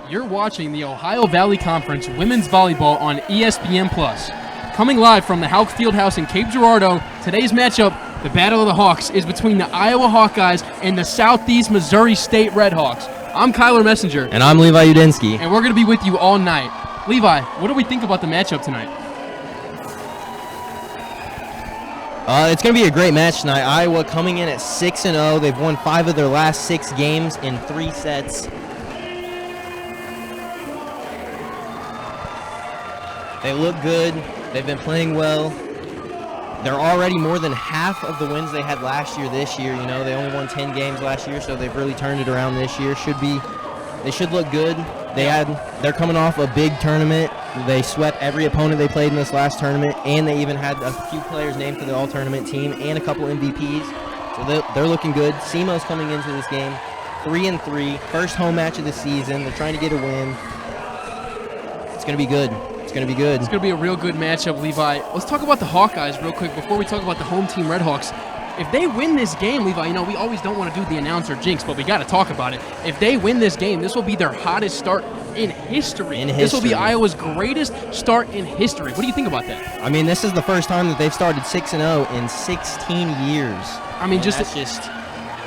You're watching the Ohio Valley Conference Women's Volleyball on ESPN+. Coming live from the Houck Fieldhouse in Cape Girardeau, today's matchup, the Battle of the Hawks, is between the Iowa Hawkeyes and the Southeast Missouri State Redhawks. I'm Kyler Messenger. And I'm Levi Yudinsky. And we're going to be with you all night. Levi, what do we think about the matchup tonight? It's going to be a great match tonight. Iowa coming in at 6-0. They've won 5 of their last 6 games in 3 sets. They look good. They've been playing well. They're already more than half of the wins they had last year this year. You know, they only won 10 games last year, so they've really turned it around this year. They should look good. They're coming off a big tournament. They swept every opponent they played in this last tournament, and they even had a few players named for the all-tournament team and a couple MVPs. So they're looking good. SEMO's coming into this game 3-3, first home match of the season. They're trying to get a win. It's going to be good. It's going to be good. It's going to be a real good matchup, Levi. Let's talk about the Hawkeyes real quick before we talk about the home team Redhawks. If they win this game, Levi, you know, we always don't want to do the announcer jinx, but we got to talk about it. If they win this game, this will be their hottest start in history. This will be Iowa's greatest start in history. What do you think about that? I mean, this is the first time that they've started 6-0 in 16 years. I mean,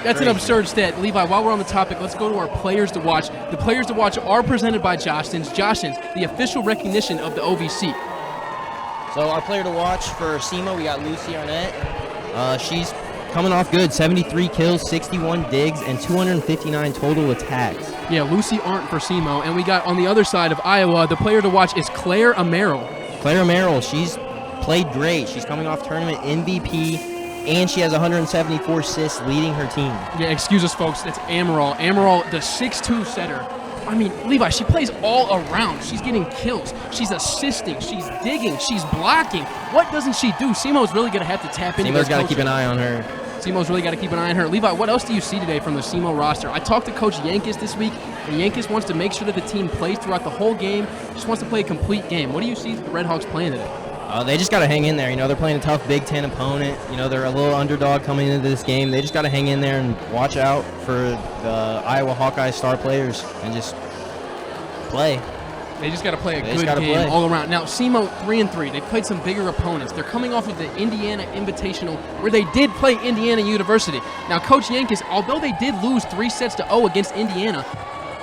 that's an absurd stat. Levi, while we're on the topic, let's go to our players to watch. The players to watch are presented by Jostens. Jostens, the official recognition of the OVC. So our player to watch for SEMO, we got Lucy Arnett. She's coming off good, 73 kills, 61 digs, and 259 total attacks. Yeah, Lucy Arndt for SEMO. And we got on the other side of Iowa, the player to watch is Claire Amero. Claire Amero, she's played great. She's coming off tournament MVP, and she has 174 assists leading her team. Yeah, excuse us, folks. That's Amaral. Amaral, the 6'2 setter. I mean, Levi, she plays all around. She's getting kills. She's assisting. She's digging. She's blocking. What doesn't she do? SEMO's really going to have to tap into this. SEMO's got to keep an eye on her. SEMO's really got to keep an eye on her. Levi, what else do you see today from the SEMO roster? I talked to Coach Yankis this week, and Yankis wants to make sure that the team plays throughout the whole game. Just wants to play a complete game. What do you see the Redhawks playing today? They just got to hang in there. You know, they're playing a tough Big Ten opponent. You know, they're a little underdog coming into this game. They just got to hang in there and watch out for the Iowa Hawkeye star players and just play. They just got to play a good game all around. Now, SEMO 3-3. They've played some bigger opponents. They're coming off of the Indiana Invitational, where they did play Indiana University. Now, Coach Yankis, although they did lose 3-0 against Indiana,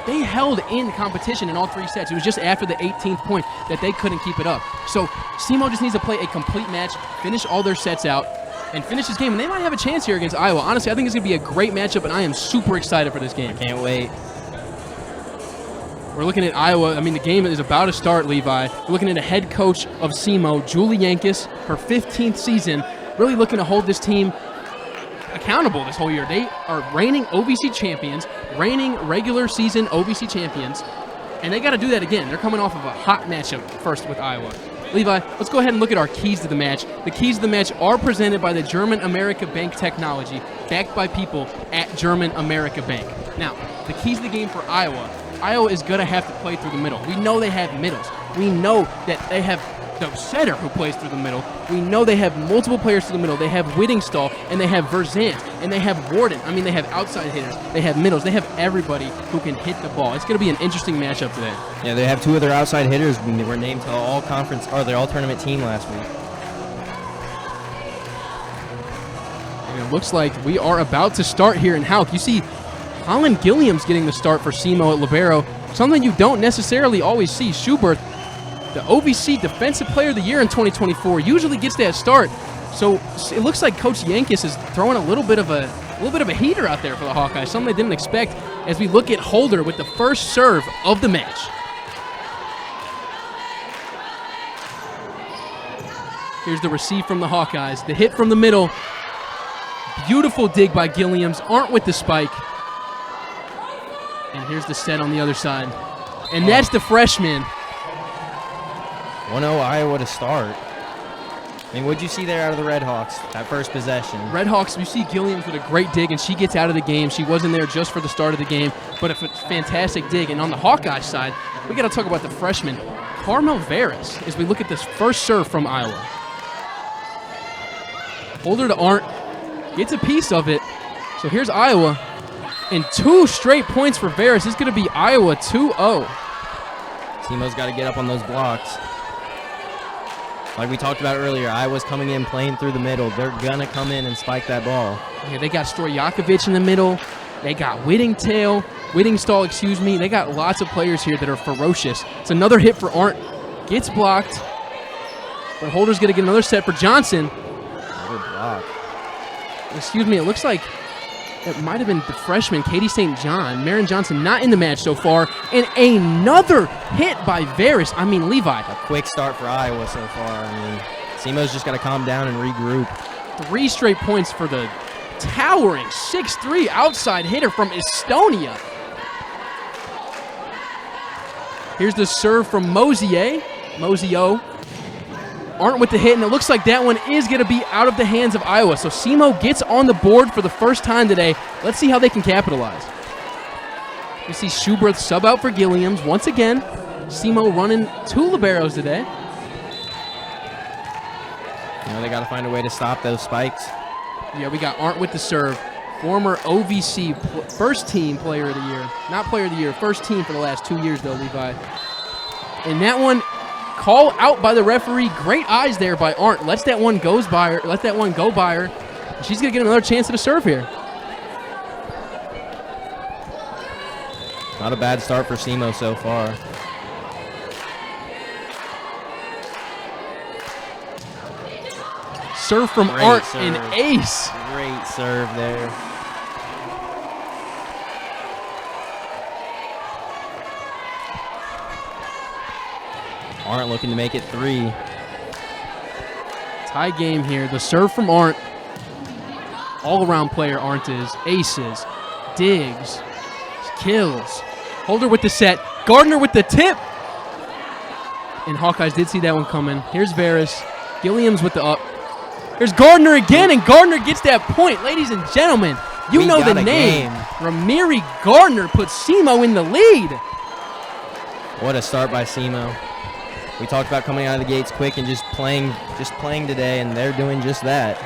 they held in competition in all 3 sets. It was just after the 18th point that they couldn't keep it up. So SEMO just needs to play a complete match, finish all their sets out, and finish this game. And they might have a chance here against Iowa. Honestly, I think it's going to be a great matchup, and I am super excited for this game. I can't wait. We're looking at Iowa. I mean, the game is about to start, Levi. We're looking at a head coach of SEMO, Julie Yankis, her 15th season, really looking to hold this team accountable this whole year. They are reigning OVC champions, reigning regular season OVC champions, and they got to do that again. They're coming off of a hot matchup first with Iowa. Levi, let's go ahead and look at our keys to the match. The keys to the match are presented by the German America Bank Technology, backed by people at German America Bank. Now, the keys to the game for Iowa. Iowa is going to have to play through the middle. We know they have middles. We know that they have the setter who plays through the middle. We know they have multiple players through the middle. They have Yudinsky, and they have Verzant, and they have Warden. I mean, they have outside hitters. They have middles. They have everybody who can hit the ball. It's going to be an interesting matchup today. Yeah, they have 2 of their outside hitters. They were named to all-conference or their all-tournament team last week. And it looks like we are about to start here in Hauk. You see Holland Gilliam's getting the start for SEMO at libero, something you don't necessarily always see. Schubert, the OVC Defensive Player of the Year in 2024, usually gets that start. So it looks like Coach Yankis is throwing a little bit of a heater out there for the Hawkeyes, something they didn't expect as we look at Holder with the first serve of the match. Here's the receive from the Hawkeyes, the hit from the middle. Beautiful dig by Gilliams, Arndt with the spike. And here's the set on the other side. And that's the freshman. 1-0 Iowa to start. I mean, what'd you see there out of the Redhawks, that first possession? Redhawks, you see Gilliams with a great dig, and she gets out of the game. She wasn't there just for the start of the game, but a fantastic dig. And on the Hawkeye side, we got to talk about the freshman, Carmel Veras, as we look at this first serve from Iowa. Holder to Arndt, gets a piece of it. So here's Iowa, and 2 straight points for Veras. This is going to be Iowa 2-0. SEMO's got to get up on those blocks. Like we talked about earlier, Iowa's coming in playing through the middle. They're going to come in and spike that ball. Yeah, they got Stojakovic in the middle. They got Widdingstall, excuse me. They got lots of players here that are ferocious. It's another hit for Arndt. Gets blocked. But Holder's going to get another set for Johnson. Another block. Excuse me, it looks like it might have been the freshman, Katie St. John. Marin Johnson not in the match so far. And another hit by Veras. I mean, Levi. A quick start for Iowa so far. I mean, SEMO's just got to calm down and regroup. 3 straight points for the towering 6'3" outside hitter from Estonia. Here's the serve from Mosio. Arndt with the hit, and it looks like that one is going to be out of the hands of Iowa. So SEMO gets on the board for the first time today. Let's see how they can capitalize. You see Schubert sub out for Gilliams once again. SEMO running 2 liberos today. You know, they got to find a way to stop those spikes. Yeah, we got Arndt with the serve. Former OVC first team player of the year. Not player of the year, first team for the last 2 years though, Levi. And that one, call out by the referee. Great eyes there by Arndt. Lets that one go by her. She's going to get another chance at a serve here. Not a bad start for SEMO so far. Serve from Arndt, an ace. Great serve there. Arndt looking to make it 3. Tie game here. The serve from Arndt. All-around player Arndt is. Aces, digs, kills. Holder with the set. Gardner with the tip. And Hawkeyes did see that one coming. Here's Veras. Gilliams with the up. There's Gardner again, and Gardner gets that point. Ladies and gentlemen, you know the name. Ramiri Gardner puts SEMO in the lead. What a start by SEMO. We talked about coming out of the gates quick and just playing today, and they're doing just that.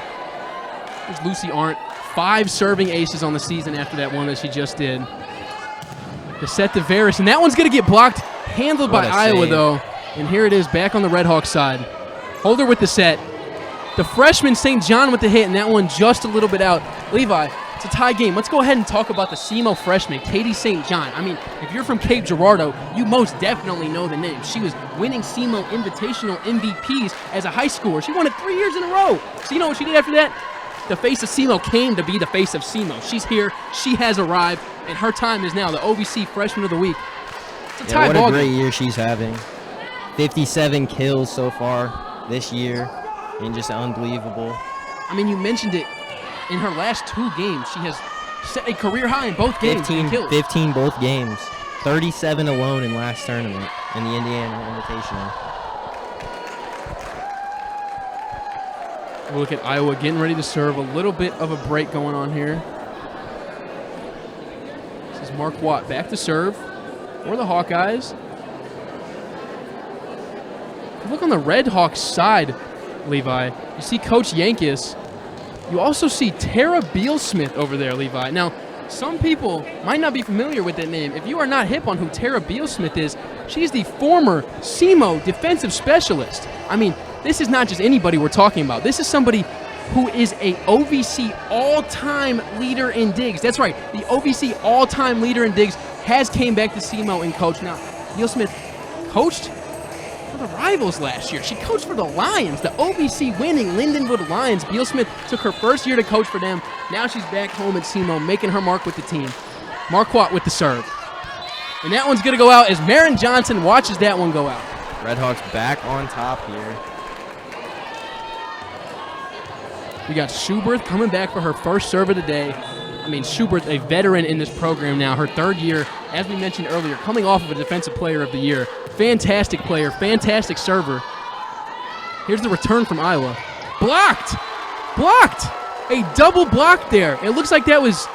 There's Lucy Arndt, 5 serving aces on the season after that one that she just did. The set to Veras, and that one's going to get blocked, handled by Iowa, though. And here it is, back on the Redhawks side. Holder with the set. The freshman St. John with the hit, and that one just a little bit out. Levi, it's a tie game. Let's go ahead and talk about the SEMO freshman, Katie St. John. I mean, if you're from Cape Girardeau, you most definitely know the name. She was winning SEMO Invitational MVPs as a high schooler. She won it 3 years in a row. So you know what she did after that? The face of SEMO came to be the face of SEMO. She's here. She has arrived, and her time is now the OVC Freshman of the Week. It's a tie ball. What a great year she's having. 57 kills so far this year. And just unbelievable. I mean, you mentioned it. In her last 2 games, she has set a career high in both games. 15 both games. 37 alone in last tournament in the Indiana Invitational. We'll look at Iowa getting ready to serve. A little bit of a break going on here. This is Mark Watt back to serve for the Hawkeyes. Look on the Red Hawks side, Levi. You see Coach Yankis. You also see Tara Bealsmith over there, Levi. Now, some people might not be familiar with that name. If you are not hip on who Tara Bealsmith is, she's the former SEMO defensive specialist. I mean, this is not just anybody we're talking about. This is somebody who is a OVC all-time leader in digs. That's right, the OVC all-time leader in digs has came back to SEMO and coached. Now, Bealsmith coached for the Rivals last year. She coached for the Lions, the OVC winning Lindenwood Lions. Bealsmith took her first year to coach for them. Now she's back home at SEMO, making her mark with the team. Marquardt with the serve. And that one's going to go out as Marin Johnson watches that one go out. Redhawks back on top here. We got Schuberth coming back for her first serve of the day. I mean, Schuberth, a veteran in this program now, her third year, as we mentioned earlier, coming off of a Defensive Player of the Year. Fantastic player, fantastic server. Here's the return from Iowa. Blocked! Blocked! A double block there. It looks like that was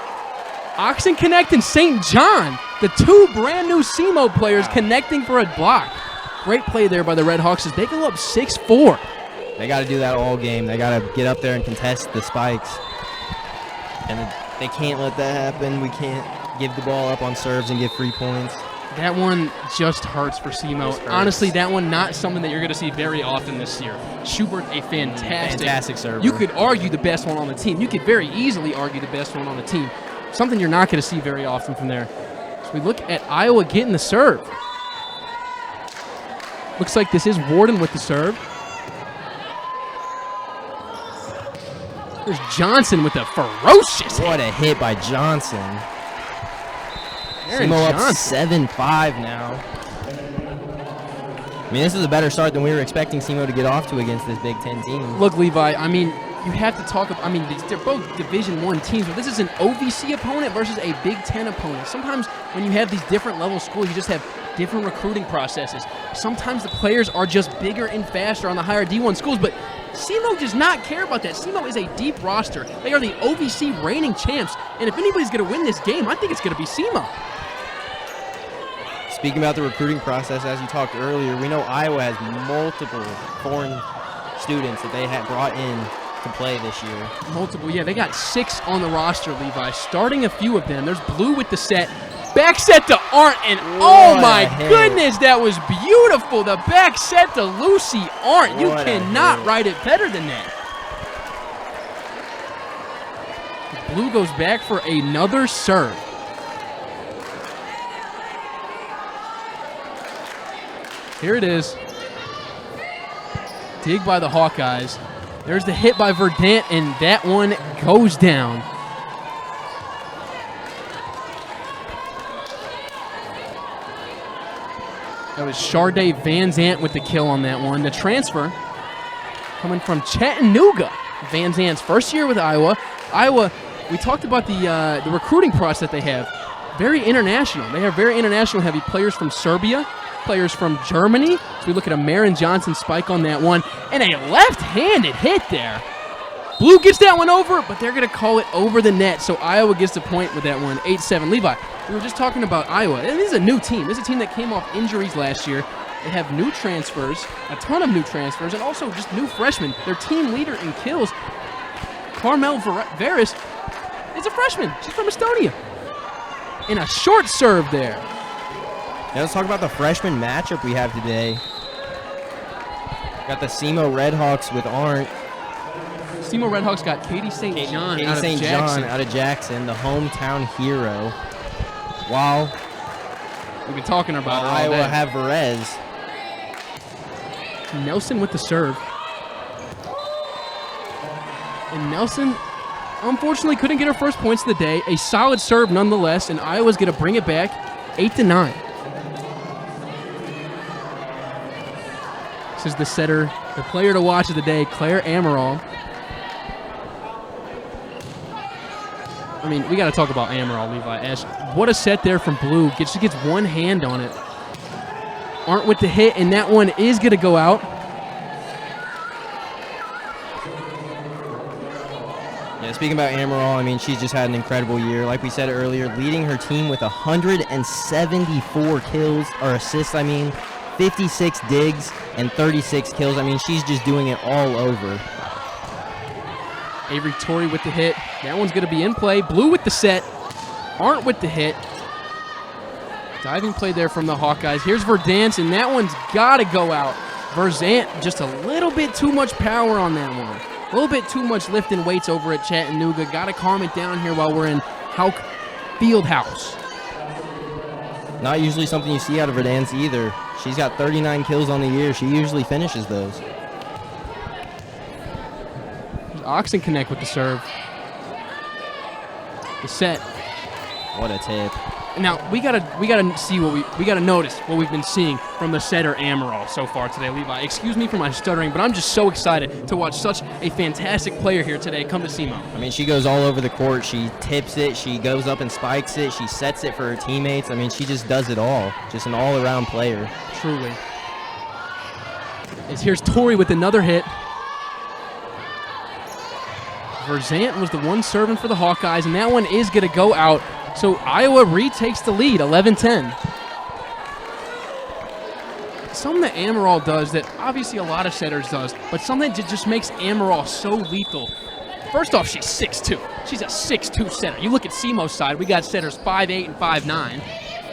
Oxen Connect and St. John, the two brand new SEMO players connecting for a block. Great play there by the Red Hawks as they go up 6-4. They got to do that all game. They got to get up there and contest the spikes. And they can't let that happen. We can't give the ball up on serves and get free points. That one just hurts for SEMO. Honestly, that one not something that you're going to see very often this year. Schubert, a fantastic server. You could argue the best one on the team. You could very easily argue the best one on the team. Something you're not going to see very often from there. So we look at Iowa getting the serve. Looks like this is Warden with the serve. There's Johnson with a ferocious hit. What a hit by Johnson. SEMO up 7-5 now. I mean, this is a better start than we were expecting SEMO to get off to against this Big Ten team. Look, Levi, I mean, you have to talk about, I mean, they're both Division I teams, but this is an OVC opponent versus a Big Ten opponent. Sometimes when you have these different level schools, you just have different recruiting processes. Sometimes the players are just bigger and faster on the higher D1 schools, but SEMO does not care about that. SEMO is a deep roster. They are the OVC reigning champs, and if anybody's going to win this game, I think it's going to be SEMO. Speaking about the recruiting process, as you talked earlier, we know Iowa has multiple foreign students that they had brought in to play this year. Multiple, yeah. They got 6 on the roster, Levi, starting a few of them. There's Blue with the set. Back set to Arndt, and oh my goodness, that was beautiful. The back set to Lucy Arndt. You cannot write it better than that. Blue goes back for another serve. Here it is. Dig by the Hawkeyes. There's the hit by Verdant, and that one goes down. That was Sharday Van Zant with the kill on that one. The transfer coming from Chattanooga. Van Zant's first year with Iowa. Iowa, we talked about the recruiting process that they have. Very international. They have very international heavy players from Serbia, players from Germany. So we look at a Marin Johnson spike on that one, and a left-handed hit there. Blue gets that one over, but they're going to call it over the net, so Iowa gets the point with that one, 8-7. Levi, we were just talking about Iowa, and this is a new team. This is a team that came off injuries last year. They have new transfers, a ton of new transfers, and also just new freshmen. Their team leader in kills, Carmel Veris, is a freshman. She's from Estonia. And a short serve there. Now let's talk about the freshman matchup we have today. Got the SEMO Redhawks with Arndt. SEMO Redhawks got Katie St. John Katie out of St. Jackson. John out of Jackson, the hometown hero. While we've been talking about Iowa have Verez. Nelson with the serve. And Nelson, unfortunately, couldn't get her first points of the day. A solid serve nonetheless, and Iowa's going to bring it back 8-9. This is the setter, the player to watch of the day, Claire Amaral. I mean, we got to talk about Amaral, Levi. What a set there from Blue. She gets one hand on it. Arndt with the hit, and that one is going to go out. Yeah, speaking about Amaral, I mean, she's just had an incredible year. Like we said earlier, leading her team with 174 kills, or assists, 56 digs, and 36 kills. I mean, she's just doing it all over. Avery Torrey with the hit. That one's going to be in play. Blue with the set. Arndt with the hit. Diving play there from the Hawkeyes. Here's Verdance, and that one's got to go out. Verzant, just a little bit too much power on that one. A little bit too much lifting weights over at Chattanooga. Got to calm it down here while we're in Hauk Fieldhouse. Not usually something you see out of Verdance either. She's got 39 kills on the year. She usually finishes those. Oxen connect with the serve. The set. What a tip. Now we gotta see we gotta notice what we've been seeing from the setter Amaral so far today, Levi. Excuse me for my stuttering, but I'm just so excited to watch such a fantastic player here today come to SEMO. I mean, she goes all over the court. She tips it. She goes up and spikes it. She sets it for her teammates. I mean, she just does it all. Just an all-around player. Truly. Here's Torrey with another hit. Verzant was the one serving for the Hawkeyes, and that one is going to go out. So Iowa retakes the lead, 11-10. Something that Amaral does that obviously a lot of setters does, but something that just makes Amaral so lethal. First off, she's 6'2". She's a 6'2 setter. You look at SEMO's side, we got setters 5'8 and 5'9.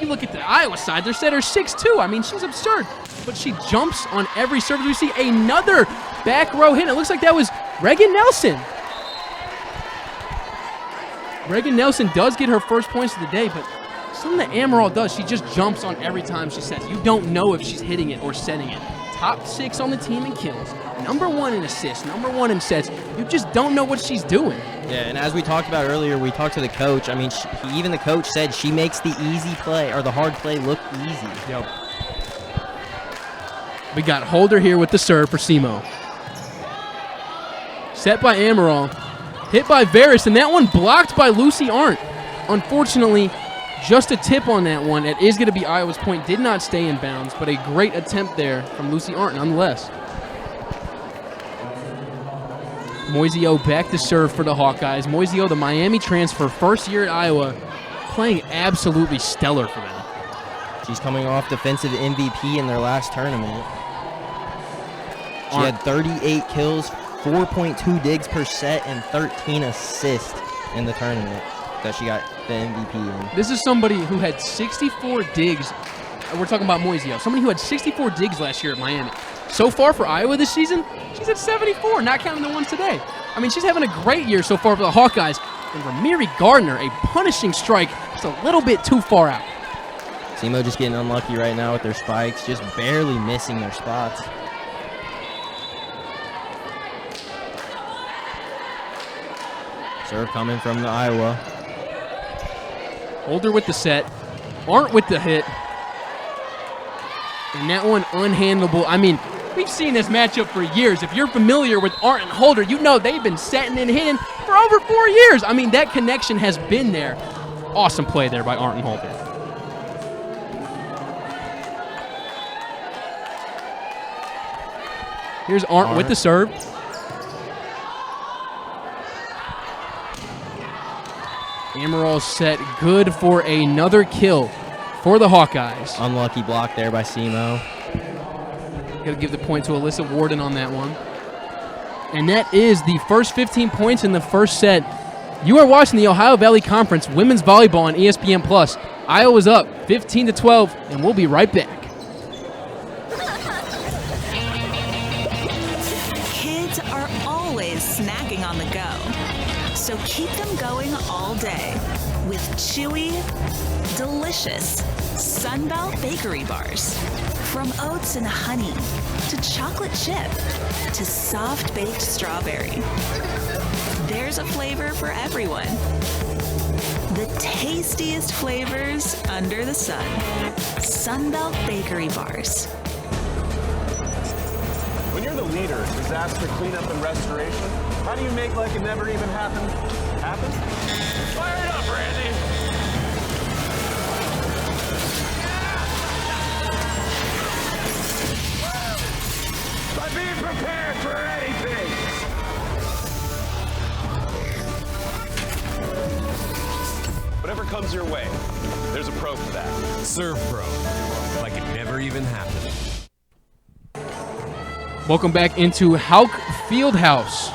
You look at the Iowa side, their setters 6'2". I mean, she's absurd. But she jumps on every service. We see another back row hit. It looks like that was Reagan Nelson. Reagan Nelson does get her first points of the day, but something that Amaral does, she just jumps on every time she sets. You don't know if she's hitting it or setting it. Top 6 on the team in kills, #1 in assists, #1 in sets. You just don't know what she's doing. Yeah, and as we talked about earlier, we talked to the coach. I mean, even the coach said she makes the easy play or the hard play look easy. Yep. We got Holder here with the serve for SEMO. Set by Amaral. Hit by Veris, and that one blocked by Lucy Arndt. Unfortunately, just a tip on that one. It is going to be Iowa's point. Did not stay in bounds, but a great attempt there from Lucy Arndt nonetheless. Moisio back to serve for the Hawkeyes. Moisio, the Miami transfer, first year at Iowa, playing absolutely stellar for them. She's coming off defensive MVP in their last tournament. She had 38 kills, 4.2 digs per set, and 13 assists in the tournament that she got the MVP in. This is somebody who had 64 digs. We're talking about Moisio. Somebody who had 64 digs last year at Miami. So far for Iowa this season, she's at 74, not counting the ones today. I mean, she's having a great year so far for the Hawkeyes. And Ramiri Gardner, a punishing strike, just a little bit too far out. SEMO just getting unlucky right now with their spikes, just barely missing their spots. Serve coming from the Iowa. Holder with the set. Arndt with the hit. And that one unhandleable. I mean, we've seen this matchup for years. If you're familiar with Arndt and Holder, you know they've been setting and hitting for over 4 years. I mean, that connection has been there. Awesome play there by Arndt and Holder. Here's Arndt with the serve. Amaral set good for another kill for the Hawkeyes. Unlucky block there by SEMO. Got to give the point to Alyssa Warden on that one. And that is the first 15 points in the first set. You are watching the Ohio Valley Conference Women's Volleyball on ESPN+. Iowa's up 15-12, and we'll be right back. Kids are always snacking on the go. So keep them going all day with chewy, delicious Sunbelt bakery bars. From oats and honey to chocolate chip to soft baked strawberry. There's a flavor for everyone. The tastiest flavors under the sun. Sunbelt bakery bars. When you're the leader in disaster cleanup and restoration, how do you make like it never even happened happen? Fire it up, Randy! By being prepared for anything! Whatever comes your way, there's a pro for that. Serve Pro, like it never even happened. Welcome back into Hauk Fieldhouse.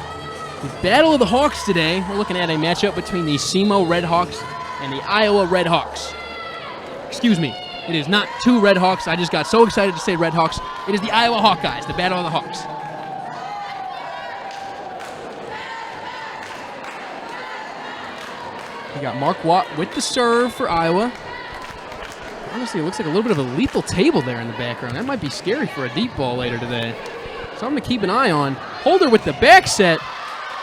The Battle of the Hawks today. We're looking at a matchup between the SEMO Red Hawks and the Iowa Red Hawks. Excuse me, it is not two Red Hawks. I just got so excited to say Red Hawks. It is the Iowa Hawkeyes, the Battle of the Hawks. We got Mark Watt with the serve for Iowa. Honestly, it looks like a little bit of a lethal table there in the background. That might be scary for a deep ball later today. So I'm going to keep an eye on. Holder with the back set.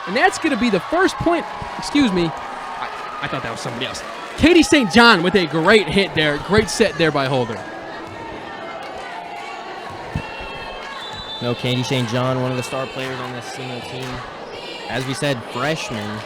And that's going to be the first point. Excuse me. I thought that was somebody else. Katie St. John with a great hit there. Great set there by Holder. No, Katie St. John, one of the star players on this SEMO team. As we said, freshman.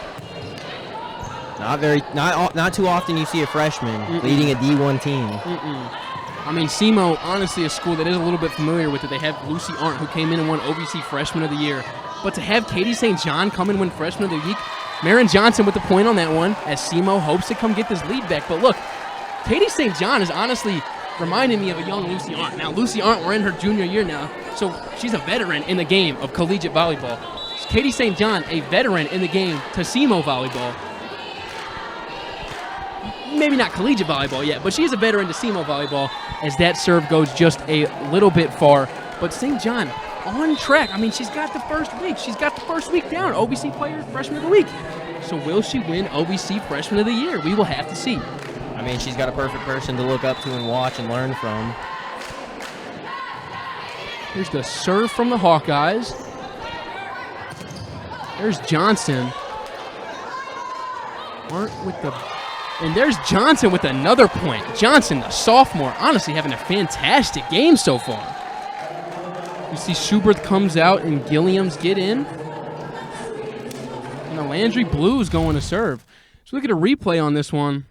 Not too often you see a freshman leading a D1 team. I mean, SEMO, honestly, a school that is a little bit familiar with it. They have Lucy Arndt, who came in and won OVC Freshman of the Year. But to have Katie St. John come and win Freshman of the Week, Marin Johnson with the point on that one, as SEMO hopes to come get this lead back. But look, Katie St. John is honestly reminding me of a young Lucy Arndt. Now, Lucy Arndt, we're in her junior year now, so she's a veteran in the game of collegiate volleyball. Katie St. John, a veteran in the game to SEMO volleyball. Maybe not collegiate volleyball yet, but she's a veteran to SEMO volleyball as that serve goes just a little bit far. But St. John on track. I mean, she's got the first week. She's got the first week down. OVC Player Freshman of the Week. So will she win OVC Freshman of the Year? We will have to see. I mean, she's got a perfect person to look up to and watch and learn from. Here's the serve from the Hawkeyes. There's Johnson. And there's Johnson with another point. Johnson, the sophomore, honestly having a fantastic game so far. You see Schubert comes out and Gilliams get in. And the Landry Blues going to serve. So look at a replay on this one.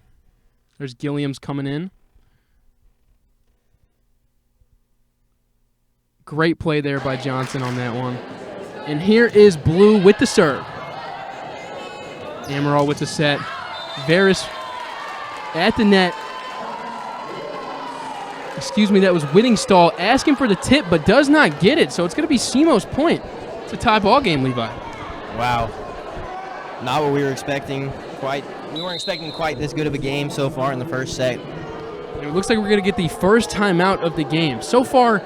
There's Gilliams coming in. Great play there by Johnson on that one. And here is Blue with the serve. Amaral with the set. Varys at the net. Excuse me, that was Whittingstall asking for the tip, but does not get it. So it's going to be SEMO's point. It's a tie ball game, Levi. Wow. Not what we were expecting. We weren't expecting quite this good of a game so far in the first set. It looks like we're going to get the first timeout of the game. So far,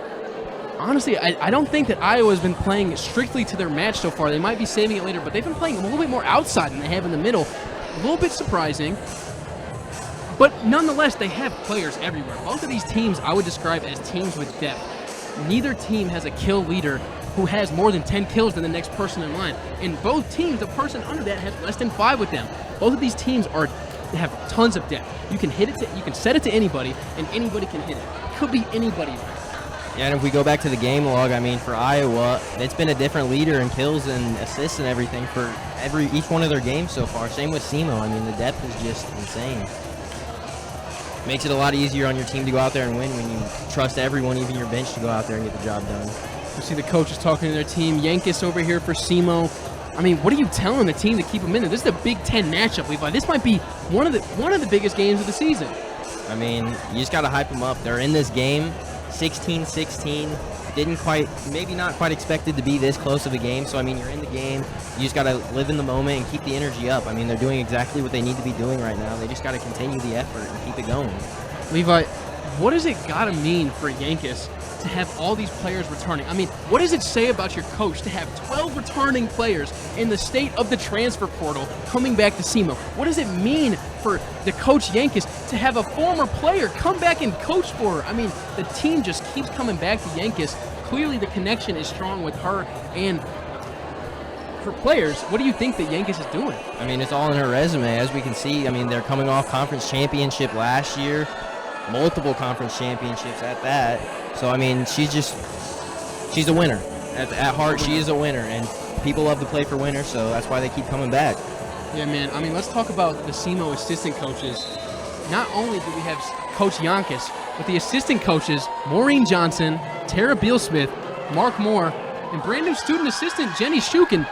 honestly, I don't think that Iowa's been playing strictly to their match so far. They might be saving it later, but they've been playing a little bit more outside than they have in the middle. A little bit surprising. But nonetheless, they have players everywhere. Both of these teams I would describe as teams with depth. Neither team has a kill leader who has more than 10 kills than the next person in line. And both teams, the person under that has less than 5 with them. Both of these teams have tons of depth. You can hit it, you can set it to anybody, and anybody can hit it. Could be anybody. Yeah, and if we go back to the game log, I mean, for Iowa, it's been a different leader in kills and assists and everything for each one of their games so far. Same with SEMO. I mean, the depth is just insane. Makes it a lot easier on your team to go out there and win when you trust everyone, even your bench, to go out there and get the job done. You see the coaches talking to their team. Yankis over here for SEMO. I mean, what are you telling the team to keep them in there? This is a Big Ten matchup, Levi. This might be one of the biggest games of the season. I mean, you just got to hype them up. They're in this game, 16-16. Maybe not quite expected to be this close of a game. So, I mean, you're in the game. You just got to live in the moment and keep the energy up. I mean, they're doing exactly what they need to be doing right now. They just got to continue the effort and keep it going. Levi, what does it got to mean for Yankis to have all these players returning? I mean, what does it say about your coach to have 12 returning players in the state of the transfer portal coming back to SEMO? What does it mean for the coach Yankis to have a former player come back and coach for her? I mean, the team just keeps coming back to Yankis. Clearly the connection is strong with her and her players. What do you think that Yankis is doing? I mean, it's all in her resume. As we can see, I mean, they're coming off conference championship last year, multiple conference championships at that. So, I mean, she's a winner. At heart, she is a winner, and people love to play for winners, so that's why they keep coming back. Yeah, man. I mean, let's talk about the SEMO assistant coaches. Not only do we have Coach Yankis, but the assistant coaches, Maureen Johnson, Tara Bealsmith, Mark Moore, and brand new student assistant, Jenny Shukin.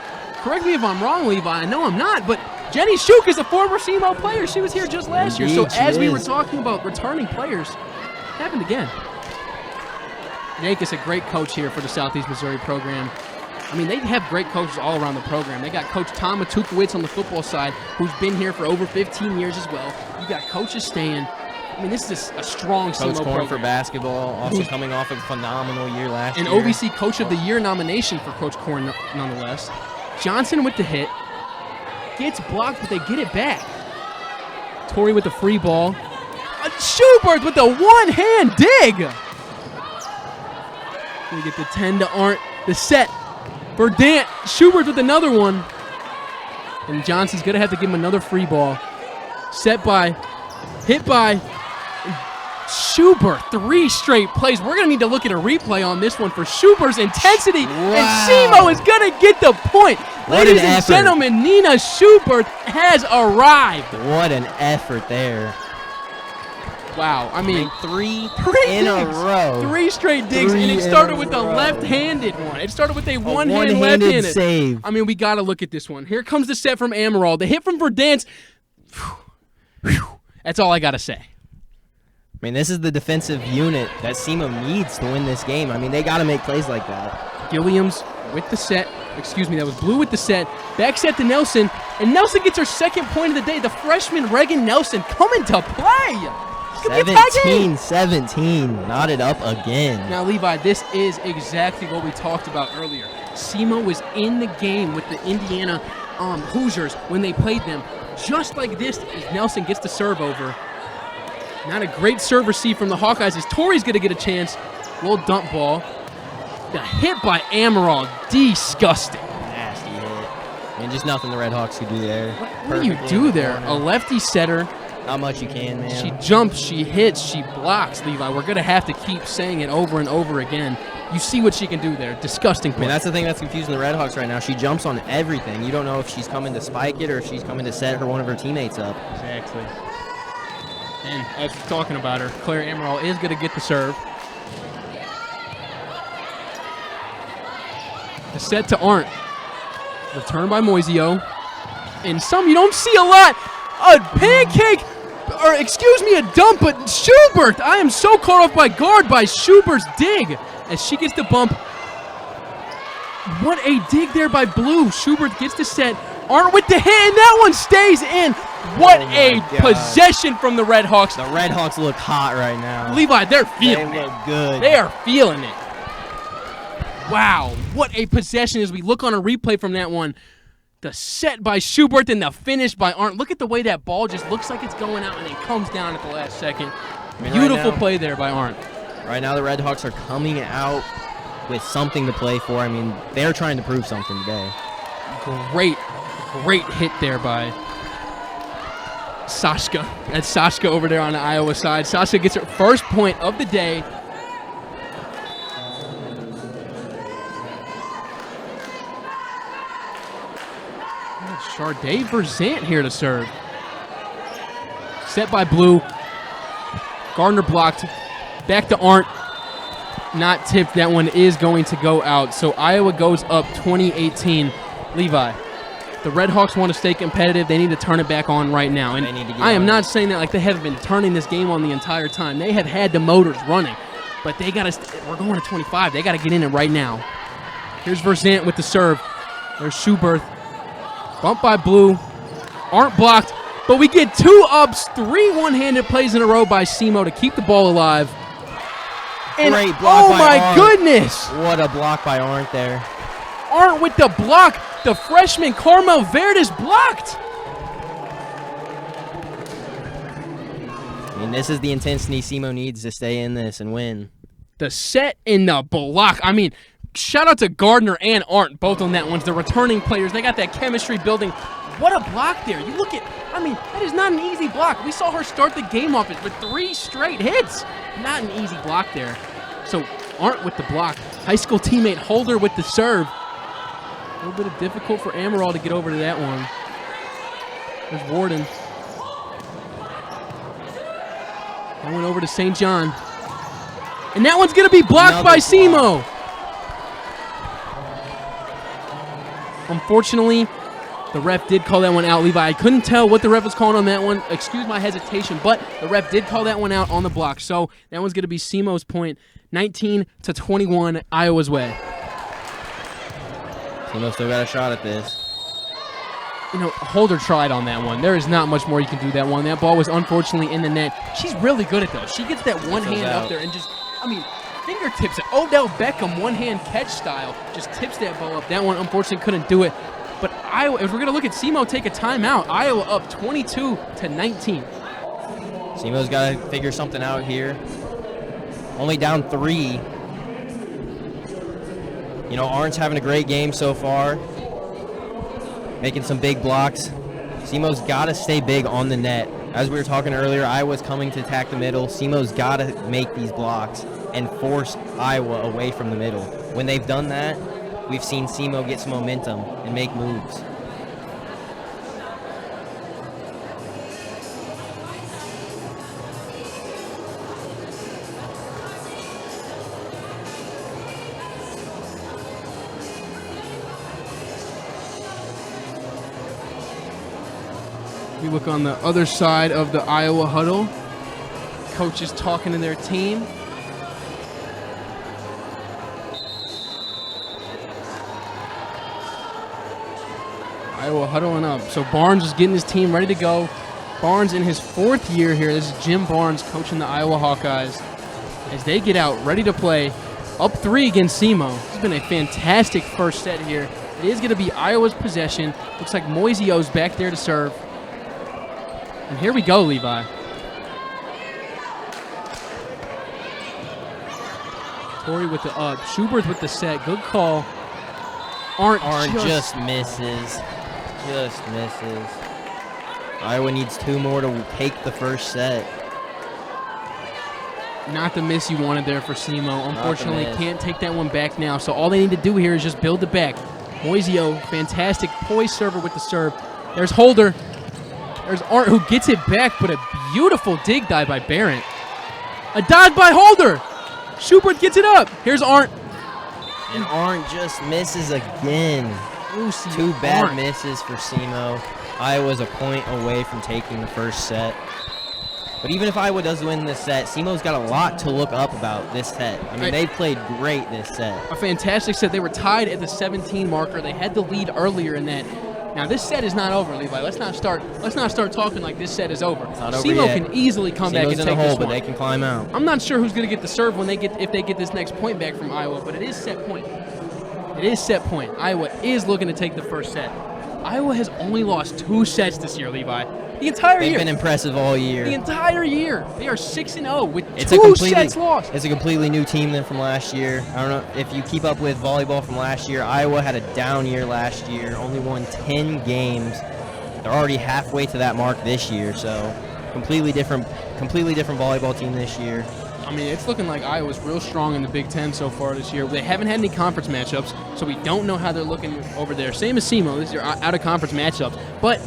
Correct me if I'm wrong, Levi. I know I'm not, but Jenny Shuk is a former SEMO player. She was here just last year. So Indeed, she as we is. were talking about returning players, happened again. Yank is a great coach here for the Southeast Missouri program. I mean, they have great coaches all around the program. They got Coach Tom Matukowicz on the football side, who's been here for over 15 years as well. You got coaches staying. I mean, this is a strong Coach SEMO Korn program. for basketball, also coming off of a phenomenal year last An year. OVC Coach of the Year nomination for Coach Korn, nonetheless. Johnson with the hit. Gets blocked, but they get it back. Torrey with the free ball. Schubert with the one-hand dig. We get the 10 to Arndt. The set. Verdant. Schubert with another one. And Johnson's going to have to give him another free ball. Set by. Hit by. Schubert. 3 straight plays. We're going to need to look at a replay on this one for Schubert's intensity. Wow. And SEMO is going to get the point. What Ladies an and effort. gentlemen, Nina Schubert has arrived. What an effort there. Wow. I mean, 3 Three in a digs. row. 3 straight digs, Three and it in started a with a row. left-handed one. It started with a one-hand one-handed left-handed save. I mean, we got to look at this one. Here comes the set from Amaral. The hit from Verdant. That's all I got to say. I mean, this is the defensive unit that SEMO needs to win this game. I mean, they got to make plays like that. Gilliams with the set. Excuse me, that was Blue with the set. Back set to Nelson, and Nelson gets her second point of the day. The freshman Reagan Nelson coming to play. Could be a tie game. 17-17. Knotted up again. Now, Levi, this is exactly what we talked about earlier. SEMO was in the game with the Indiana Hoosiers when they played them. Just like this, as Nelson gets the serve over. Not a great serve receive from the Hawkeyes as Torrey's going to get a chance. Little dump ball. The hit by Amaral, disgusting. Nasty hit. I mean, just nothing the Red Hawks could do there. What do you Perfectly in do the there? corner. A lefty setter. Not much you can, man. She jumps, she hits, she blocks, Levi. We're going to have to keep saying it over and over again. You see what she can do there. Disgusting I mean, play. that's the thing that's confusing the Red Hawks right now. She jumps on everything. You don't know if she's coming to spike it or if she's coming to set one of her teammates up. Exactly. And as we're talking about her, Claire Amaral is going to get the serve. The set to Arndt. Return by Moisio. And some you don't see a lot. A pancake, or excuse me, a dump, but Schubert. I am so caught off by guard by Schubert's dig as she gets the bump. What a dig there by Blue. Schubert gets the set. Arndt with the hit, and that one stays in. What Oh a my God. possession from the Red Hawks. The Red Hawks look hot right now. Levi, they're They feeling it. look good. They are feeling it. Wow, what a possession as we look on a replay from that one. The set by Schubert and the finish by Arndt. Look at the way that ball just looks like it's going out and then comes down at the last second. I mean, Beautiful right now- play there by Arndt. Right now, the Red Hawks are coming out with something to play for. I mean, they're trying to prove something today. Great hit there by Sashka. That's Sashka over there on the Iowa side. Sashka gets her first point of the day. Sharday Verzant here to serve. Set by Blue. Gardner blocked. Back to Arndt. Not tipped. That one is going to go out. So Iowa goes up 20-18. Levi, the Red Hawks want to stay competitive. They need to turn it back on right now. And They need to get I am on not it. saying that like they haven't been turning this game on the entire time. They have had the motors running. But they got to. We're going to 25. They got to get in it right now. Here's Verzant with the serve. There's Schubert. Bump by Blue. Arndt blocked. But we get 2 ups, 3 one-handed plays in a row by SEMO to keep the ball alive. And Great block oh by my Arndt. goodness! What a block by Arndt there. Arndt with the block. The freshman Carmel Verdes blocked. I mean, this is the intensity SEMO needs to stay in this and win. The set in the block. I mean, shout out to Gardner and Arndt, both on that one. The returning players, they got that chemistry building. What a block there. You look at, I mean, that is not an easy block. We saw her start the game off with 3 straight hits. Not an easy block there. So Arndt with the block. High school teammate Holder with the serve. A little bit of difficult for Amaral to get over to that one. There's Warden. That went over to St. John. And that one's going to be blocked by Another block. SEMO. Unfortunately, The ref did call that one out, Levi. I couldn't tell what the ref was calling on that one. Excuse my hesitation, but the ref did call that one out on the block. So that one's going to be SEMO's point, 19-21, Iowa's way. SEMO still got a shot at this. You know, Holder tried on that one. There is not much more you can do that one. That ball was unfortunately in the net. She's really good at those. She gets that one hand up there and just, I mean, fingertips it. Odell Beckham one-hand catch style. Just tips that ball up. That one unfortunately couldn't do it. But Iowa, if we're going to look at SEMO take a timeout, Iowa up 22-19. SEMO's got to figure something out here. Only down 3. You know, Arndt's having a great game so far. Making some big blocks. SEMO's got to stay big on the net. As we were talking earlier, Iowa's coming to attack the middle. SEMO's got to make these blocks and force Iowa away from the middle. When they've done that, we've seen SEMO get some momentum and make moves. We look on the other side of the Iowa huddle. Coaches talking to their team. Iowa huddling up. So Barnes is getting his team ready to go. Barnes in his 4th year here. This is Jim Barnes coaching the Iowa Hawkeyes as they get out ready to play. Up 3 against SEMO. This has been a fantastic first set here. It is going to be Iowa's possession. Looks like Moisio's back there to serve. And here we go, Levi. Torrey with the up. Schubert with the set. Good call. Arndt just misses. Just misses. Iowa needs 2 more to take the first set. Not the miss you wanted there for SEMO. Unfortunately, can't take that one back now. So all they need to do here is just build it back. Moisio, fantastic poise server with the serve. There's Holder. There's Arndt who gets it back, but a beautiful dig dive by Barrett. A dive by Holder. Schubert gets it up. Here's Arndt. And Arndt just misses again. Lucy 2 bad Arndt. misses for SEMO. Iowa's a point away from taking the first set. But even if Iowa does win this set, SEMO's got a lot to look up about this set. I mean, they played great this set. A fantastic set. They were tied at the 17 marker. They had the lead earlier in that. Now this set is not over, Levi. Let's not start talking like this set is over. SEMO can easily come back and take this one. in the hole, but they can climb out. I'm not sure who's going to get the serve if they get this next point back from Iowa, but it is set point. It is set point. Iowa is looking to take the first set. Iowa has only lost 2 sets this year, Levi. The entire year. They've been impressive all year. The entire year. They are 6-0 with 2 sets lost. It's a completely new team than from last year. I don't know if you keep up with volleyball from last year. Iowa had a down year last year, only won 10 games. They're already halfway to that mark this year, so completely different volleyball team this year. I mean, it's looking like Iowa's real strong in the Big Ten so far this year. They haven't had any conference matchups, so we don't know how they're looking over there. Same as SEMO. These are out-of-conference matchups. But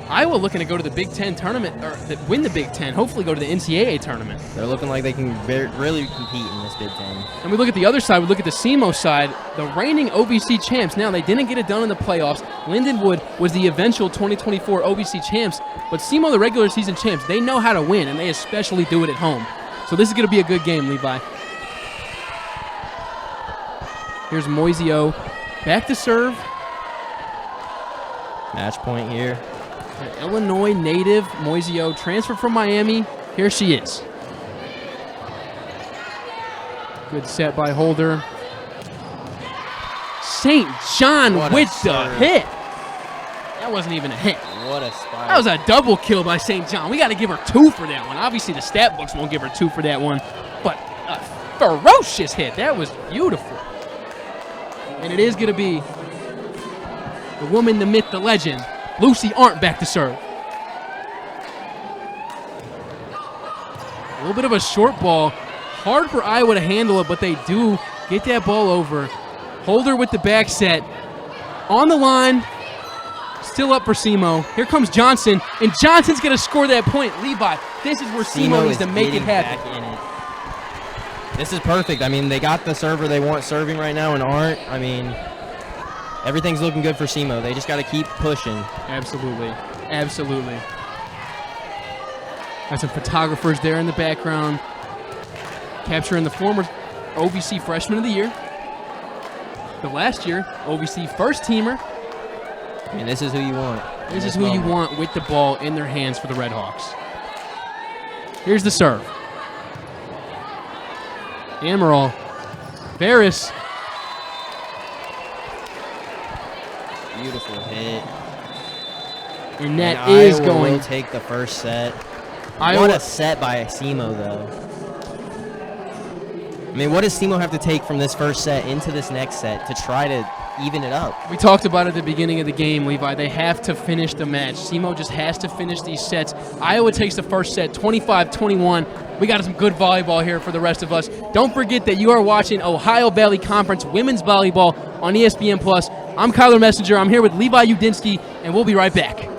Iowa looking to go to the Big Ten tournament, or win the Big Ten, hopefully go to the NCAA tournament. They're looking like they can really compete in this Big Ten. And we look at the other side. We look at the SEMO side, the reigning OVC champs. Now, they didn't get it done in the playoffs. Lindenwood was the eventual 2024 OVC champs, but SEMO, the regular season champs, they know how to win, and they especially do it at home. So this is going to be a good game, Levi. Here's Moisio. Back to serve. Match point here. Illinois native Moisio, transferred from Miami. Here she is. Good set by Holder. St. John with the hit. That wasn't even a hit. What a spike. That was a double kill by St. John. We got to give her 2 for that one. Obviously, the stat books won't give her 2 for that one, but a ferocious hit. That was beautiful. And it is going to be the woman, the myth, the legend, Lucy Arndt back to serve. A little bit of a short ball. Hard for Iowa to handle it, but they do get that ball over. Holder with the back set. On the line. Still up for SEMO. Here comes Johnson, and Johnson's going to score that point. Levi, this is where SEMO needs to make it happen. This is perfect. I mean, they got the server they want serving right now in Arndt. I mean, everything's looking good for SEMO. They just got to keep pushing. Absolutely. Absolutely. Got some photographers there in the background, capturing the former OVC Freshman of the Year, the last year OVC first teamer. I mean, this is who you want. This is who you want with the ball in their hands for the Red Hawks. Here's the serve. Amaral. Varys. Beautiful hit. And that is Iowa going. will take the first set. Iowa, What a set by SEMO, though. I mean, what does SEMO have to take from this first set into this next set to try to even it up? we talked about at the beginning of the game, Levi. They have to finish the match. SEMO just has to finish these sets. Iowa takes the first set, 25-21. We got some good volleyball here for the rest of us. Don't forget that you are watching Ohio Valley Conference Women's Volleyball on ESPN+. I'm Kyler Messenger. I'm here with Levi Yudinsky, and we'll be right back.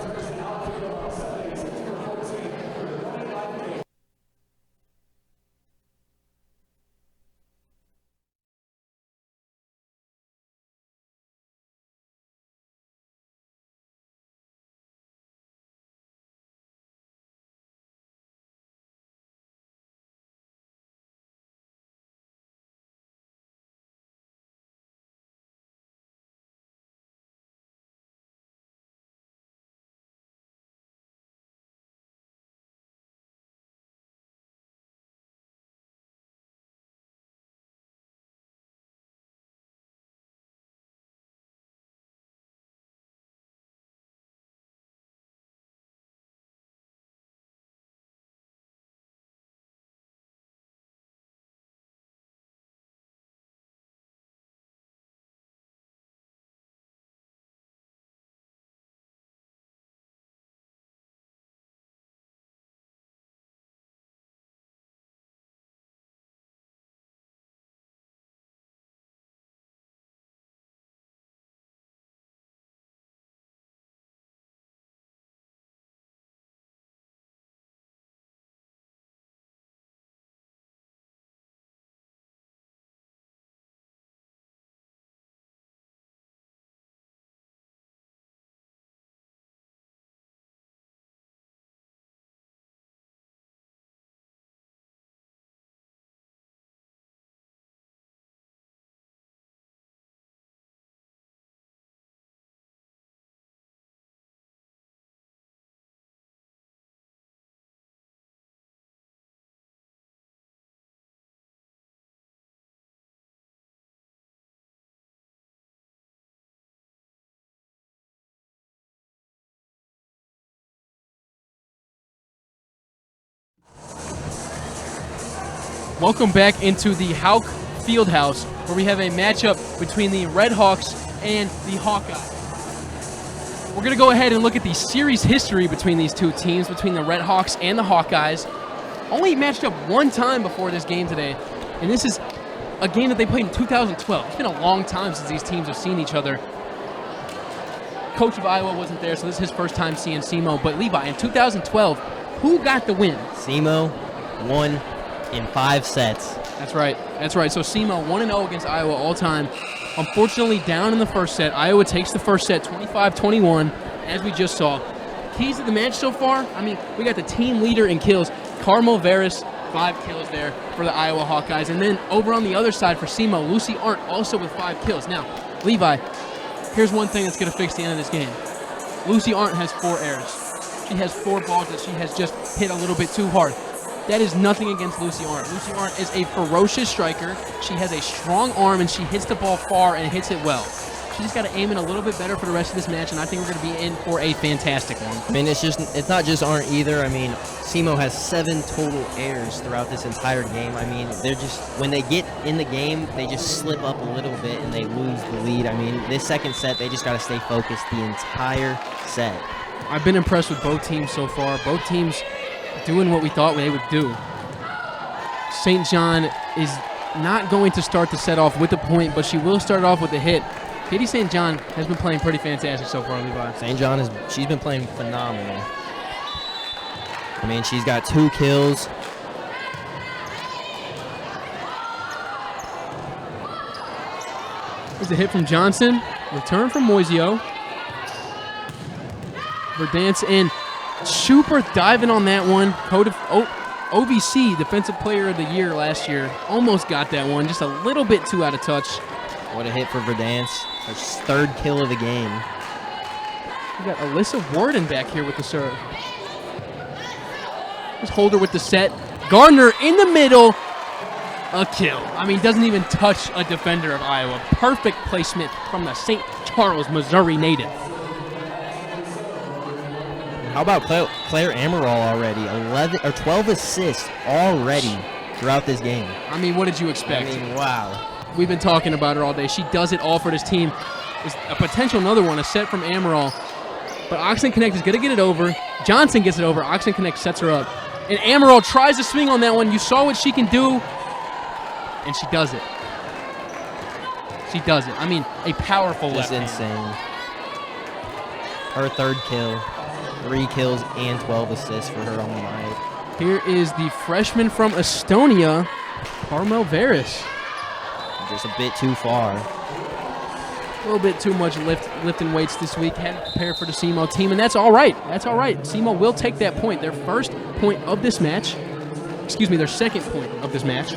Welcome back into the Houck Fieldhouse, where we have a matchup between the Red Hawks and the Hawkeyes. We're going to go ahead and look at the series history between these two teams, between the Red Hawks and the Hawkeyes. Only matched up one time before this game today, and this is a game that they played in 2012. It's been a long time since these teams have seen each other. Coach of Iowa wasn't there, so this is his first time seeing SEMO. But Levi, in 2012, who got the win? SEMO won in 5 sets. That's right. That's right. So SEMO 1-0 against Iowa all time. Unfortunately, down in the first set. Iowa takes the first set 25-21, as we just saw. Keys to the match so far, I mean, we got the team leader in kills, Carmel Varys, 5 kills there for the Iowa Hawkeyes. And then over on the other side for SEMO, Lucy Arndt also with 5 kills. Now, Levi, here's one thing that's going to fix the end of this game. Lucy Arndt has 4 errors. She has 4 balls that she has just hit a little bit too hard. That is nothing against Lucy Arndt. Lucy Arndt is a ferocious striker. She has a strong arm, and she hits the ball far and hits it well. She just got to aim in a little bit better for the rest of this match, and I think we're going to be in for a fantastic one. I mean, it's not just Arndt either. I mean, SEMO has 7 total errors throughout this entire game. I mean, they're just, when they get in the game, they just slip up a little bit and they lose the lead. I mean, this second set, they just got to stay focused the entire set. I've been impressed with both teams so far. Both teams doing what we thought they would do. St. John is not going to start the set off with a point, but she will start off with a hit. Katie St. John has been playing pretty fantastic so far, Levi. St. John she's been playing phenomenal. I mean, she's got 2 kills. There's a hit from Johnson. Return from Moisio. Verdance and Schubert diving on that one. OVC, Defensive Player of the Year last year, almost got that one. Just a little bit too out of touch. What a hit for Verdance. Her third kill of the game. We got Alyssa Warden back here with the serve. Here's Holder with the set. Gardner in the middle. A kill. I mean, doesn't even touch a defender of Iowa. Perfect placement from the St. Charles, Missouri native. How about Claire Amaral already? 12 assists already throughout this game. I mean, what did you expect? I mean, wow. We've been talking about her all day. She does it all for this team. There's a potential another one, a set from Amaral. But Oxen Connect is going to get it over. Johnson gets it over. Oxen Connect sets her up. And Amaral tries to swing on that one. You saw what she can do. And she does it. She does it. I mean, a powerful left hand. Just insane. Her third kill. 3 kills and 12 assists for her on the night. Here is the freshman from Estonia, Carmel Veris. Just a bit too far. A little bit too much lifting weights this week. Had to prepare for the SEMO team, and that's all right. That's all right. SEMO will take that point. Their first point of this match. Excuse me, their second point of this match.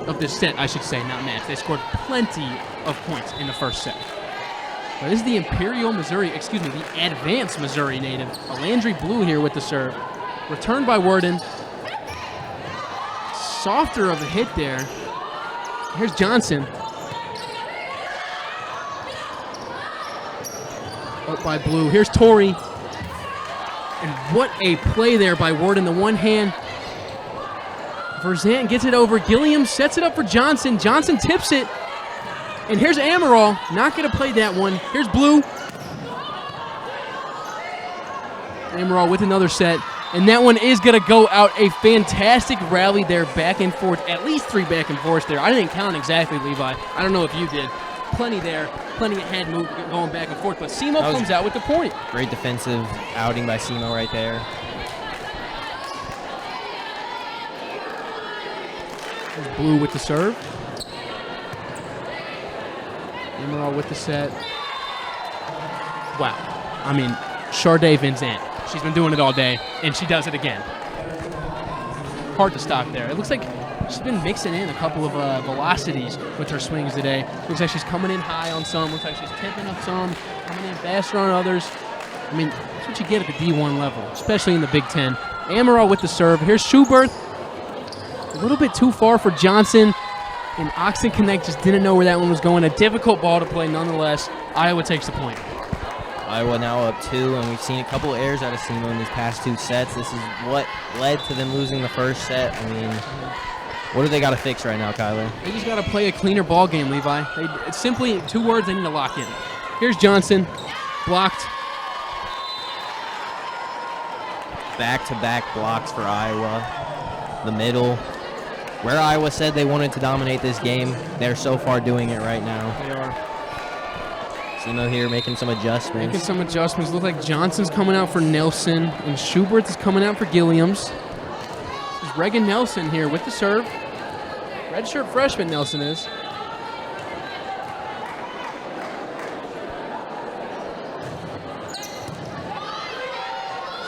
Of this set, I should say, not match. They scored plenty of points in the first set. But this is the Imperial Missouri, excuse me, the Advanced Missouri native. Alandry Blue here with the serve. Returned by Worden. Softer of a hit there. Here's Johnson. Up by Blue. Here's Torrey. And what a play there by Worden. The one hand. Verzant gets it over. Gilliam sets it up for Johnson. Johnson tips it. And here's Amaral. Not going to play that one. Here's Blue. Amaral with another set. And that one is going to go out. A fantastic rally there, back and forth. At least 3 back and forths there. I didn't count exactly, Levi. I don't know if you did. Plenty there. Plenty of head move going back and forth. But SEMO comes out with the point. Great defensive outing by SEMO right there. There's Blue with the serve. Amaral with the set. Wow. I mean, Sharday Vincent. She's been doing it all day, and she does it again. Hard to stop there. It looks like she's been mixing in a couple of velocities with her swings today. Looks like she's coming in high on some. Looks like she's tipping up some, coming in faster on others. I mean, that's what you get at the D1 level, especially in the Big Ten. Amaral with the serve. Here's Schubert. A little bit too far for Johnson. And Oxen Connect just didn't know where that one was going. A difficult ball to play nonetheless. Iowa takes the point. Iowa now up 2, and we've seen a couple of errors out of SEMO in these past 2 sets. This is what led to them losing the first set. I mean, what do they got to fix right now, Kyler? They just got to play a cleaner ball game, Levi. It's simply 2 words they need to lock in. Here's Johnson. Blocked. Back-to-back blocks for Iowa. The middle. Where Iowa said they wanted to dominate this game, they're so far doing it right now. They are. SEMO here making some adjustments. Making some adjustments. Look like Johnson's coming out for Nelson, and Schubert is coming out for Gilliams. This is Reagan Nelson here with the serve. Redshirt freshman Nelson is.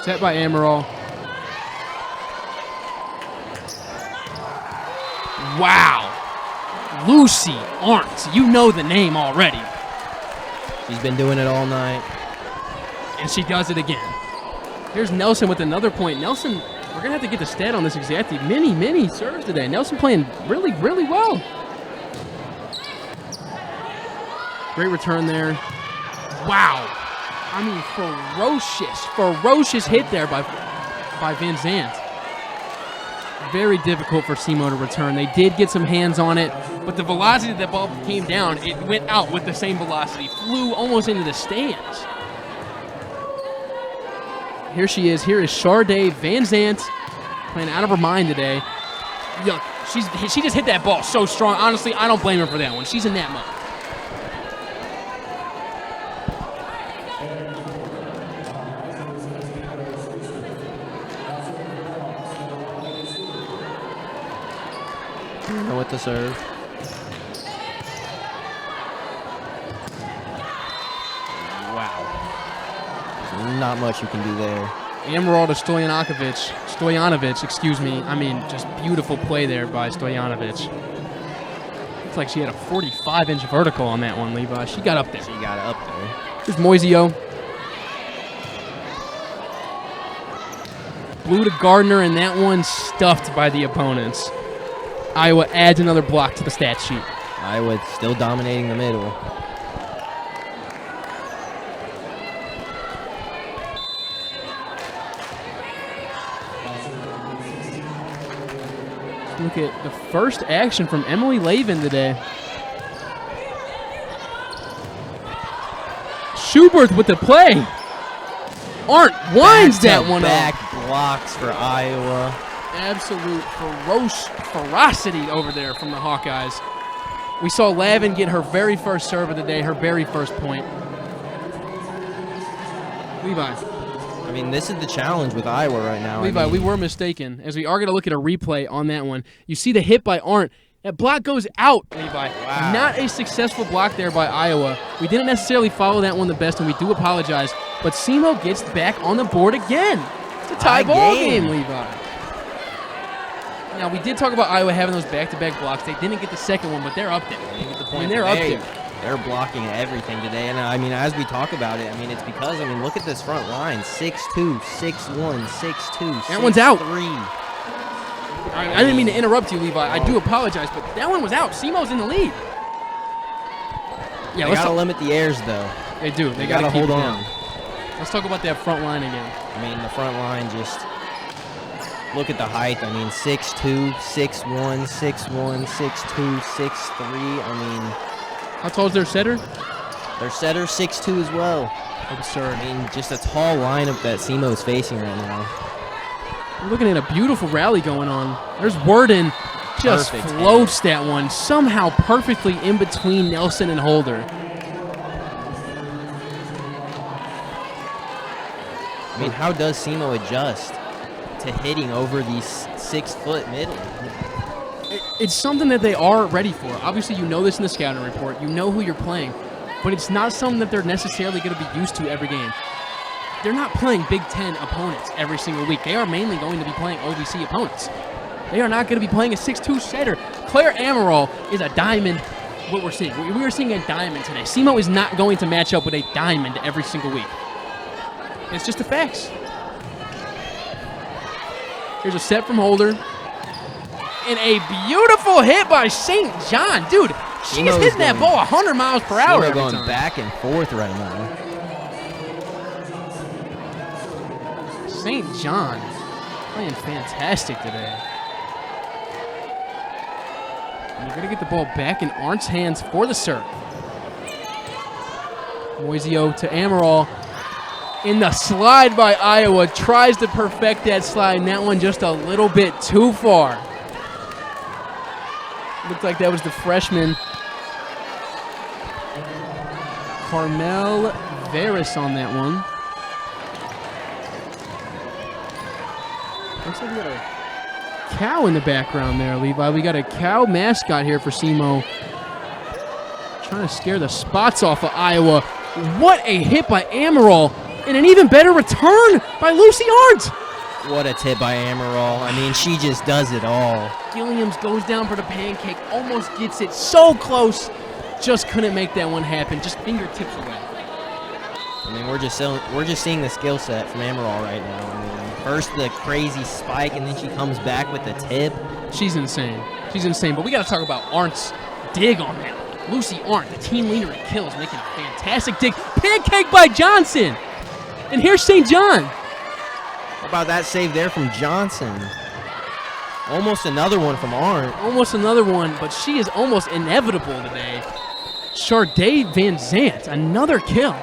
Set by Amaral. Wow. Lucy Arndt. You know the name already. She's been doing it all night. And she does it again. Here's Nelson with another point. Nelson, we're going to have to get the stat on this exactly. Many serves today. Nelson playing really, really well. Great return there. Wow. I mean, ferocious hit there by Van Zandt. Very difficult for SEMO to return. They did get some hands on it, but the velocity that ball came down, it went out with the same velocity. Flew almost into the stands. Here she is. Here is Sharday Van Zandt playing out of her mind today. Look, she just hit that ball so strong. Honestly, I don't blame her for that one. She's in that mode. With the serve. Not much you can do there. Amaral to Stojanovic, excuse me. I mean, just beautiful play there by Stojanovic. Looks like she had a 45-inch vertical on that one, Levi. She got up there. She got up there. Here's Moisio. Blue to Gardner, and that one stuffed by the opponents. Iowa adds another block to the stat sheet. Iowa still dominating the middle. Look at the first action from Emily Lavin today. Schubert with the play. Arndt winds that one back up. Blocks for Iowa. Absolute ferocity over there from the Hawkeyes. We saw Lavin get her very first serve of the day, her very first point. Levi. I mean, this is the challenge with Iowa right now. Levi, we were mistaken, as we are going to look at a replay on that one. You see the hit by Arndt. That block goes out, Levi. Wow. Not a successful block there by Iowa. We didn't necessarily follow that one the best, and we do apologize. But SEMO gets back on the board again. It's a tie ball game, Levi. Now, we did talk about Iowa having those back-to-back blocks. They didn't get the second one, but they're up there. You get the point. I mean, they're up there. They're blocking everything today. And, I mean, as we talk about it, I mean, it's because, I mean, look at this front line. 6'2", 6'1", 6'2", That one's out. 3. I didn't mean to interrupt you, Levi. I do apologize, but that one was out. SEMO's in the lead. Yeah, They got to limit the airs, though. They do. They got to hold on. Let's talk about that front line again. I mean, the front line just look at the height. I mean, 6'2", 6'1", 6'1", 6'2", 6'3". I mean, how tall is their setter? Their setter 6'2" as well. Absurd. I mean, just a tall lineup that SEMO is facing right now. We're looking at a beautiful rally going on. There's Worden. Just Perfect floats that one somehow perfectly in between Nelson and Holder. I mean, how does SEMO adjust to hitting over these 6-foot middle? It's something that they are ready for. Obviously, you know this in the scouting report. You know who you're playing. But it's not something that they're necessarily going to be used to every game. They're not playing Big Ten opponents every single week. They are mainly going to be playing OVC opponents. They are not going to be playing a 6'2" setter. Claire Amaral is a diamond, what we're seeing. We are seeing a diamond today. SEMO is not going to match up with a diamond every single week. It's just the facts. Here's a set from Holder. And a beautiful hit by St. John. Dude, she is hitting that ball 100 miles per hour every going time. back and forth right now. St. John playing fantastic today. And you're going to get the ball back in Arndt's hands for the serve. Moisio to Amaral. In the slide by Iowa. Tries to perfect that slide, and that one just a little bit too far. Looked like that was the freshman Carmel Veras on that one. Looks like we got a cow in the background there, Levi. We got a cow mascot here for SEMO. Trying to scare the spots off of Iowa. What a hit by Amaral, and an even better return by Lucy Arndt. What a tip by Amaral. I mean, she just does it all. Gilliams goes down for the pancake, almost gets it so close, just couldn't make that one happen, just fingertips away. I mean, we're just seeing the skill set from Amaral right now. I mean, first the crazy spike, and then she comes back with the tip. She's insane. She's insane, but we got to talk about Arndt's dig on that. Lucy Arndt, the team leader in kills, making a fantastic dig. Pancake by Johnson. And here's St. John. How about that save there from Johnson? Almost another one from Arndt. Almost another one, but she is almost inevitable today. Sharday Van Zant, another kill.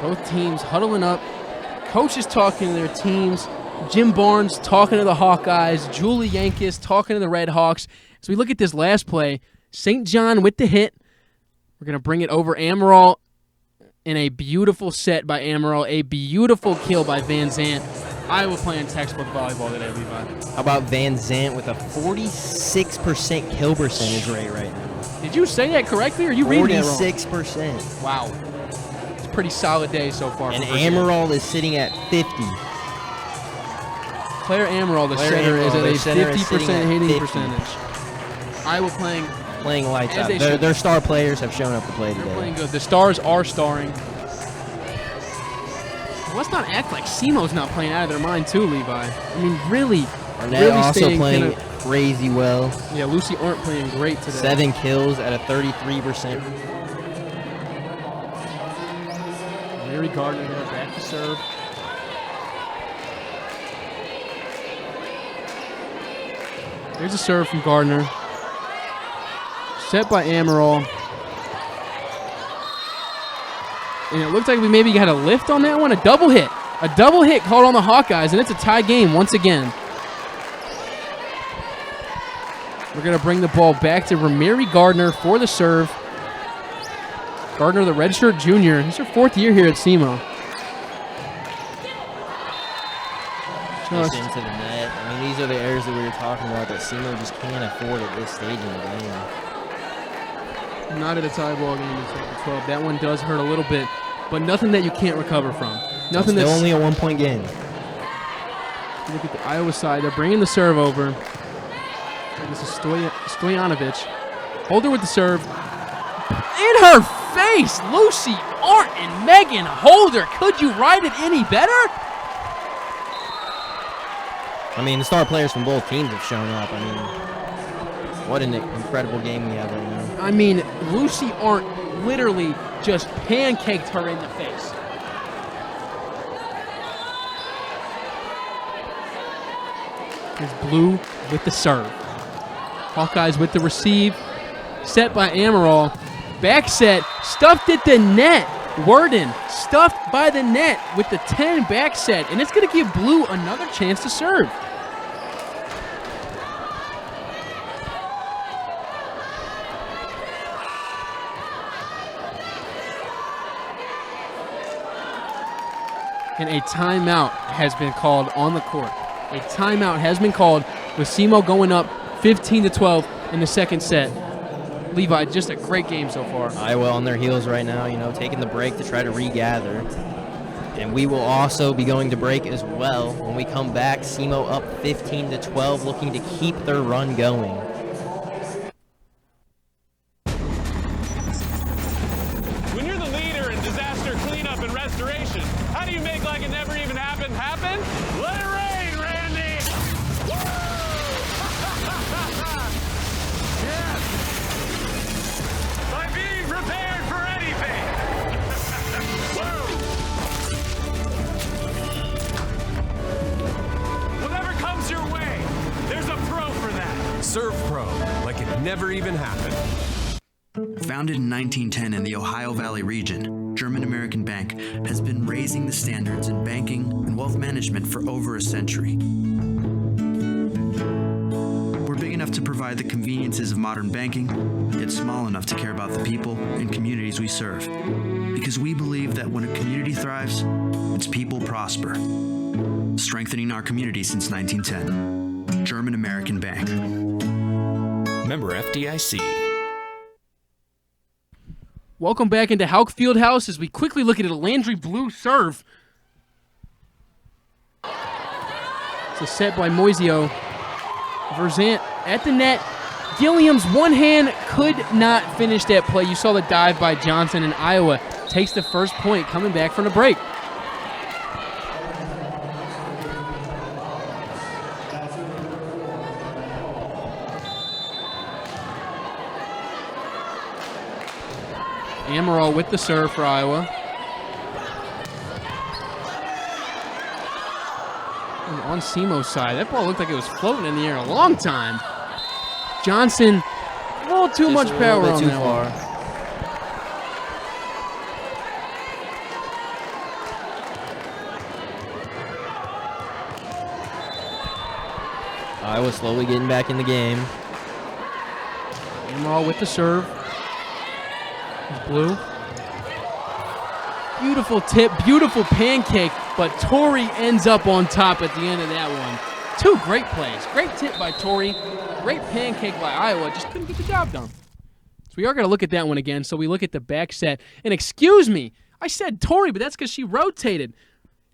Both teams huddling up. Coaches talking to their teams. Jim Barnes talking to the Hawkeyes. Julie Yankees talking to the Red Hawks. As we look at this last play, St. John with the hit. We're going to bring it over Amaral in a beautiful set by Amaral. A beautiful kill by Van Zant. Iowa playing textbook volleyball today, Levi. How about Van Zant with a 46% kill percentage rate right now? Did you say that correctly, or are you reading it wrong? 46%. Wow. It's a pretty solid day so far. And Amaral is sitting at 50. Claire Amaral, the center, is at a 50% hitting percentage. Iowa playing lights out. Their star players have shown up to play today. They're playing good. The stars are starring. Let's not act like SEMO's not playing out of their mind too, Levi. I mean, really also playing crazy well. Yeah, Lucy aren't playing great today. 7 kills at a 33%. Mary Gardner there, back to serve. There's a serve from Gardner. Set by Amaral. And it looks like we maybe got a lift on that one. A double hit. A double hit called on the Hawkeyes, and it's a tie game once again. We're going to bring the ball back to Mary Gardner for the serve. Gardner, the redshirt junior. This is her 4th year here at SEMO. Just into the net. I mean, these are the errors that we were talking about that SEMO just can't afford at this stage in the game. Not at a tie ball game in 12. That one does hurt a little bit, but nothing that you can't recover from. Nothing that's only a 1-point game. Look at the Iowa side. They're bringing the serve over. This is Stojanovic. Holder with the serve. In her face, Lucy Arndt and Megan Holder. Could you write it any better? I mean, the star players from both teams have shown up. I mean, what an incredible game we have right now. I mean, Lucy Arndt literally just pancaked her in the face. Here's Blue with the serve. Hawkeyes with the receive. Set by Amaral. Back set. Stuffed at the net. Worden stuffed by the net with the 10 back set. And it's going to give Blue another chance to serve. And a timeout has been called on the court. A timeout has been called with SEMO going up 15-12 in the second set. Levi, just a great game so far. Iowa on their heels right now, you know, taking the break to try to regather. And we will also be going to break as well. When we come back, SEMO up 15-12, looking to keep their run going. When you're the leader in disaster cleanup and restoration, how do you make like it never even happened happen? Let it rain, Randy! Woo! Yes! By being prepared for anything! Woo! Whatever comes your way, there's a pro for that. Serve Pro, like it never even happened. Founded in 1910 in the Ohio Valley region, German American Bank has been raising the standards in banking and wealth management for over a century. We're big enough to provide the conveniences of modern banking, yet small enough to care about the people and communities we serve. Because we believe that when a community thrives, its people prosper. Strengthening our community since 1910. German American Bank. Member FDIC. Welcome back into Houck Fieldhouse as we quickly look at a Landry Blue serve. It's a set by Moisio. Verzant at the net. Gilliam's one hand could not finish that play. You saw the dive by Johnson, and Iowa takes the first point coming back from the break. Amaral with the serve for Iowa. And on SEMO's side, that ball looked like it was floating in the air a long time. Johnson, a little too much power on that one. Iowa slowly getting back in the game. Amaral with the serve. Blue. Beautiful tip, beautiful pancake. but Tori ends up on top at the end of that one. 2 great plays. Great tip by Tori. Great pancake by Iowa. Just couldn't get the job done. So we are going to look at that one again. So we look at the back set. And excuse me, I said Tori, but that's because she rotated.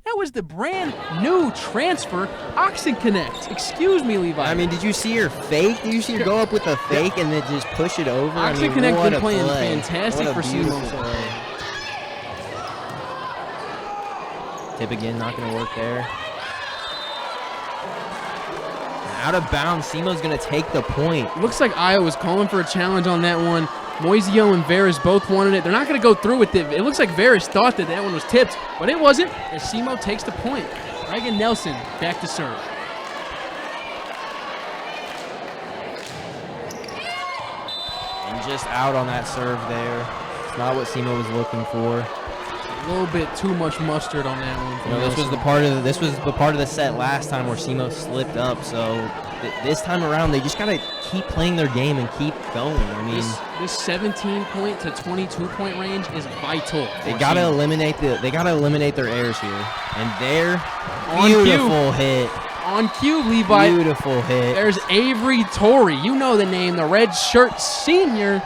That was the brand new transfer, Oxen Connect. Excuse me, Levi. I mean, did you see her fake? Did you see her go up with a fake and then just push it over? Oxen Connect been playing fantastic for SEMO. Tip again, not going to work there. Out of bounds, SEMO's going to take the point. Looks like Iowa's calling for a challenge on that one. Moisio and Veras both wanted it. They're not going to go through with it. It looks like Veras thought that one was tipped, but it wasn't, as SEMO takes the point. Megan Nelson back to serve. And just out on that serve there. It's not what SEMO was looking for. A little bit too much mustard on that one. This was the part of the set last time where SEMO slipped up. So this time around, they just gotta keep playing their game and keep going. I mean, this 17-point to 22-point range is vital. They gotta eliminate their errors here. And there, beautiful hit. On cue, Levi. Beautiful hit. There's Avery Torrey. You know the name, the red shirt senior.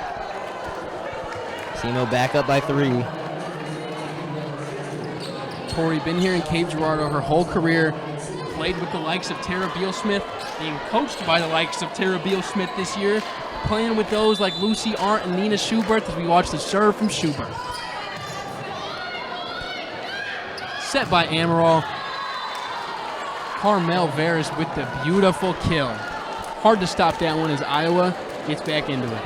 SEMO back up by 3. Tori been here in Cape Girardeau her whole career. Played with the likes of Tara Beal-Smith, being coached by the likes of Tara Beal-Smith this year. Playing with those like Lucy Arndt and Nina Schubert as we watch the serve from Schubert. Set by Amaral. Carmel Veras with the beautiful kill. Hard to stop that one as Iowa gets back into it.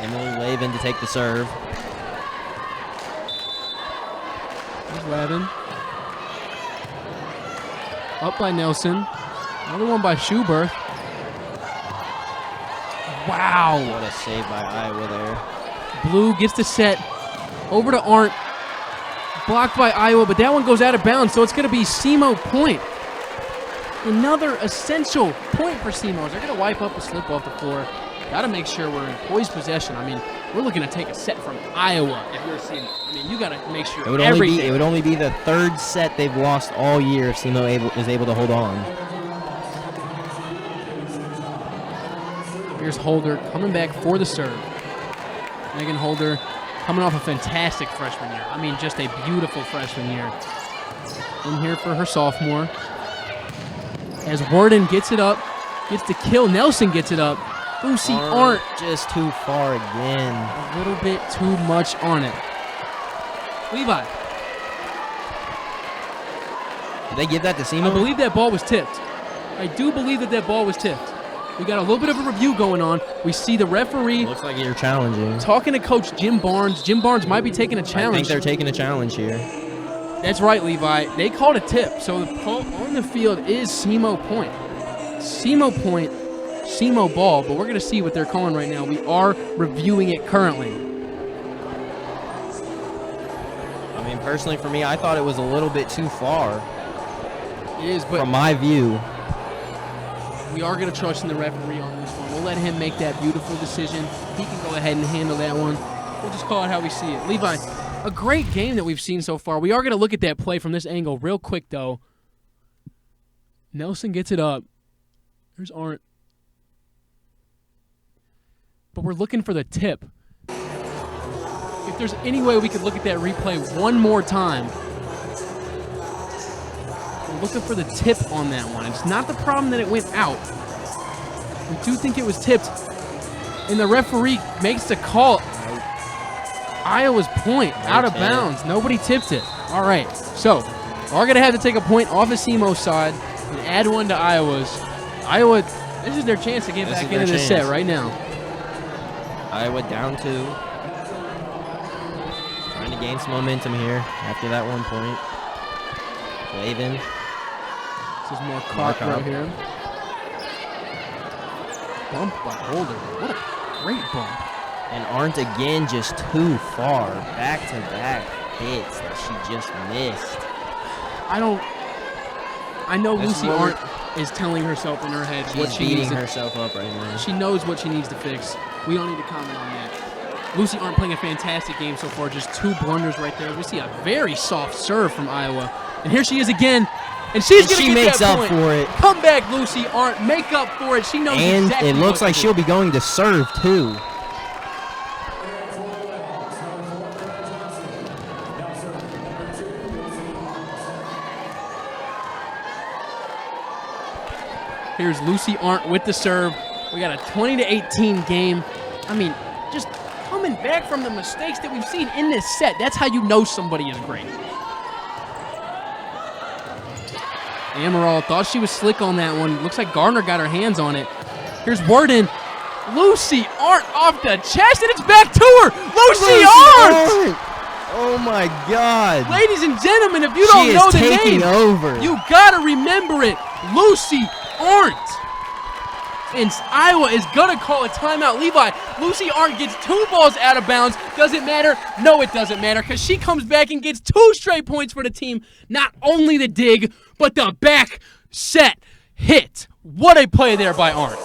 Emily Lavin to take the serve. There's Lavin. Up by Nelson. Another one by Schubert. Wow. What a save by Iowa there. Blue gets the set. Over to Arndt. Blocked by Iowa, but that one goes out of bounds, so it's going to be SEMO point. Another essential point for SEMO. They're going to wipe up a slip off the floor. Got to make sure we're in poised possession. I mean, we're looking to take a set from Iowa if you're SEMO. I mean, you got to make sure it would only be the 3rd set they've lost all year if SEMO is able to hold on. Here's Holder coming back for the serve. Megan Holder coming off a fantastic freshman year. I mean, just a beautiful freshman year. In here for her sophomore. As Worden gets it up, gets the kill. Nelson gets it up. Lucy Arndt just too far again. A little bit too much on it. Levi. Did they give that to SEMO? I believe that ball was tipped. I do believe that ball was tipped. We got a little bit of a review going on. We see the referee. Looks like you're challenging. Talking to Coach Jim Barnes. Jim Barnes might be taking a challenge. I think they're taking a challenge here. That's right, Levi. They called a tip. So the call on the field is SEMO point. SEMO point, SEMO ball. But we're going to see what they're calling right now. We are reviewing it currently. I mean, personally for me, I thought it was a little bit too far. It is, but from my view. We are going to trust in the referee on this one. We'll let him make that beautiful decision. He can go ahead and handle that one. We'll just call it how we see it. Levi, a great game that we've seen so far. We are going to look at that play from this angle real quick, though. Nelson gets it up. There's Arndt. But we're looking for the tip. If there's any way we could look at that replay one more time. Looking for the tip on that one. It's not the problem that it went out. We do think it was tipped. And the referee makes the call. Iowa's point, out of bounds. Nobody tipped it. All right. So, we're going to have to take a point off of SEMO's side and add one to Iowa's. Iowa, this is their chance to get back into the set right now. Iowa down 2. Trying to gain some momentum here after that 1 point. Lavin. This is more caught right here. Bump by Holder. What a great bump. And Arndt again just too far. Back-to-back hits that she just missed. I know Lucy Arndt. is telling herself in her head what She's she needs beating to, herself up right now. she knows what she needs to fix. We don't need to comment on that. Lucy Arndt playing a fantastic game so far. Just 2 blunders right there. We see a very soft serve from Iowa. And here she is again. And she's going to get makes that up point. for it. Come back, Lucy Arndt. Make up for it. She knows And exactly it looks what like to she'll do. be going to serve, too. Here's Lucy Arndt with the serve. We got a 20-18 game. I mean, just coming back from the mistakes that we've seen in this set. That's how you know somebody is great. Amaral thought she was slick on that one. Looks like Gardner got her hands on it. Here's Worden. Lucy Arndt off the chest, and it's back to her. Lucy Arndt! Oh, my God. Ladies and gentlemen, if you don't know the name, taking over. you got to remember it. Lucy Arndt. And Iowa is going to call a timeout. Levi, Lucy Arndt gets 2 balls out of bounds. Does it matter? No, it doesn't matter because she comes back and gets 2 straight points for the team. Not only the dig, but the back set hit. What a play there by Arndt.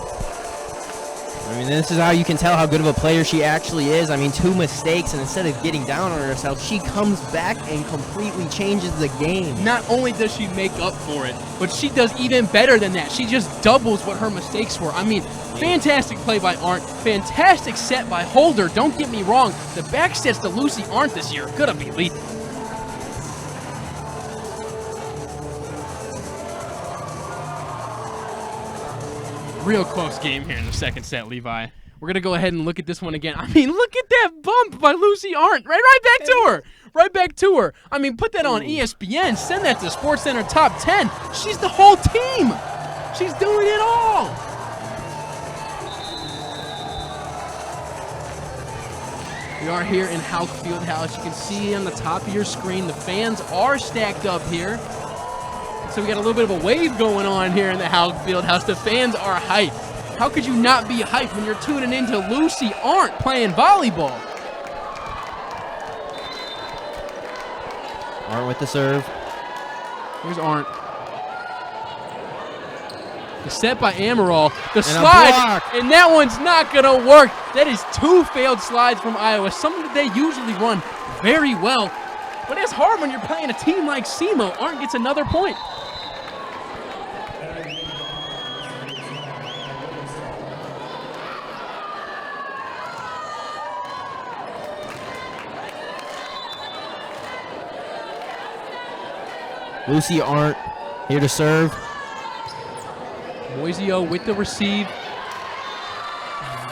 I mean, this is how you can tell how good of a player she actually is. I mean, 2 mistakes, and instead of getting down on herself, she comes back and completely changes the game. Not only does she make up for it, but she does even better than that. She just doubles what her mistakes were. I mean, fantastic play by Arndt. Fantastic set by Holder. Don't get me wrong. The back sets to Lucy Arndt this year are going to be lethal. Real close game here in the second set, Levi. We're going to go ahead and look at this one again. I mean, look at that bump by Lucy Arndt. Right back to her. Right back to her. I mean, put that on ESPN. Send that to SportsCenter Top 10. She's the whole team. She's doing it all. We are here in Houck Fieldhouse. You can see on the top of your screen, the fans are stacked up here. So we got a little bit of a wave going on here in the Houck Fieldhouse. The fans are hyped. How could you not be hyped when you're tuning into Lucy Arndt playing volleyball? Arndt with the serve. Here's Arndt. The set by Amaral. The slide, and that one's not going to work. That is 2 failed slides from Iowa, something that they usually run very well. But it's hard when you're playing a team like SEMO. Arndt gets another point. Lucy Arndt here to serve. Moisio with the receive.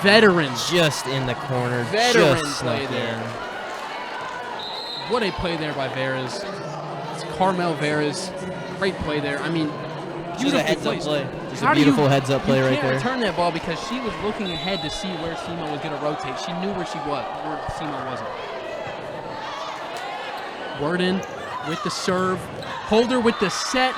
Veterans. Just in the corner. Veteran just play there. What a play there by Veras. It's Carmel Veras. Great play there. I mean, Just a heads-up play. Just a How do you- beautiful heads-up play right You there. can't return that ball because she was looking ahead to see where SEMO was going to rotate. She knew where she was, where SEMO wasn't. Worden with the serve. Holder with the set.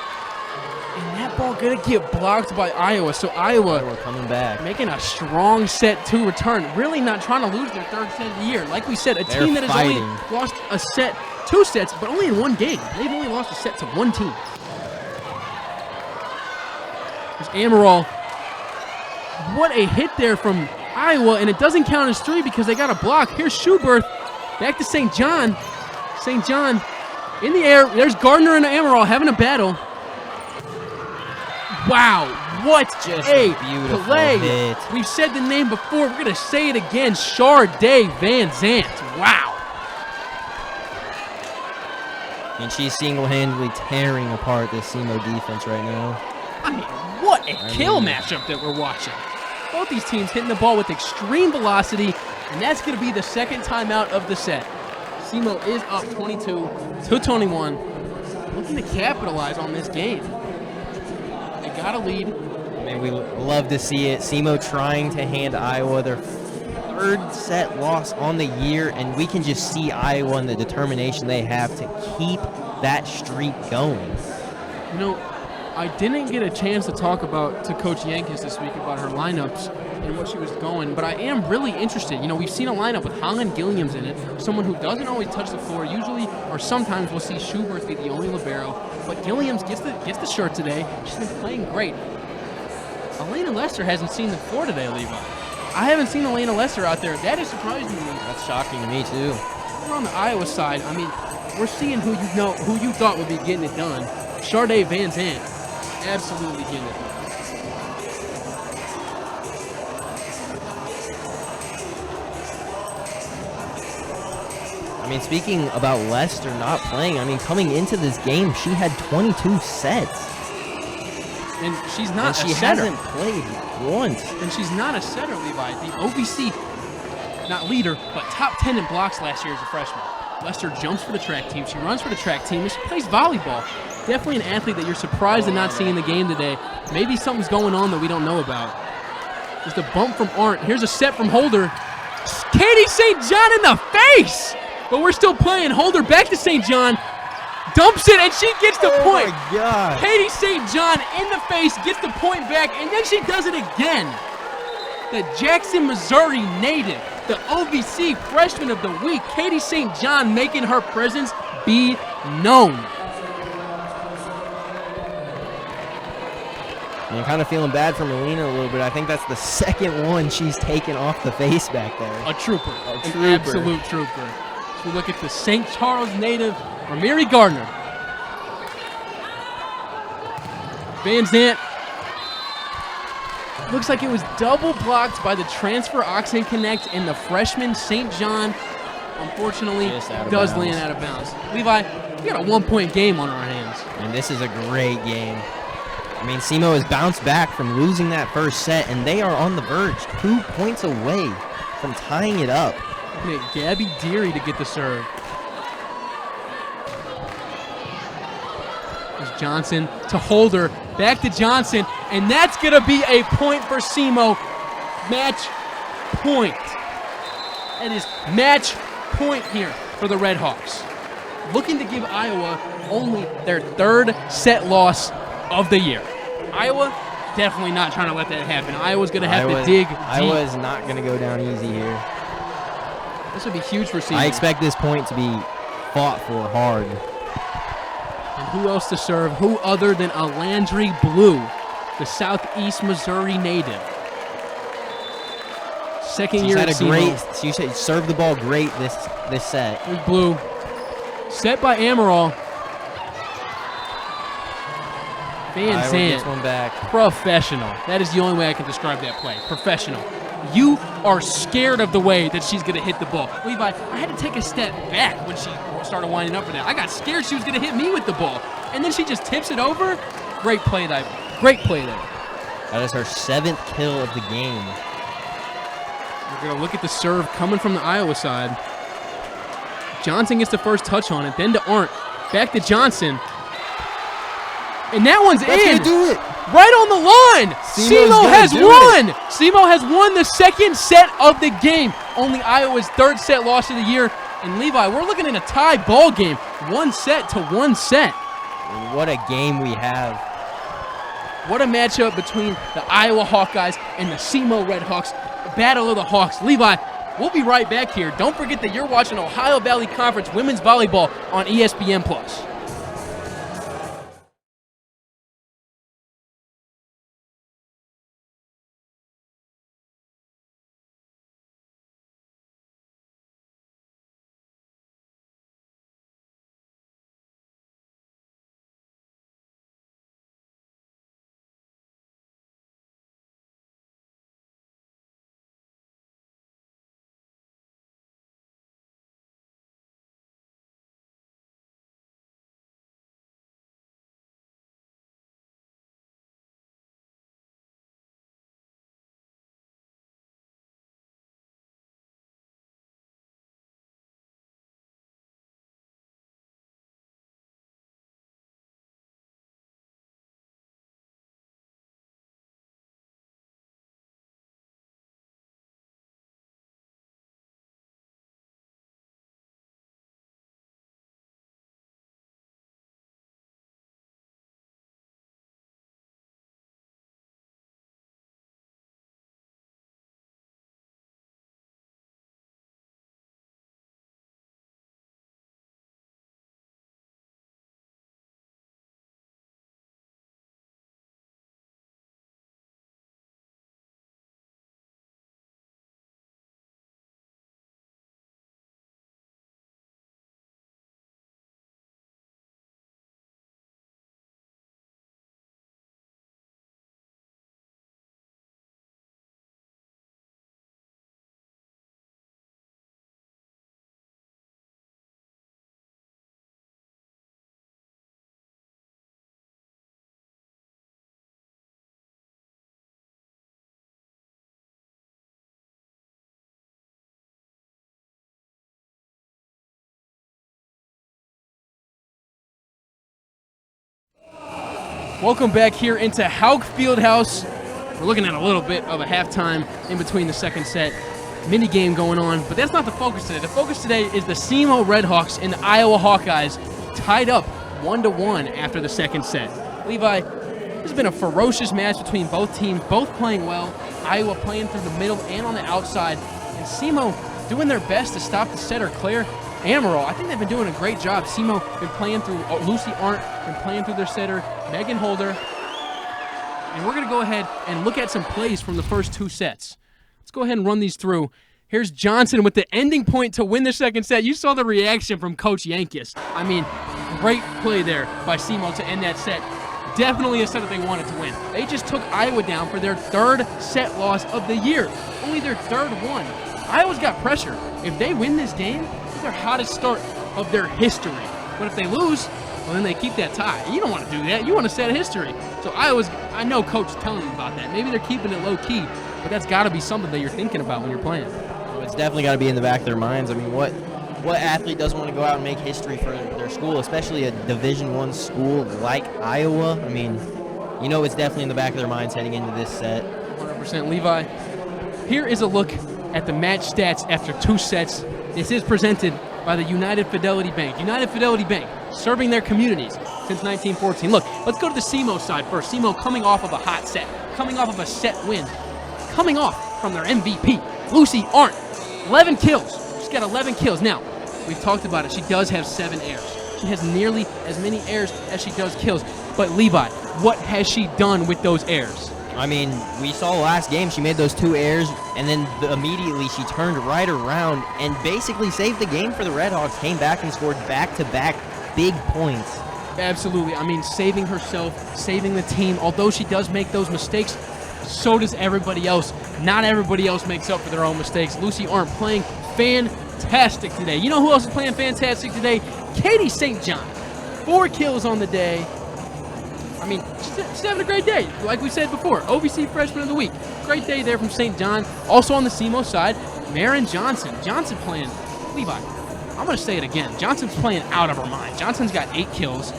And that ball going to get blocked by Iowa. So Iowa We're coming back. making a strong set 2 return. Really not trying to lose their 3rd set of the year. Like we said, a They're team that has only fighting. lost a set, 2 sets, but only in 1 game. They've only lost a set to 1 team. There's Amaral. What a hit there from Iowa, and it doesn't count as 3 because they got a block. Here's Schuberth. Back to St. John. St. John in the air. There's Gardner and Amaral having a battle. Wow, what Just a a beautiful play. hit. We've said the name before. We're going to say it again. Sharday Van Zandt. Wow. And she's single-handedly tearing apart this SEMO defense right now. I mean, what a kill matchup that we're watching. Both these teams hitting the ball with extreme velocity, and that's going to be the 2nd timeout of the set. SEMO is up 22-21, looking to capitalize on this game. They got a lead. I mean, we love to see it. SEMO trying to hand Iowa their 3rd set loss on the year, and we can just see Iowa and the determination they have to keep that streak going. You know, I didn't get a chance to talk to Coach Yankis this week about her lineups, and what she was going, but I am really interested. You know, we've seen a lineup with Holland Gilliams in it, someone who doesn't always touch the floor. Usually, or sometimes we'll see Schuberth be the only libero, but Gilliams gets the shirt today. She's been playing great. Elena Lester hasn't seen the floor today, Levi. I haven't seen Elena Lester out there. That is surprising to me. That's shocking to me, too. We're on the Iowa side. I mean, we're seeing who you thought would be getting it done. Sade Van Zandt, absolutely getting it done. I mean, speaking about Lester not playing, I mean, coming into this game, she had 22 sets. And she's not she a setter. hasn't played once. And she's not a setter, Levi. The OVC, not leader, but top 10 in blocks last year as a freshman. Lester jumps for the track team. She runs for the track team, and she plays volleyball. Definitely an athlete that you're surprised at not seeing in the game today. Maybe something's going on that we don't know about. Just a bump from Arndt. Here's a set from Holder. Katie St. John in the face! But we're still playing. Holder back to St. John. Dumps it, and she gets the point. Oh, my God. Katie St. John in the face, gets the point back, and then she does it again. The Jackson, Missouri native, the OVC freshman of the week, Katie St. John, making her presence be known. I'm kind of feeling bad for Melina a little bit. I think that's the second one she's taken off the face back there. A trooper. A An trooper. absolute trooper. So we look at the St. Charles native, Ramiri Gardner. Van Zandt. Looks like it was double blocked by the transfer Oxen Connect, and the freshman St. John, unfortunately, does land out of bounds. Levi, we got a 1-point game on our hands. And this is a great game. I mean, SEMO has bounced back from losing that first set, and they are on the verge, 2 points away from tying it up. Looking at Gabby Deary to get the serve. There's Johnson to Holder, back to Johnson, and that's going to be a point for SEMO. Match point. That is match point here for the Redhawks. Looking to give Iowa only their 3rd set loss of the year. Iowa definitely not trying to let that happen. Iowa's going to have to dig deep. Iowa is not going to go down easy here. This would be huge for SEMO. I expect this point to be fought for hard. And who else to serve? Who other than Alandry Blue, the Southeast Missouri native. Second year at SEMO. She served the ball great this set. Here's Blue. Set by Amaral. Van Zandt, one back. professional. That is the only way I can describe that play. Professional. You are scared of the way that she's going to hit the ball. Levi, I had to take a step back when she started winding up for that. I got scared she was going to hit me with the ball. And then she just tips it over. Great play there. Great play there. That is her 7th kill of the game. We're going to look at the serve coming from the Iowa side. Johnson gets the first touch on it, then to Arndt. Back to Johnson. And that one's in. That's going to do it. Right on the line. SEMO has won. SEMO has won the 2nd set of the game. Only Iowa's 3rd set loss of the year. And Levi, we're looking at a tie ball game. 1 set to 1 set. What a game we have. What a matchup between the Iowa Hawkeyes and the SEMO Redhawks. Battle of the Hawks. Levi, we'll be right back here. Don't forget that you're watching Ohio Valley Conference Women's Volleyball on ESPN+. Welcome back here into Hauk Fieldhouse. We're looking at a little bit of a halftime in between the second set. Mini game going on, but that's not the focus today. The focus today is the SEMO Redhawks and the Iowa Hawkeyes tied up 1-1 after the second set. Levi, this has been a ferocious match between both teams, both playing well. Iowa playing through the middle and on the outside, and SEMO doing their best to stop the setter, Claire Amaral. I think they've been doing a great job. SEMO been playing through Lucy Arndt, been playing through their setter, Megan Holder. And we're going to go ahead and look at some plays from the first two sets. Let's go ahead and run these through. Here's Johnson with the ending point to win the second set. You saw the reaction from Coach Yankis. I mean, great play there by SEMO to end that set. Definitely a set that they wanted to win. They just took Iowa down for their third set loss of the year. Only their third one. Iowa's got pressure. If they win this game, it's their hottest start of their history. But if they lose, well, then they keep that tie. You don't want to do that. You want to set history. So I know Coach is telling them about that. Maybe they're keeping it low-key, but that's got to be something that you're thinking about when you're playing. Well, it's definitely got to be in the back of their minds. I mean, what athlete doesn't want to go out and make history for their school, especially a Division I school like Iowa? I mean, you know it's definitely in the back of their minds heading into this set. 100%. Levi, here is a look at the match stats after two sets. This is presented by the United Fidelity Bank. United Fidelity Bank, serving their communities since 1914. Look, let's go to the SEMO side first. SEMO coming off of a hot set, coming off of a set win, coming off from their MVP, Lucy Arndt. 11 kills. She's got 11 kills. Now, we've talked about it. She does have 7 airs. She has nearly as many airs as she does kills. But Levi, what has she done with those airs? I mean, we saw last game, she made those 2 airs, and then immediately she turned right around and basically saved the game for the Redhawks, came back and scored back-to-back big points. Absolutely. I mean, saving herself, saving the team. Although she does make those mistakes, so does everybody else. Not everybody else makes up for their own mistakes. Lucy Arndt playing fantastic today. You know who else is playing fantastic today? Katie St. John. 4 kills on the day. I mean, she's having a great day. Like we said before, OVC Freshman of the Week. Great day there from St. John. Also on the SEMO side, Marin Johnson. Johnson playing, Levi, I'm going to say it again. Johnson's playing out of her mind. Johnson's got 8 kills,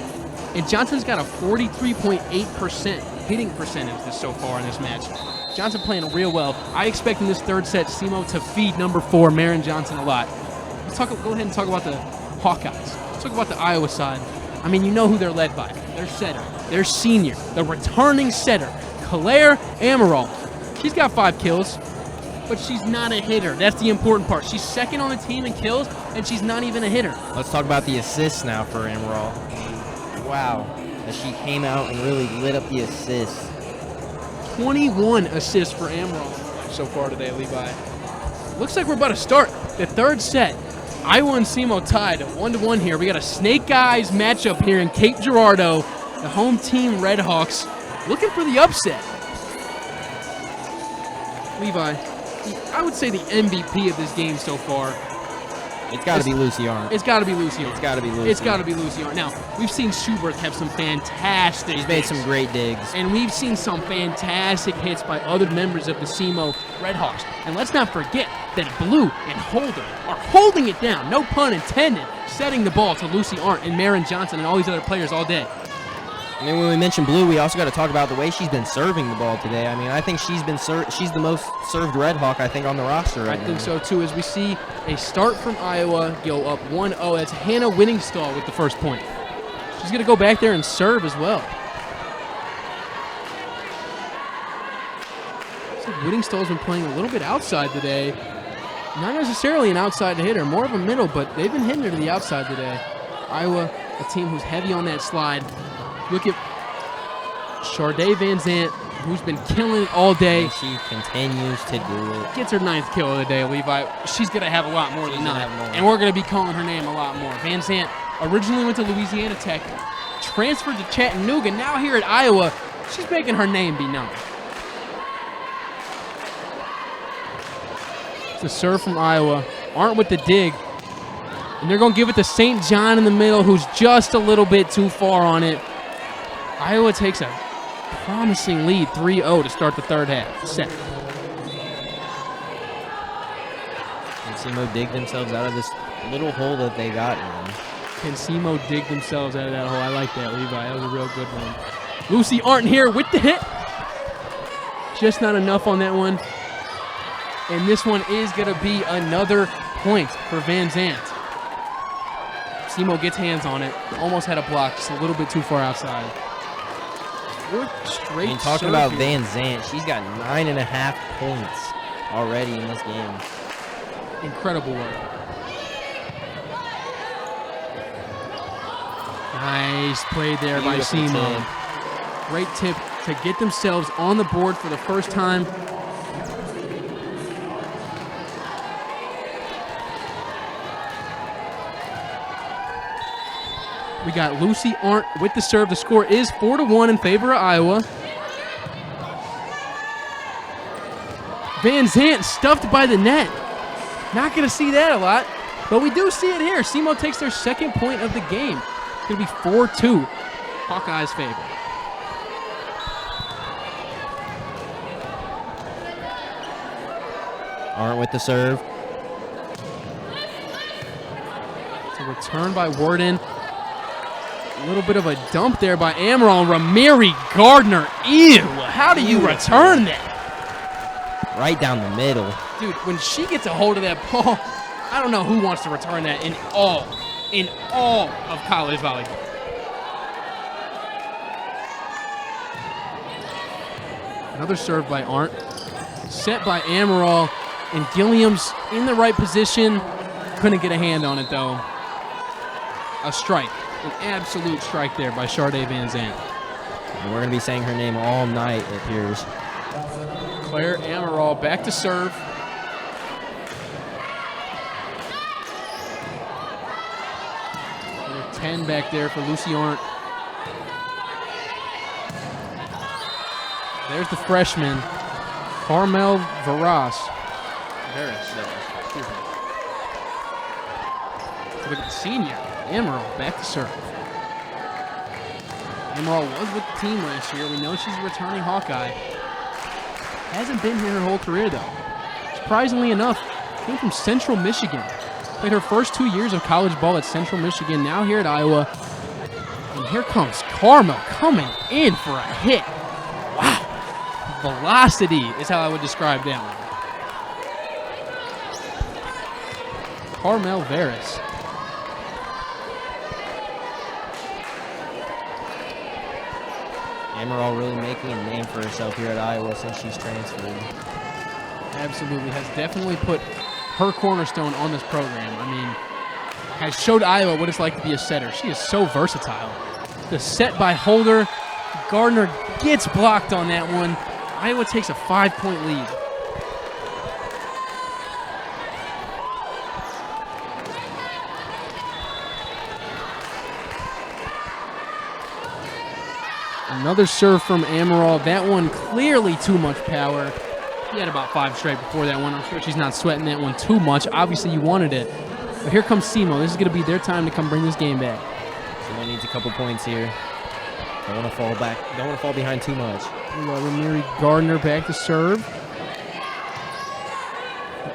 and Johnson's got a 43.8% hitting percentage so far in this match. Johnson playing real well. I expect in this third set, SEMO to feed number 4, Marin Johnson, a lot. Go ahead and talk about the Hawkeyes. Let's talk about the Iowa side. I mean, you know who they're led by. Their setter, their senior, the returning setter, Claire Amaral. She's got 5 kills, but she's not a hitter. That's the important part. She's second on the team in kills, and she's not even a hitter. Let's talk about the assists now for Amaral. Wow, as she came out and really lit up the assists. 21 assists for Amaral so far today, Levi. Looks like we're about to start the third set. Iowa and SEMO tied 1-1 here. We got a Snake Eyes matchup here in Cape Girardeau. The home team Redhawks looking for the upset. Levi, I would say the MVP of this game so far. It's got to be Lucy Arndt. It's got to be Lucy Arndt. It's got to be Lucy. It's got to be Lucy Arndt. Now, we've seen Schubert have some fantastic He's made some great digs. And we've seen some fantastic hits by other members of the SEMO Redhawks. And let's not forget that Blue and Holder are holding it down, no pun intended, setting the ball to Lucy Arndt and Marin Johnson and all these other players all day. I mean, when we mention Blue, we also got to talk about the way she's been serving the ball today. I mean, I think she's the most served Redhawk, I think, on the roster right now. I think so, too, as we see a start from Iowa go up 1-0. That's Hannah Winningstall with the first point. She's going to go back there and serve as well. Looks like Winningstall's been playing a little bit outside today. Not necessarily an outside hitter, more of a middle, but they've been hitting her to the outside today. Iowa, a team who's heavy on that slide. Look at Charday Van Zant, who's been killing it all day. And she continues to do it. Gets her 9th kill of the day, Levi. She's going to have a lot more than 9. And we're going to be calling her name a lot more. Van Zant originally went to Louisiana Tech, transferred to Chattanooga. Now here at Iowa, she's making her name be known. It's a serve from Iowa. Arndt with the dig. And they're going to give it to St. John in the middle, who's just a little bit too far on it. Iowa takes a promising lead, 3-0 to start the third half. Set. And SEMO dig themselves out of this little hole that they got in. Can SEMO dig themselves out of that hole? I like that, Levi. That was a real good one. Lucy Arndt here with the hit. Just not enough on that one. And this one is going to be another point for Van Zandt. SEMO gets hands on it. Almost had a block, just a little bit too far outside. Good straight And talking about Van Zandt, she's got 9.5 points already in this game. Incredible work. Nice play there by SEMO. Great tip to get themselves on the board for the first time. We got Lucy Arndt with the serve. The score is 4-1 in favor of Iowa. Van Zandt stuffed by the net. Not going to see that a lot, but we do see it here. SEMO takes their second point of the game. It's going to be 4-2, Hawkeyes' favor. Arndt with the serve. It's a return by Worden. A little bit of a dump there by Amaral. Ramiri Gardner. Ew, how do you return that? Right down the middle. Dude, when she gets a hold of that ball, I don't know who wants to return that in all of college volleyball. Another serve by Arndt. Set by Amaral. And Gilliam's in the right position. Couldn't get a hand on it, though. A strike. An absolute strike there by Sharday Van Zandt. And we're going to be saying her name all night, it appears. Claire Amaral back to serve. Another 10 back there for Lucy Arndt. There's the freshman, Carmel Veras. Excuse me. Look at the senior, Amaral, back to serve. Amaral was with the team last year. We know she's a returning Hawkeye. Hasn't been here her whole career, though. Surprisingly enough, came from Central Michigan. Played her first 2 years of college ball at Central Michigan, now here at Iowa. And here comes Carmel coming in for a hit. Wow. Velocity is how I would describe that one. Carmel Veras. Amaral really making a name for herself here at Iowa since she's transferred. Absolutely. Has definitely put her cornerstone on this program. I mean, has showed Iowa what it's like to be a setter. She is so versatile. The set by Holder. Gardner gets blocked on that one. Iowa takes a 5-point lead. Another serve from Amaral. That one clearly too much power. He had about 5 straight before that one. I'm sure she's not sweating that one too much. Obviously, you wanted it. But here comes SEMO. This is going to be their time to come bring this game back. SEMO needs a couple points here. Don't want to fall back. Don't want to fall behind too much. Ramiri Gardner back to serve.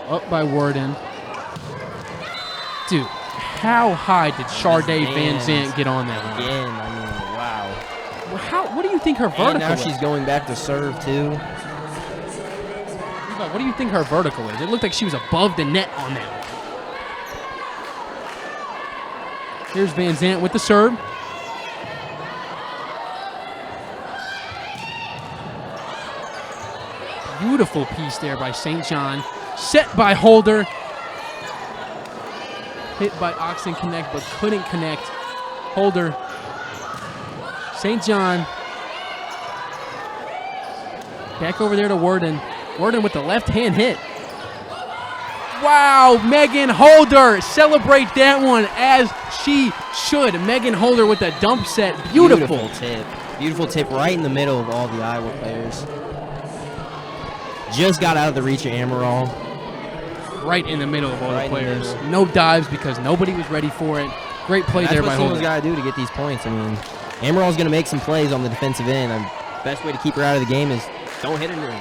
Up by Worden. Dude, how high did Sharday Van Zandt get on that one? Again, I mean, wow. What do you think her vertical and now is? she's going back to serve, too. Levi, what do you think her vertical is? It looked like she was above the net on that one. Here's Van Zandt with the serve. Beautiful piece there by St. John. Set by Holder. Hit by Oxen Connect, but couldn't connect. Holder. St. John. Back over there to Worden. Worden with the left-hand hit. Wow, Megan Holder. Celebrate that one as she should. Megan Holder with the dump set. Beautiful tip. Beautiful tip right in the middle of all the Iowa players. Just got out of the reach of Amaral. Right in the middle of all the players. No dives because nobody was ready for it. Great play there by Holder. That's what SEMO's got to do to get these points. I mean, Amaral's going to make some plays on the defensive end. Best way to keep her out of the game is don't hit her.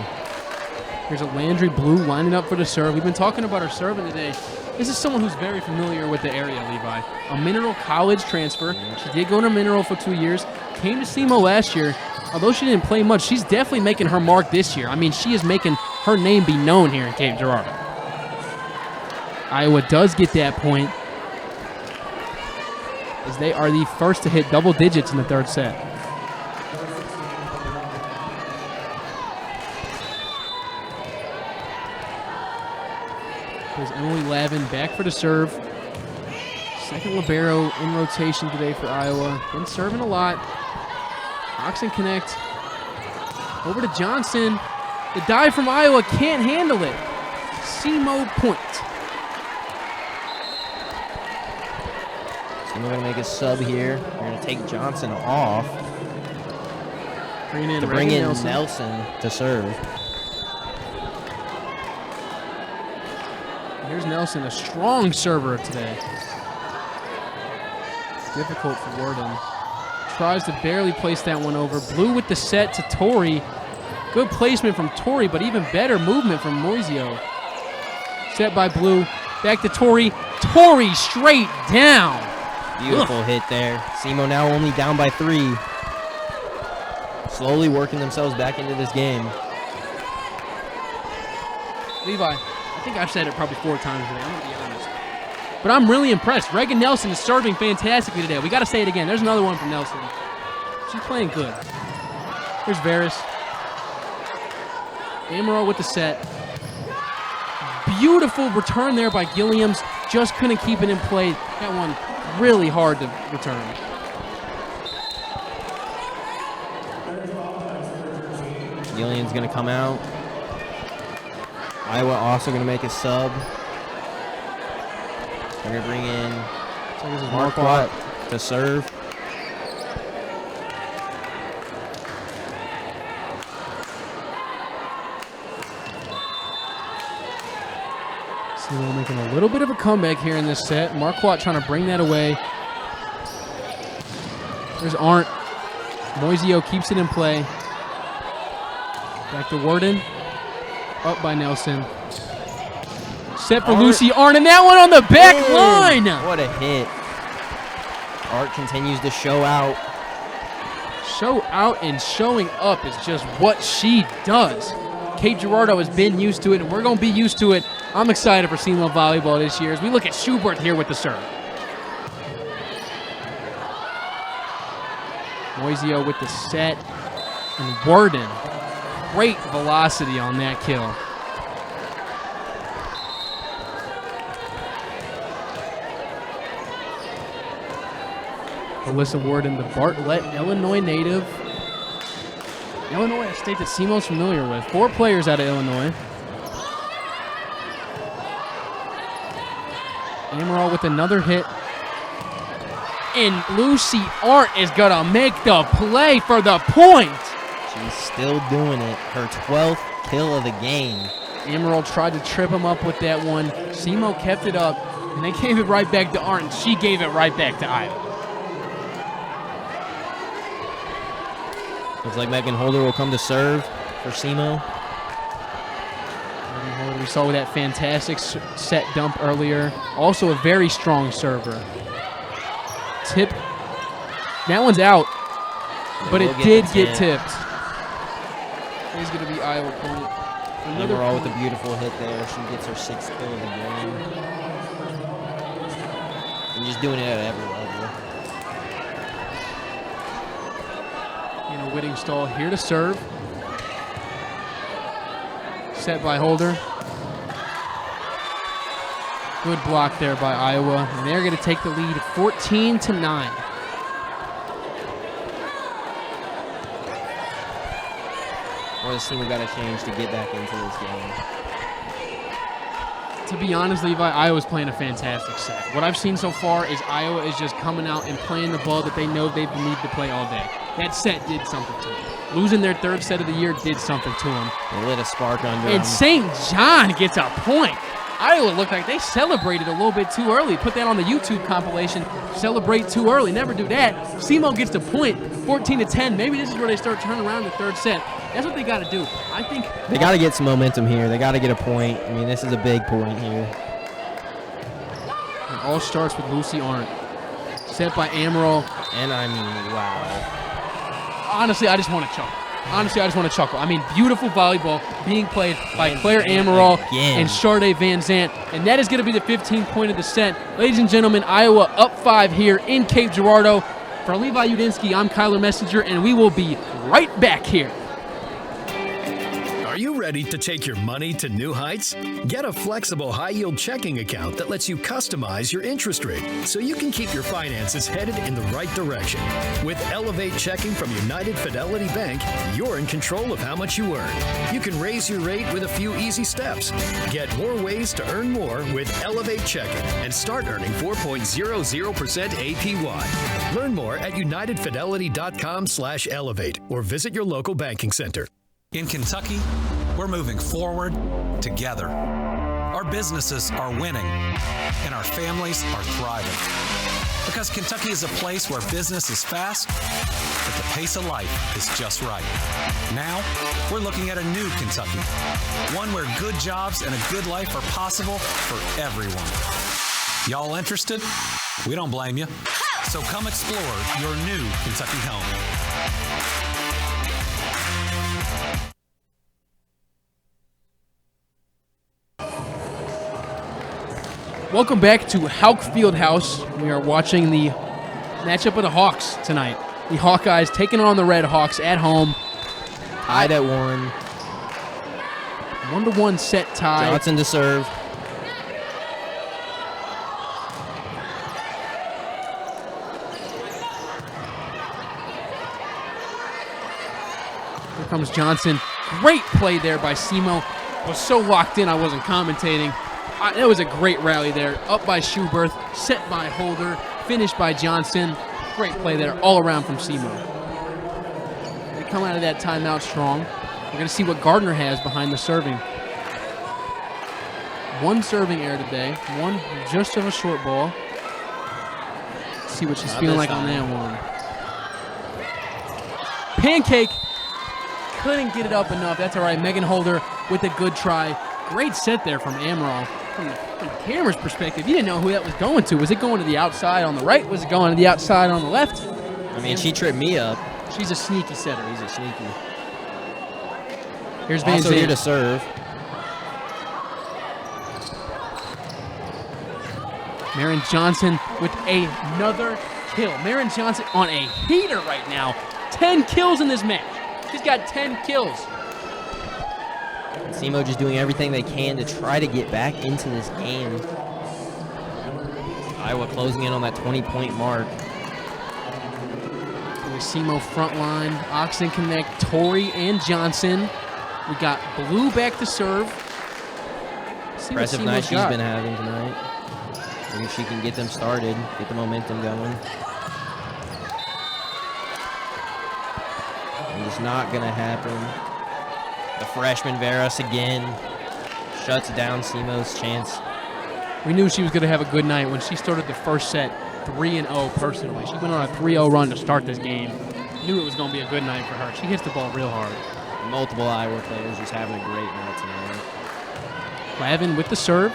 Here's a Landry Blue lining up for the serve. We've been talking about her serving today. This is someone who's very familiar with the area, Levi. A Mineral College transfer. She did go to Mineral for 2 years. Came to SEMO last year. Although she didn't play much, she's definitely making her mark this year. I mean, she is making her name be known here in Cape Girardeau. Iowa does get that point, as they are the first to hit double digits in the third set. There's Emily Lavin back for the serve. Second libero in rotation today for Iowa. Been serving a lot. Oxen connect. Over to Johnson. The dive from Iowa can't handle it. SEMO point. SEMO going to make a sub here. They're going to take Johnson off. Bring in Nelson to serve. Here's Nelson, a strong server today. Difficult for Worden. Tries to barely place that one over. Blue with the set to Tori. Good placement from Tori, but even better movement from Moisio. Set by Blue. Back to Tori. Tori straight down. Beautiful hit there. SEMO now only down by 3. Slowly working themselves back into this game. Levi, I think I've said it probably 4 times today. I'm going to be honest. But I'm really impressed. Reagan Nelson is serving fantastically today. We got to say it again. There's another one from Nelson. She's playing good. Here's Varys. Amaral with the set. Beautiful return there by Gilliams. Just couldn't keep it in play. That one really hard to return. Gilliam's going to come out. Iowa also going to make a sub. They're going to bring in Marquardt to serve. SEMO making a little bit of a comeback here in this set. Marquardt trying to bring that away. There's Arndt. Moisio keeps it in play. Back to Worden. Up by Nelson. Set for Lucy Arndt, and that one on the back line. What a hit. Arndt continues to show out. Show out and showing up is just what she does. Cape Girardeau has been used to it, and we're going to be used to it. I'm excited for SEMO volleyball this year as we look at Schubert here with the serve. Moisio with the set, and Worden. Great velocity on that kill. Alyssa Worden, the Bartlett, Illinois native. Illinois, a state that SEMO's familiar with. 4 players out of Illinois. Amaral with another hit. And Lucy Arndt is going to make the play for the point. She's still doing it. Her 12th kill of the game. Amaral tried to trip him up with that one. SEMO kept it up, and they gave it right back to Arndt. She gave it right back to Iowa. Looks like Megan Holder will come to serve for SEMO. Megan Holder, we saw with that fantastic set dump earlier. Also a very strong server. Tip. That one's out, but it did get tipped. It's going to be Iowa point. Another Amaral with a beautiful hit there. She gets her 6th kill of the game. And just doing it at every level. Whittingstall here to serve. Set by Holder. Good block there by Iowa. And they're going to take the lead 14-9. Well, this team we got to change to get back into this game. To be honest, Levi, Iowa's playing a fantastic set. What I've seen so far is Iowa is just coming out and playing the ball that they know they need to play all day. That set did something to them. Losing their 3rd set of the year did something to them. They lit a spark under them. And St. John gets a point. Iowa looked like they celebrated a little bit too early. Put that on the YouTube compilation. Celebrate too early. Never do that. SEMO gets the point. 14-10. Maybe this is where they start turning around the 3rd set. That's what they got to do. I think they got to get some momentum here. They got to get a point. I mean, this is a big point here. all starts with Lucy Arndt. Set by Amaral. And I mean, wow. Honestly, I just want to chuckle. I mean, beautiful volleyball being played by Claire Amaral and Sade Van Zandt. And that is going to be the 15th point of the set. Ladies and gentlemen, Iowa up 5 here in Cape Girardeau. For Levi Yudinsky, I'm Kyler Messenger, and we will be right back here. Are you ready to take your money to new heights? Get a flexible high-yield checking account that lets you customize your interest rate so you can keep your finances headed in the right direction. With Elevate Checking from United Fidelity Bank, you're in control of how much you earn. You can raise your rate with a few easy steps. Get more ways to earn more with Elevate Checking and start earning 4.00% APY. Learn more at unitedfidelity.com/elevate or visit your local banking center. In Kentucky, we're moving forward together. Our businesses are winning, and our families are thriving. Because Kentucky is a place where business is fast, but the pace of life is just right. Now, we're looking at a new Kentucky, one where good jobs and a good life are possible for everyone. Y'all interested? We don't blame you. So come explore your new Kentucky home. Welcome back to Houck Fieldhouse. We are watching the matchup of the Hawks tonight. The Hawkeyes taking on the Red Hawks at home. Tied at 1. 1-1 set tie. Johnson to serve. Here comes Johnson. Great play there by SEMO. Was so locked in I wasn't commentating. That was a great rally there. Up by Schuberth, set by Holder, finished by Johnson. Great play there all around from SEMO. They come out of that timeout strong. We're going to see what Gardner has behind the serving. 1 serving error today. 1 just of a short ball. Let's see what she's feeling like on that one. Pancake. Couldn't get it up enough. That's all right. Megan Holder with a good try. Great set there from Amaral. From the camera's perspective, you didn't know who that was going to. Was it going to the outside on the right? Was it going to the outside on the left? I mean, she tripped me up. She's a sneaky setter. He's a sneaky. Here's Van Also Zandt. here to serve. Marin Johnson with another kill. Marin Johnson on a heater right now. 10 kills in this match. She's got 10 kills. SEMO just doing everything they can to try to get back into this game. Iowa closing in on that 20-point mark. SEMO front line, Oxen Connect, Torrey and Johnson. We got Blue back to serve. Impressive night she's been having tonight. Maybe she can get them started, get the momentum going. And it's not going to happen. The freshman Veras again shuts down SEMO's chance. We knew she was going to have a good night when she started the first set 3-0 personally. She went on a 3-0 run to start this game. Knew it was going to be a good night for her. She hits the ball real hard. Multiple Iowa players just having a great night tonight. Lavin with the serve.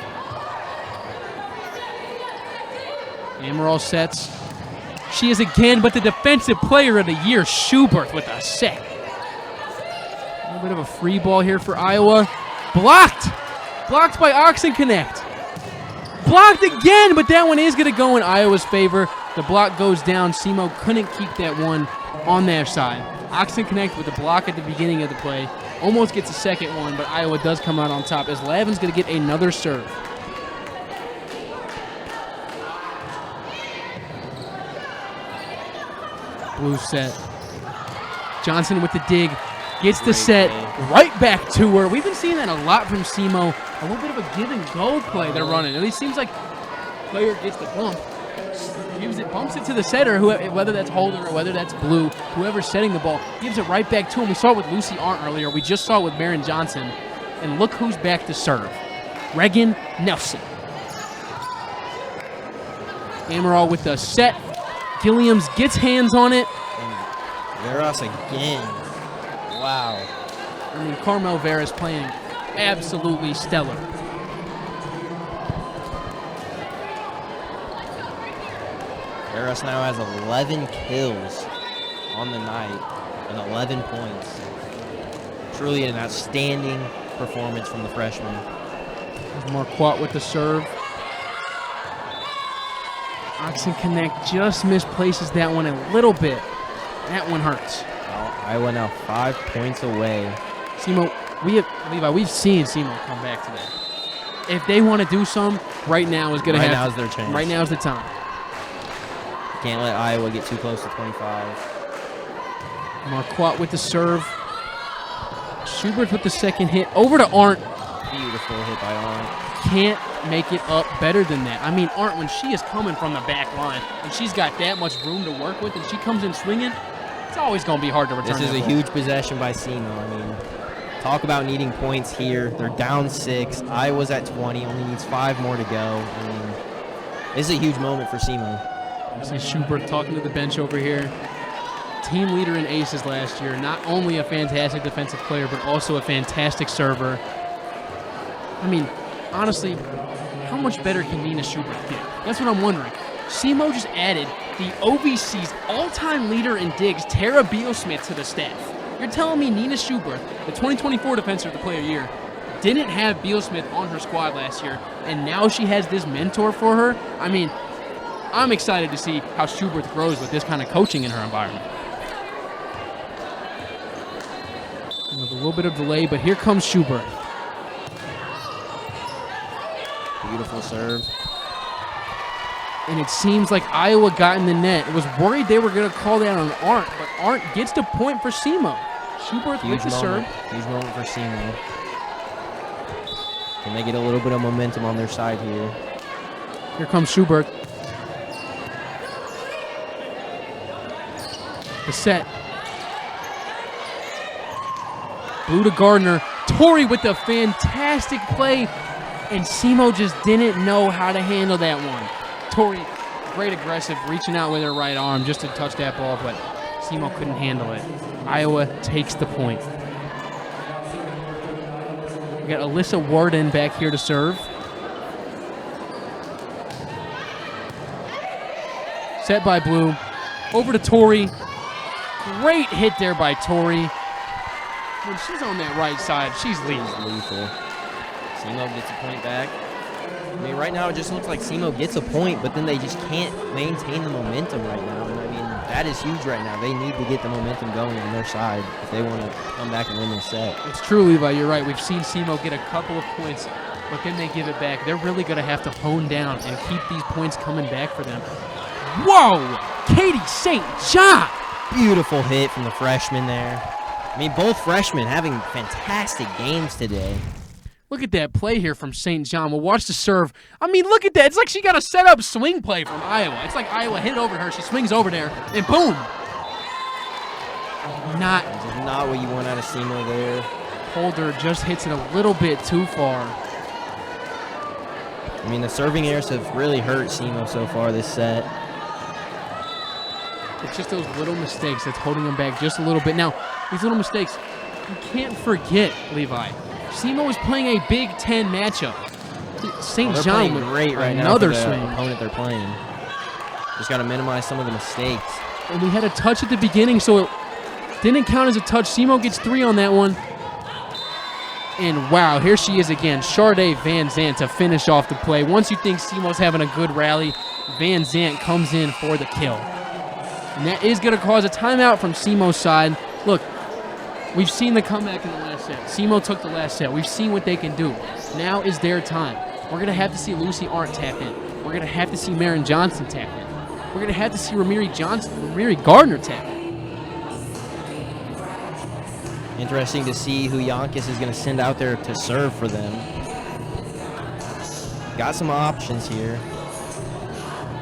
Amaral sets. She is again, but the defensive player of the year, Schuberth, with a set. A little bit of a free ball here for Iowa. Blocked. Blocked by Oxen Connect. Blocked again, but that one is going to go in Iowa's favor. The block goes down. SEMO couldn't keep that one on their side. Oxen Connect with the block at the beginning of the play. Almost gets a second one, but Iowa does come out on top as Lavin's going to get another serve. Blue set. Johnson with the dig. Gets the set right back to her. We've been seeing that a lot from SEMO. A little bit of a give and go play they're running. At least seems like player gets the bump. Bumps it to the setter, whether that's Holder or whether that's Blue, whoever's setting the ball, gives it right back to him. We saw it with Lucy Arndt earlier. We just saw it with Marin Johnson. And look who's back to serve. Reagan Nelson. Amaral with the set. Gilliams gets hands on it. Veras again. Wow. I mean, Carmel Veras playing absolutely stellar. Us now has 11 kills on the night and 11 points. Truly an outstanding performance from the freshman. Marquardt with the serve. Oxen Connect just misplaces that one a little bit. That one hurts. Well, Iowa now 5 points away. SEMO, we've seen SEMO come back today. If they want to do some, right now is going to happen. Right now is their chance. Right now is the time. Can't let Iowa get too close to 25. Marquardt with the serve. Schubert with the second hit. Over to Arndt. Beautiful hit by Arndt. Can't make it up better than that. I mean, Arndt, when she is coming from the back line and she's got that much room to work with and she comes in swinging, it's always going to be hard to return. This is a huge possession by SEMO. I mean, talk about needing points here. They're down 6. Iowa's at 20, only needs 5 more to go. I mean, this is a huge moment for SEMO. I see Schubert talking to the bench over here. Team leader in aces last year. Not only a fantastic defensive player, but also a fantastic server. I mean, honestly, how much better can Nina Schubert get? That's what I'm wondering. SEMO just added the OVC's all-time leader in digs, Tara Beal-Smith, to the staff. You're telling me Nina Schubert, the 2024 Defensive Player of the Year, didn't have Beal-Smith on her squad last year, and now she has this mentor for her? I mean, I'm excited to see how Schubert grows with this kind of coaching in her environment. With a little bit of delay, but here comes Schubert. Beautiful serve. And it seems like Iowa got in the net. I was worried they were going to call that on Arndt, but Arndt gets the point for SEMO. Schubert with the serve. Huge moment for SEMO. Can they get a little bit of momentum on their side here? Here comes Schubert. The set. Blue to Gardner. Torrey with the fantastic play. And SEMO just didn't know how to handle that one. Torrey, great aggressive, reaching out with her right arm just to touch that ball, but SEMO couldn't handle it. Iowa takes the point. We got Alyssa Warden back here to serve. Set by Blue. Over to Torrey. Great hit there by Torrey. When she's on that right side, she's lethal. SEMO gets a point back. I mean, right now it just looks like SEMO gets a point, but then they just can't maintain the momentum right now. And I mean, that is huge right now. They need to get the momentum going on their side if they want to come back and win this set. It's true, Levi. You're right. We've seen SEMO get a couple of points, but then they give it back. They're really going to have to hone down and keep these points coming back for them. Whoa! Katie St. John! Beautiful hit from the freshman there. I mean, both freshmen having fantastic games today. Look at that play here from St. John. We'll watch the serve. I mean, look at that. It's like she got a set-up swing play from Iowa. It's like Iowa hit it over to her. She swings over there, and boom. Not what you want out of SEMO there. Holder just hits it a little bit too far. I mean, the serving errors have really hurt SEMO so far this set. It's just those little mistakes that's holding them back just a little bit. Now, these little mistakes, you can't forget, Levi. SEMO is playing a Big Ten matchup. St. John with great right another now for the swing. Opponent they're playing. Just got to minimize some of the mistakes. And we had a touch at the beginning, so it didn't count as a touch. SEMO gets 3 on that one. And wow, here she is again, Sharday Van Zandt to finish off the play. Once you think SEMO's having a good rally, Van Zandt comes in for the kill. And that is going to cause a timeout from SEMO's side. Look, we've seen the comeback in the last set. SEMO took the last set. We've seen what they can do. Now is their time. We're going to have to see Lucy Arndt tap in. We're going to have to see Marin Johnson tap in. We're going to have to see Ramiri Gardner tap in. Interesting to see who Yonkis is going to send out there to serve for them. Got some options here.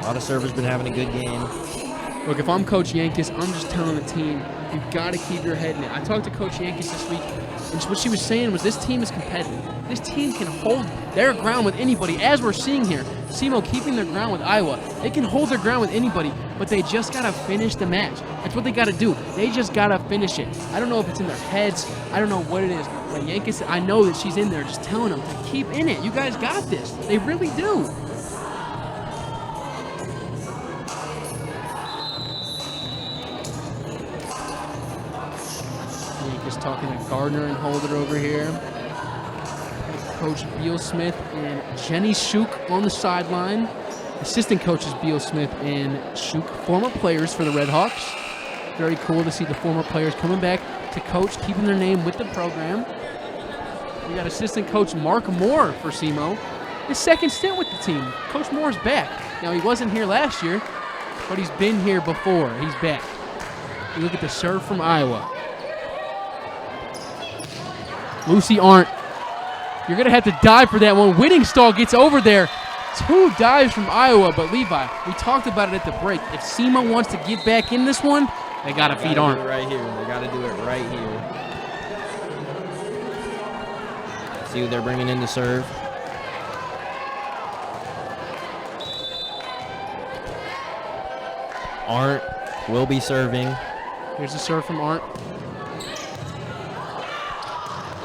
A lot of servers been having a good game. Look, if I'm Coach Yankis, I'm just telling the team, you've got to keep your head in it. I talked to Coach Yankis this week, and what she was saying was this team is competitive. This team can hold their ground with anybody, as we're seeing here. SEMO keeping their ground with Iowa. They can hold their ground with anybody, but they just got to finish the match. That's what they got to do. They just got to finish it. I don't know if it's in their heads. I don't know what it is. But Yankis, I know that she's in there just telling them to keep in it. You guys got this. They really do. Just talking to Gardner and Holder over here. Coach Beal Smith and Jenny Shuk on the sideline. Assistant coaches Beal Smith and Shuk, former players for the Red Hawks. Very cool to see the former players coming back to coach, keeping their name with the program. We got assistant coach Mark Moore for SEMO. His second stint with the team. Coach Moore's back. Now, he wasn't here last year, but he's been here before. He's back. You look at the serve from Iowa. Lucy Arndt. You're going to have to dive for that one. Whittingstall gets over there. 2 dives from Iowa, but Levi, we talked about it at the break. If SEMO wants to get back in this one, they got to feed Arndt. Right here. They got to do it right here. See what they're bringing in to serve. Arndt will be serving. Here's the serve from Arndt.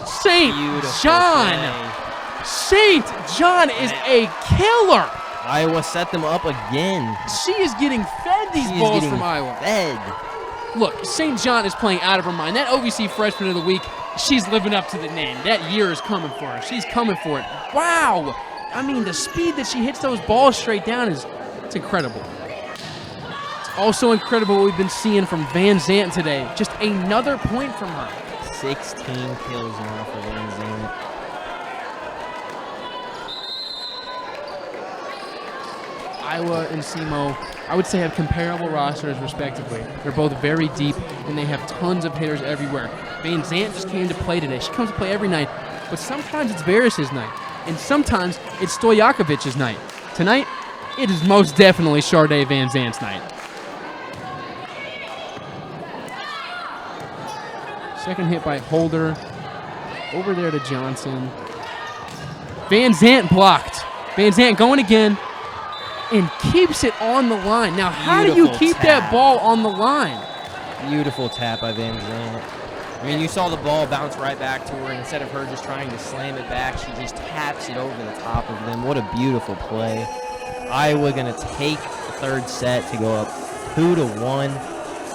St. Beautiful John. play. St. John is a killer. Iowa set them up again. She is getting fed these She is balls getting from Iowa. fed. Look, St. John is playing out of her mind. That OVC Freshman of the Week, she's living up to the name. That year is coming for her. She's coming for it. Wow. I mean, the speed that she hits those balls straight down it's incredible. It's also incredible what we've been seeing from Van Zandt today. Just another point from her. 16 kills now for Van Zandt. Iowa and SEMO, I would say, have comparable rosters respectively. They're both very deep, and they have tons of hitters everywhere. Van Zandt just came to play today. She comes to play every night, but sometimes it's Veris's night, and sometimes it's Stojakovic's night. Tonight, it is most definitely Sharday Van Zandt's night. Second hit by Holder. Over there to Johnson. Van Zandt blocked. Van Zandt going again. And keeps it on the line. Now, how do you keep that ball on the line? Beautiful tap by Van Zandt. I mean, you saw the ball bounce right back to her, and instead of her just trying to slam it back, she just taps it over the top of them. What a beautiful play. Iowa going to take the third set to go up 2-1.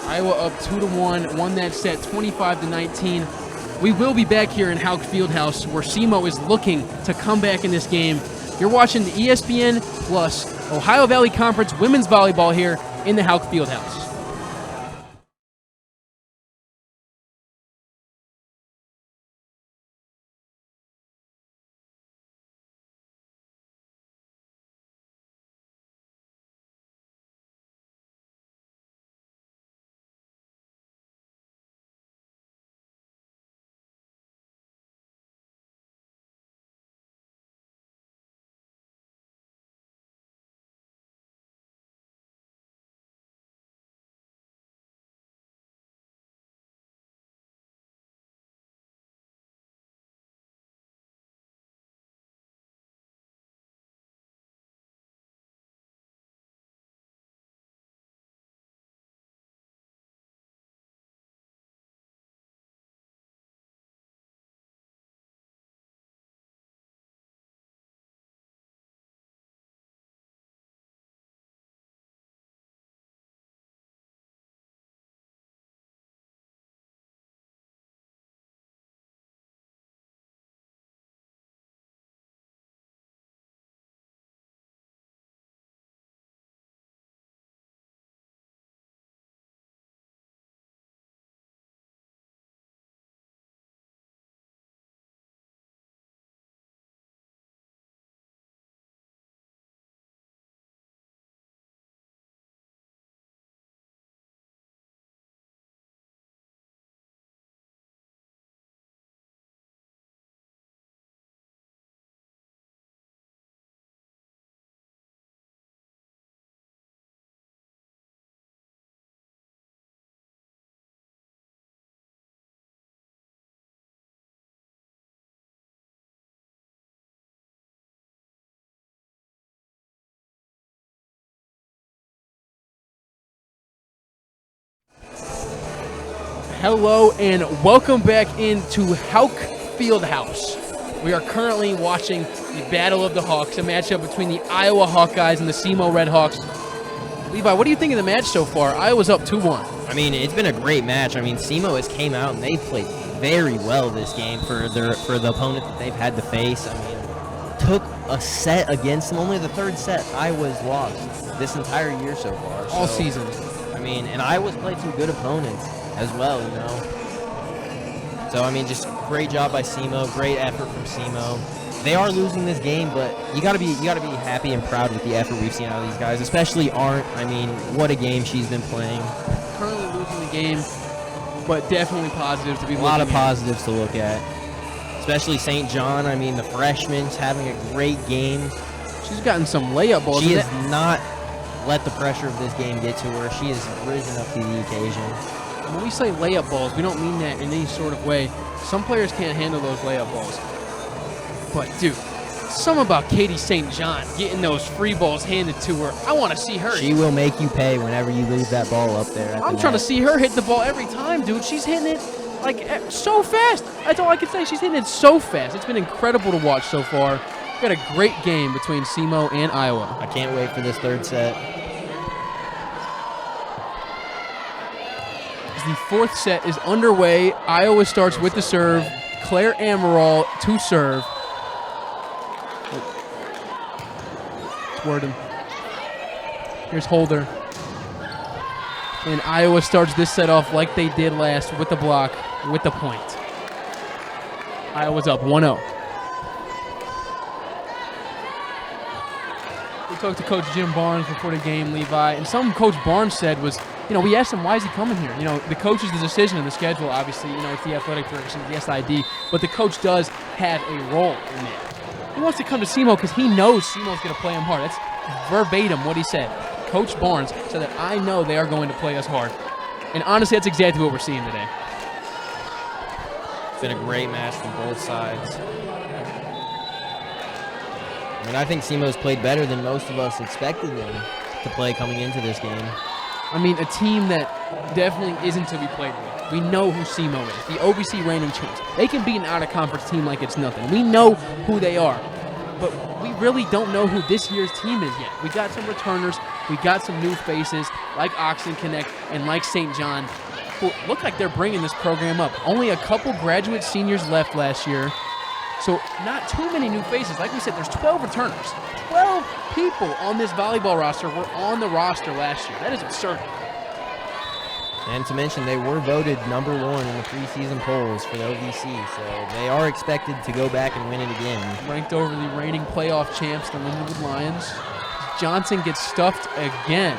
Iowa up 2-1, won that set 25-19. We will be back here in Houck Fieldhouse, where SEMO is looking to come back in this game. You're watching the ESPN Plus Ohio Valley Conference Women's Volleyball here in the Houck Fieldhouse. Hello and welcome back into Houck Fieldhouse. We are currently watching the Battle of the Hawks, a matchup between the Iowa Hawkeyes and the SEMO Red Hawks. Levi, what do you think of the match so far? Iowa's up 2-1. I mean, it's been a great match. I mean, SEMO has came out and they played very well this game for the opponent that they've had to face. I mean, took a set against them. Only the third set Iowa's lost this entire year so far. All season. I mean, and Iowa's played some good opponents as well, you know. So, I mean, just great job by SEMO, great effort from SEMO. They are losing this game, but you gotta be happy and proud with the effort we've seen out of these guys, especially Arndt. I mean, what a game she's been playing. Currently losing the game, but definitely positives to be looking at. A lot of positives to look at, especially St. John. I mean, the freshman's having a great game. She's gotten some layup balls. She has not let the pressure of this game get to her. She has risen up to the occasion. When we say layup balls, we don't mean that in any sort of way. Some players can't handle those layup balls. But, dude, something about Katie St. John getting those free balls handed to her. I want to see her. She will make you pay whenever you leave that ball up there. I'm trying to see her hit the ball every time, dude. She's hitting it, like, so fast. That's all I can say. She's hitting it so fast. It's been incredible to watch so far. We've got a great game between SEMO and Iowa. I can't wait for this third set. As the fourth set is underway, Iowa starts with the serve. Claire Amaral to serve. Worden. Here's Holder. And Iowa starts this set off like they did last with the block, with the point. Iowa's up 1-0. We talked to Coach Jim Barnes before the game, Levi, and something Coach Barnes said was, you know, we asked him, why is he coming here? You know, the coach is the decision in the schedule, obviously, you know, it's the athletic direction, the SID, but the coach does have a role in that. He wants to come to SEMO because he knows SEMO's going to play him hard. That's verbatim what he said. Coach Barnes said that I know they are going to play us hard. And honestly, that's exactly what we're seeing today. It's been a great match from both sides. I mean, I think SEMO's played better than most of us expected them to play coming into this game. I mean, a team that definitely isn't to be played with. We know who SEMO is, the OVC reigning champs. They can beat an out-of-conference team like it's nothing. We know who they are, but we really don't know who this year's team is yet. We got some returners, we got some new faces like Oxen Connect and like St. John, who look like they're bringing this program up. Only a couple graduate seniors left last year, so not too many new faces. Like we said, there's 12 returners. 12 people on this volleyball roster were on the roster last year. That is absurd. And to mention, they were voted #1 in the preseason polls for the OVC, so they are expected to go back and win it again. Ranked over the reigning playoff champs, the Lindenwood Lions. Johnson gets stuffed again.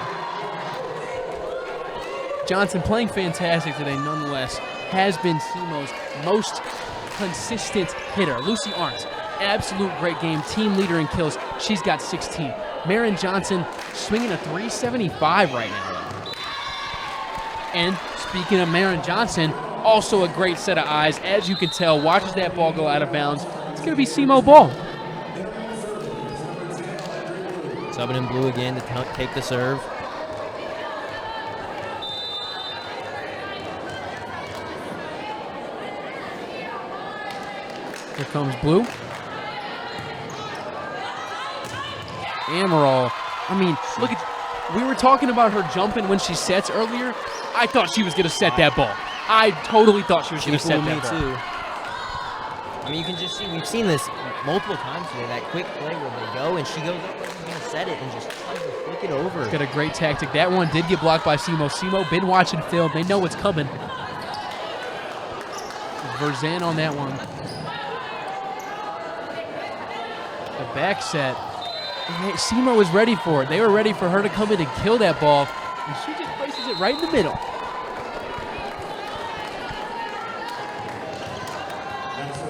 Johnson playing fantastic today nonetheless, has been SEMO's most consistent hitter. Lucy Arndt, absolute great game, team leader in kills. She's got 16. Marin Johnson swinging a 375 right now. And speaking of Marin Johnson, also a great set of eyes. As you can tell, watches that ball go out of bounds. It's going to be SEMO ball. Subbing in blue again to take the serve. Here comes blue. Amaral. I mean, look at, we were talking about her jumping when she sets earlier. I thought she was going to set that ball. I totally thought she was going to set that ball. Too. I mean, you can just see, we've seen this multiple times today, that quick play where they go and she goes up like she's going to set it and just tries to flick it over. Got a great tactic. That one did get blocked by SEMO. SEMO been watching film. They know what's coming. Verzan on that one. The back set. Hey, SEMO was ready for it. They were ready for her to come in and kill that ball. And she just places it right in the middle.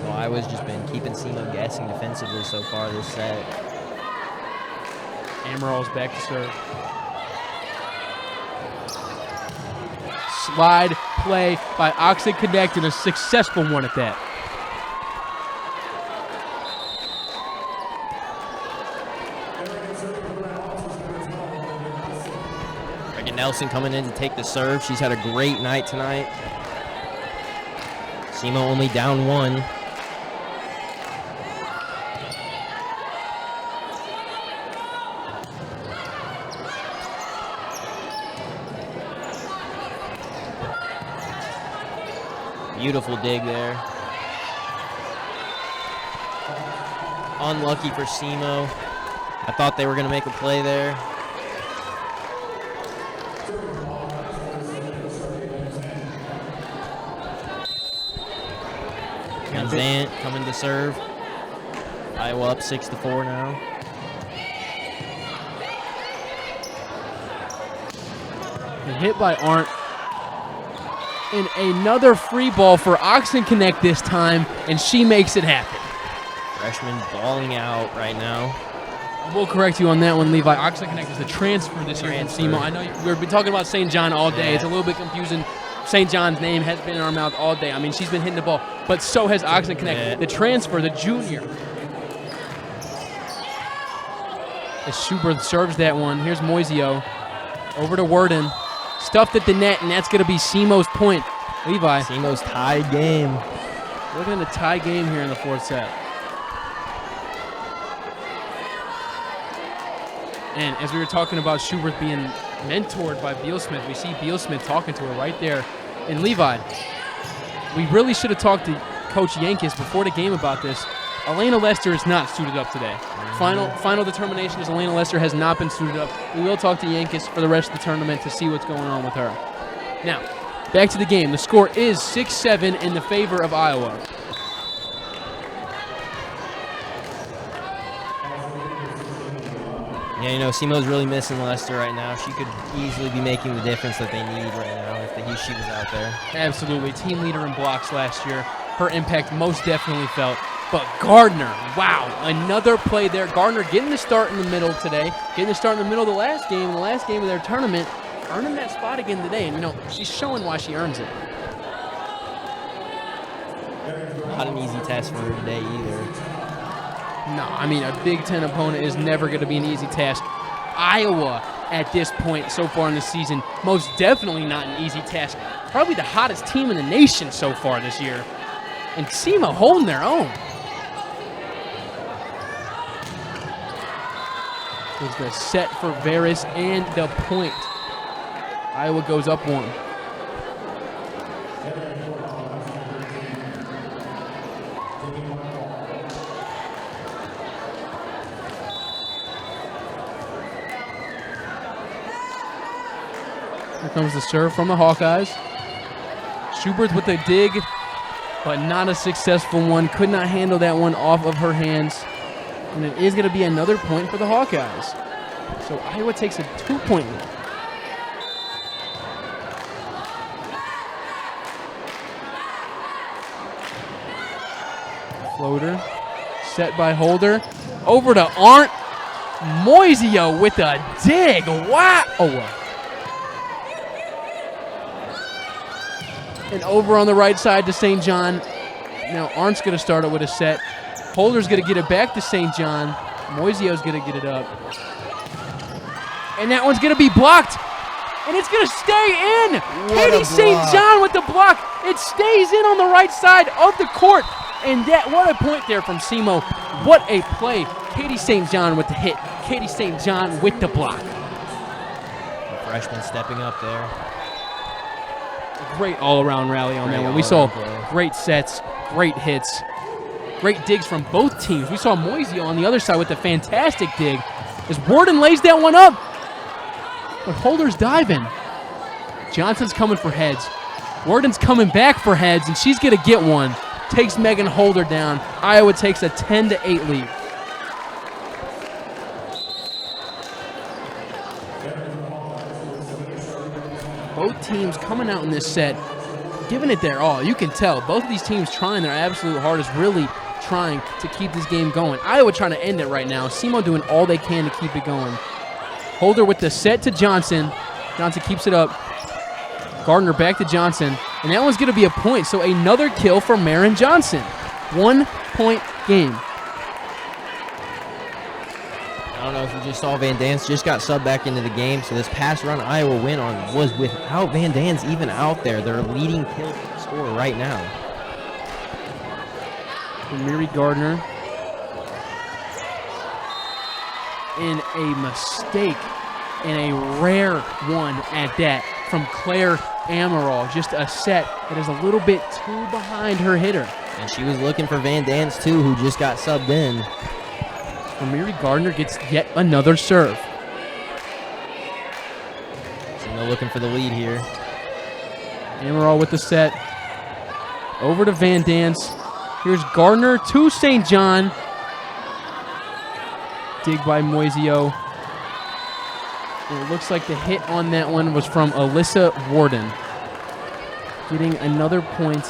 Well, Iowa's just been keeping SEMO guessing defensively so far this set. Amaral's back to serve. Slide play by Oxen Connect and a successful one at that. Nelson coming in to take the serve. She's had a great night tonight. SEMO only down 1. Beautiful dig there. Unlucky for SEMO. I thought they were going to make a play there. And Zant coming to serve. Iowa up 6-4 now. Hit by Arndt. And another free ball for Oxen Connect this time, and she makes it happen. Freshman balling out right now. I will correct you on that one, Levi. Oxen Connect is the transfer this year from SEMO. I know we've been talking about St. John all day. Yeah. It's a little bit confusing. St. John's name has been in our mouth all day. I mean, she's been hitting the ball, but so has Oxen Connect. Yeah. The transfer, the junior. As Schubert serves that one. Here's Moisio. Over to Worden. Stuffed at the net, and that's going to be SEMO's point. Levi. SEMO's tied game. Looking at the tie game here in the fourth set. And as we were talking about Schubert being mentored by Beal Smith, we see Beal Smith talking to her right there. And Levi, we really should have talked to Coach Yankis before the game about this. Elena Lester is not suited up today. Final determination is Elena Lester has not been suited up. We will talk to Yankis for the rest of the tournament to see what's going on with her. Now, back to the game. The score is 6-7 in the favor of Iowa. Yeah, you know, SEMO's really missing Lester right now. She could easily be making the difference that they need right now if she was out there. Absolutely. Team leader in blocks last year. Her impact most definitely felt. But Gardner, wow, another play there. Gardner getting the start in the middle today, getting the start in the middle of the last game of their tournament, earning that spot again today. And, you know, she's showing why she earns it. Not an easy test for her today either. No, I mean, a Big Ten opponent is never going to be an easy task. Iowa, at this point so far in the season, most definitely not an easy task. Probably the hottest team in the nation so far this year. And SEMO holding their own. Is the set for Veris and the point. Iowa goes up one. Here comes the serve from the Hawkeyes. Schubert with a dig, but not a successful one. Could not handle that one off of her hands. And it is going to be another point for the Hawkeyes. So Iowa takes a 2-point lead. Floater. Set by Holder. Over to Arndt. Moisio with a dig. Wow. And over on the right side to St. John. Now Arndt's going to start it with a set. Holder's going to get it back to St. John. Moisio's going to get it up. And that one's going to be blocked. And it's going to stay in. Katie St. John with the block. It stays in on the right side of the court. And what a point there from SEMO. What a play. Katie St. John with the hit. Katie St. John with the block. The freshman stepping up there. Great all-around rally on that one. We saw great sets, great hits. Great digs from both teams. We saw Moisio on the other side with a fantastic dig as Worden lays that one up. But Holder's diving. Johnson's coming for heads. Worden's coming back for heads, and she's going to get one. Takes Megan Holder down. Iowa takes a 10-8 lead. Both teams coming out in this set, giving it their all. You can tell both of these teams trying their absolute hardest, really trying to keep this game going. Iowa trying to end it right now. SEMO doing all they can to keep it going. Holder with the set to Johnson. Johnson keeps it up. Gardner back to Johnson. And that one's going to be a point. So another kill for Maren Johnson. 1-point game. I don't know if you just saw Van Dance just got subbed back into the game. So this pass run Iowa win on was without Van Dance even out there. They're leading kill scorer right now. Miri Gardner. In a mistake, and a rare one at that. from Claire Amaral. Just a set that is a little bit too behind her hitter. And she was looking for Van Dance, too, who just got subbed in. Amiri Gardner gets yet another serve. SEMO looking for the lead here. Amaral with the set. Over to Van Dance. Here's Gardner to St. John. Dig by Moisio. It looks like the hit on that one was from Alyssa Warden. Getting another point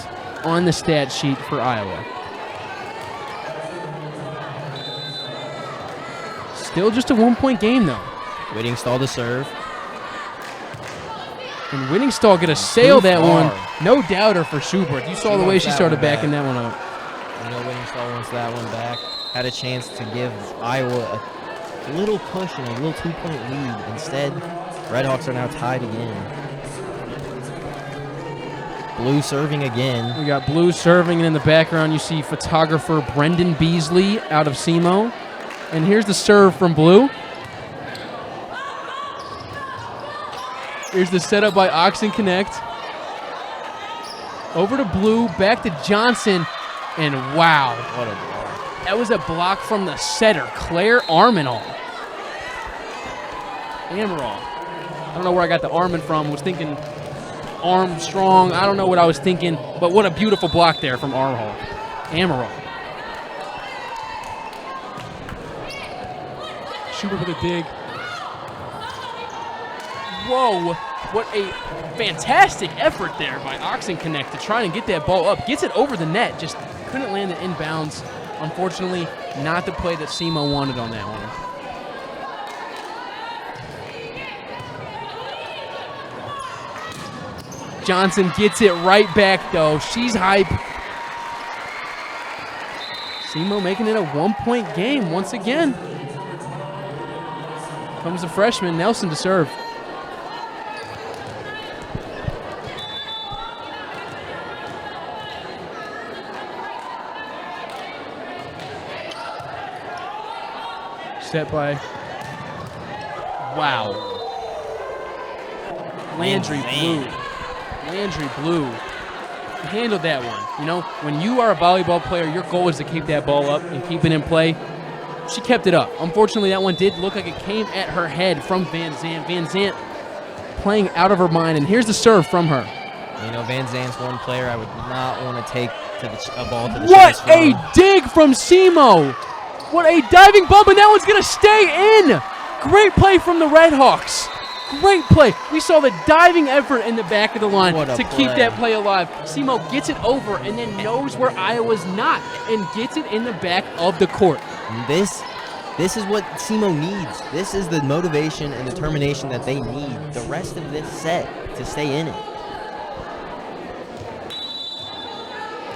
on the stat sheet for Iowa. Still just a 1-point game, though. Yudinsky to serve. And Yudinsky gonna sail that one. No doubter for Schubert. You saw the way she started backing that one up. You know, Yudinsky wants that one back. Had a chance to give Iowa a little push and a little 2-point lead. Instead, Redhawks are now tied again. Blue serving again. We got Blue serving, and in the background you see photographer Brendan Beasley out of SEMO. And here's the serve from Blue. Here's the setup by Oxen Connect. Over to Blue, back to Johnson, and wow. What a block. That was a block from the setter, Claire Armenal. Amaral. I don't know where I got the Armin from. Was thinking Armstrong. I don't know what I was thinking, but what a beautiful block there from Amaral. Schubert with a dig. Whoa, what a fantastic effort there by Oxen Connect to try and get that ball up. Gets it over the net, just couldn't land it inbounds. Unfortunately, not the play that SEMO wanted on that one. Johnson gets it right back, though. She's hype. SEMO making it a 1-point game once again. Comes the freshman, Nelson, to serve. Set by, wow. Landry Blue handled that one. You know, when you are a volleyball player, your goal is to keep that ball up and keep it in play. She kept it up. Unfortunately, that one did look like it came at her head from Van Zandt. Van Zandt playing out of her mind, and here's the serve from her. You know, Van Zandt's one player I would not want to take to a ball to the chest. What a dig from SEMO! What a diving bump, and that one's going to stay in! Great play from the Redhawks. Great play. We saw the diving effort in the back of the line to keep that play alive. SEMO gets it over and then knows where Iowa's not and gets it in the back of the court. This is what SEMO needs. This is the motivation and determination that they need the rest of this set to stay in it.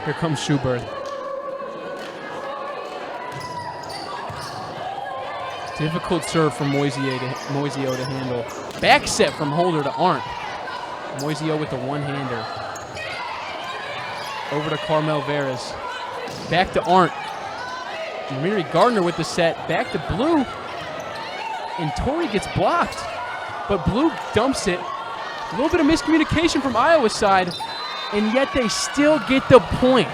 Here comes Schubert. Difficult serve from Moisio to handle. Back set from Holder to Arndt. Moisio with the one-hander. Over to Carmel Veras. Back to Arndt. Amiri Gardner with the set. Back to Blue. And Tori gets blocked. But Blue dumps it. A little bit of miscommunication from Iowa's side. And yet they still get the point.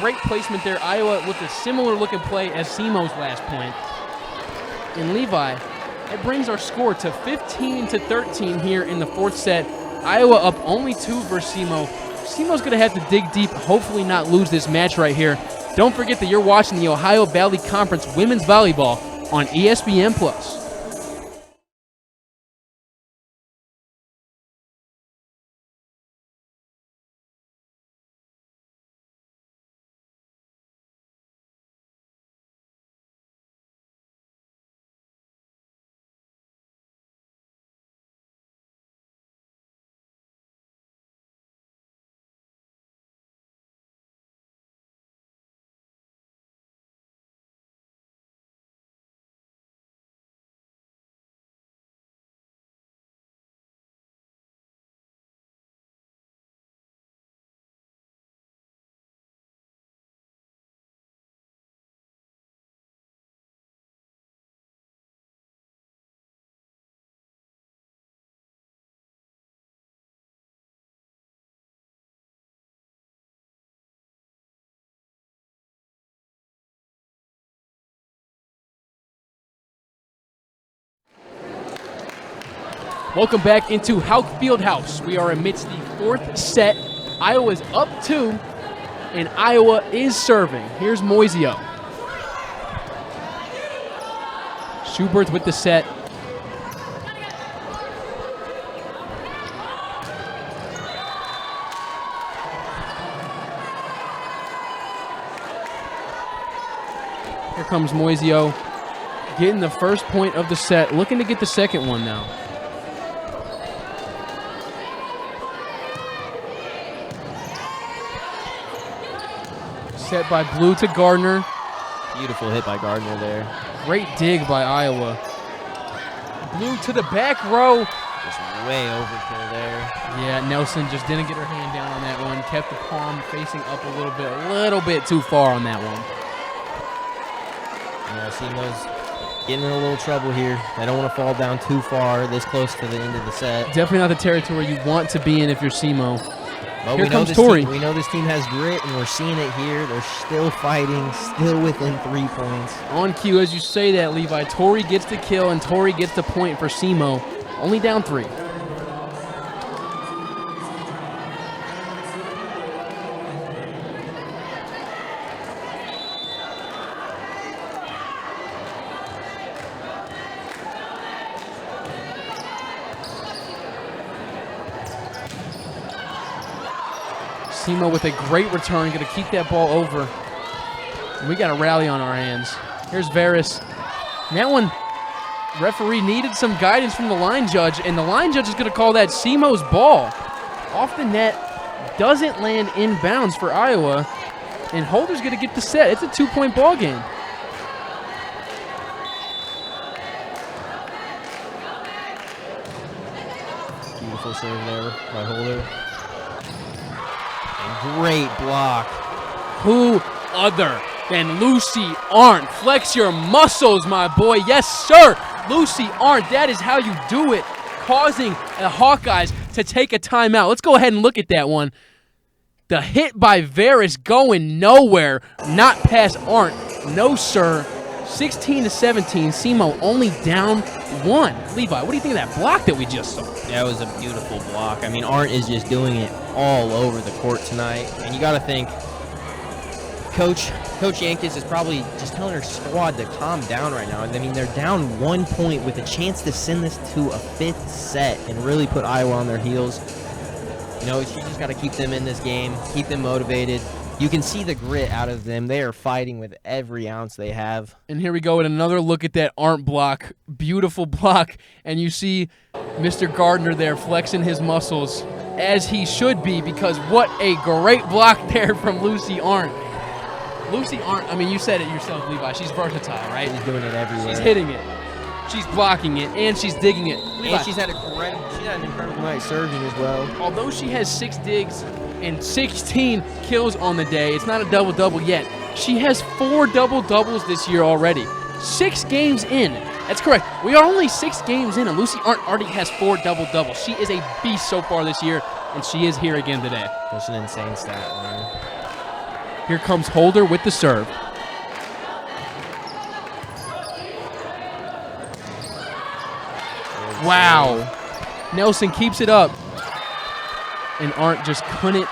Great placement there. Iowa with a similar looking play as SEMO's last point. And Levi, it brings our score to 15-13 here in the fourth set. Iowa up only 2 versus SEMO. SEMO's going to have to dig deep, hopefully not lose this match right here. Don't forget that you're watching the Ohio Valley Conference Women's Volleyball on ESPN+. Welcome back into Houck Fieldhouse. We are amidst the 4th set. Iowa's up 2, and Iowa is serving. Here's Moisio. Schubert with the set. Here comes Moisio, getting the first point of the set, looking to get the second one now. Set by Blue to Gardner. Beautiful hit by Gardner there. Great dig by Iowa. Blue to the back row. Just way overkill there. Yeah, Nelson just didn't get her hand down on that one. Kept the palm facing up a little bit too far on that one. SEMO's getting in a little trouble here. They don't want to fall down too far this close to the end of the set. Definitely not the territory you want to be in if you're SEMO. But Here comes Tori. We know this team has grit, and we're seeing it here. They're still fighting, still within 3 points. On cue, as you say that, Levi, Tori gets the kill, and Tori gets the point for SEMO. Only down 3. SEMO with a great return, going to keep that ball over. And we got a rally on our hands. Here's Veras. And that one, referee needed some guidance from the line judge, and the line judge is going to call that SEMO's ball. Off the net, doesn't land inbounds for Iowa, and Holder's going to get the set. It's a 2-point ball game. Beautiful serve there by Holder. Great block. Who other than Lucy Arndt? Flex your muscles, my boy. Yes, sir. Lucy Arndt, that is how you do it, causing the Hawkeyes to take a timeout. Let's go ahead and look at that one. The hit by Veras going nowhere, not past Arndt. No, sir. 16-17, SEMO only down 1. Levi, what do you think of that block that we just saw? That was a beautiful block. I mean, Arndt is just doing it all over the court tonight. And you got to think, Coach Yankis is probably just telling her squad to calm down right now. I mean, they're down 1 point with a chance to send this to a 5th set and really put Iowa on their heels. You know, she just got to keep them in this game, keep them motivated. You can see the grit out of them. They are fighting with every ounce they have. And here we go at another look at that Arndt block. Beautiful block. And you see Mr. Gardner there flexing his muscles, as he should be, because what a great block there from Lucy Arndt. Lucy Arndt, I mean, you said it yourself, Levi. She's versatile, right? She's doing it everywhere. She's hitting it. She's blocking it, and she's digging it. Levi, and she's had an incredible night serving as well. Although she has 6 digs and 16 kills on the day, it's not a double-double yet. She has 4 double-doubles this year already. 6 games in. That's correct. We are only 6 games in, and Lucy Arndt already has 4 double-doubles. She is a beast so far this year, and she is here again today. That's an insane stat line. Here comes Holder with the serve. Wow. Nelson keeps it up. And Arndt just couldn't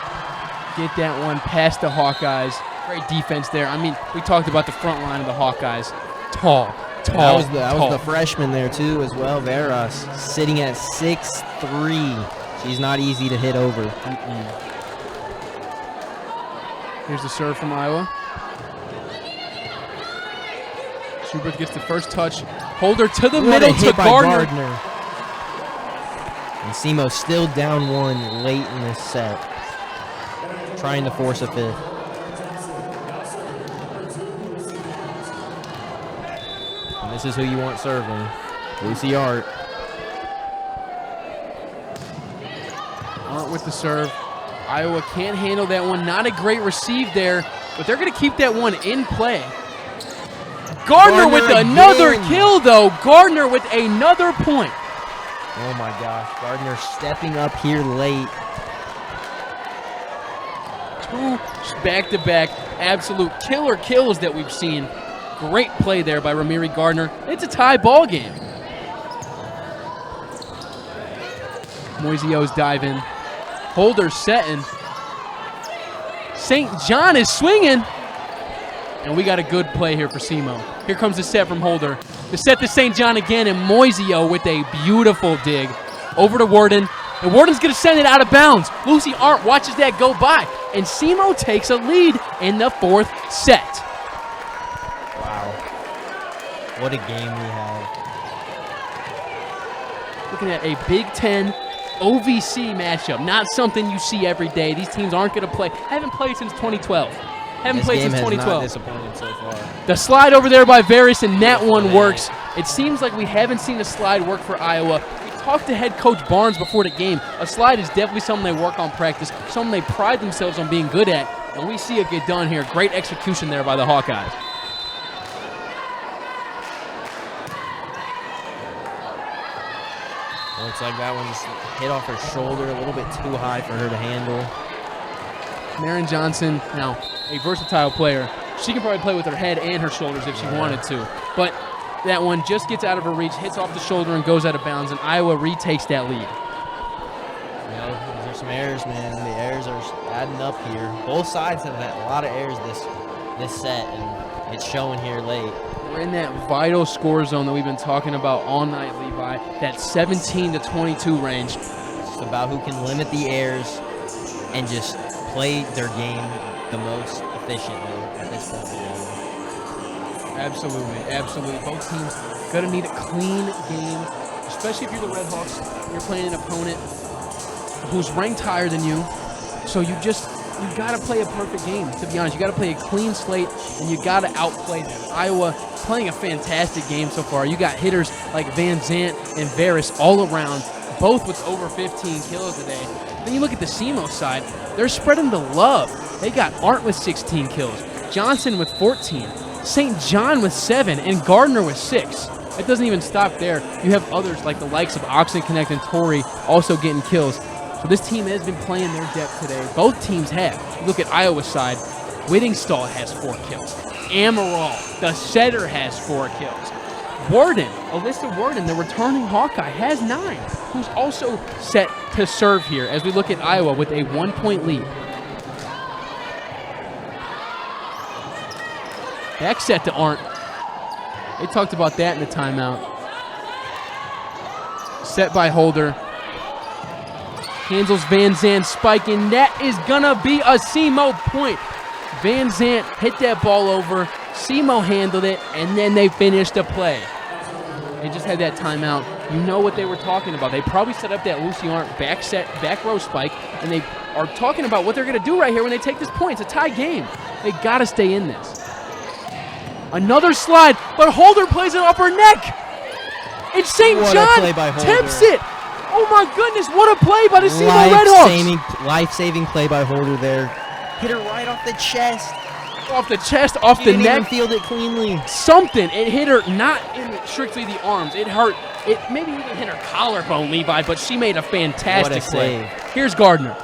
get that one past the Hawkeyes. Great defense there. I mean, we talked about the front line of the Hawkeyes. Tall. That was the freshman there, too, as well. Veras sitting at 6'3". She's not easy to hit over. Here's the serve from Iowa. Schubert gets the first touch. Holder to the middle to Gardner. And SEMO still down 1 late in this set, trying to force a 5th. And this is who you want serving, Lucy Arndt. Arndt with the serve. Iowa can't handle that one. Not a great receive there, but they're going to keep that one in play. Gardner with another kill, though. Gardner with another point. Oh, my gosh. Gardner stepping up here late. 2 back-to-back absolute killer kills that we've seen. Great play there by Ramiri Gardner. It's a tie ball game. Moisio's diving. Holder setting. St. John is swinging. And we got a good play here for SEMO. Here comes the set from Holder. The set to St. John again, and Moisio with a beautiful dig. Over to Worden. And Warden's going to send it out of bounds. Lucy Arndt watches that go by. And SEMO takes a lead in the 4th set. Wow. What a game we had. Looking at a Big Ten OVC matchup. Not something you see every day. These teams aren't going to play. Haven't played since 2012. Haven't played since 2012. This game has not disappointed so far. The slide over there by Varys, and that one works. It seems like we haven't seen the slide work for Iowa. We talked to head coach Barnes before the game. A slide is definitely something they work on practice, something they pride themselves on being good at, and we see it get done here. Great execution there by the Hawkeyes. Looks like that one's hit off her shoulder, a little bit too high for her to handle. Maren Johnson, now a versatile player. She can probably play with her head and her shoulders if she wanted to. But that one just gets out of her reach, hits off the shoulder, and goes out of bounds, and Iowa retakes that lead. You know, these are some errors, man. The errors are adding up here. Both sides have had a lot of errors this set, and it's showing here late. We're in that vital score zone that we've been talking about all night, Levi, that 17 to 22 range. It's about who can limit the errors and just play their game the most efficiently at this point. Absolutely, absolutely. Both teams going to need a clean game, especially if you're the Red Hawks. You're playing an opponent who's ranked higher than you, so you got to play a perfect game, to be honest. You got to play a clean slate, and you got to outplay them. Iowa playing a fantastic game so far. You got hitters like Van Zant and Varys all around, both with over 15 kills today. Then you look at the SEMO side, they're spreading the love. They got Arndt with 16 kills, Johnson with 14, St. John with 7, and Gardner with 6. It doesn't even stop there. You have others like the likes of Oxen Connect and Torrey also getting kills. So this team has been playing their depth today. Both teams have. You look at Iowa's side, Whittingstall has 4 kills. Amaral, the setter, has 4 kills. Worden, Alyssa Worden, the returning Hawkeye, has 9, who's also set to serve here as we look at Iowa with a 1-point lead. Back set to Arndt. They talked about that in the timeout. Set by Holder. Handles Van Zandt spike, and that is going to be a SEMO point. Van Zandt hit that ball over. SEMO handled it, and then they finished the play. They just had that timeout. You know what they were talking about. They probably set up that Lucy Arndt back row spike, and they are talking about what they're going to do right here when they take this point. It's a tie game. They got to stay in this. Another slide, but Holder plays it off her neck. And St. John tips it. Oh my goodness, what a play by the SEMO Red Hawks. Life-saving play by Holder there. Hit her right off the chest. Off the chest, off the neck. She didn't even field it cleanly. Something. It hit her not in strictly the arms. It hurt. It maybe even hit her collarbone, Levi, but she made a fantastic play. Here's Gardner.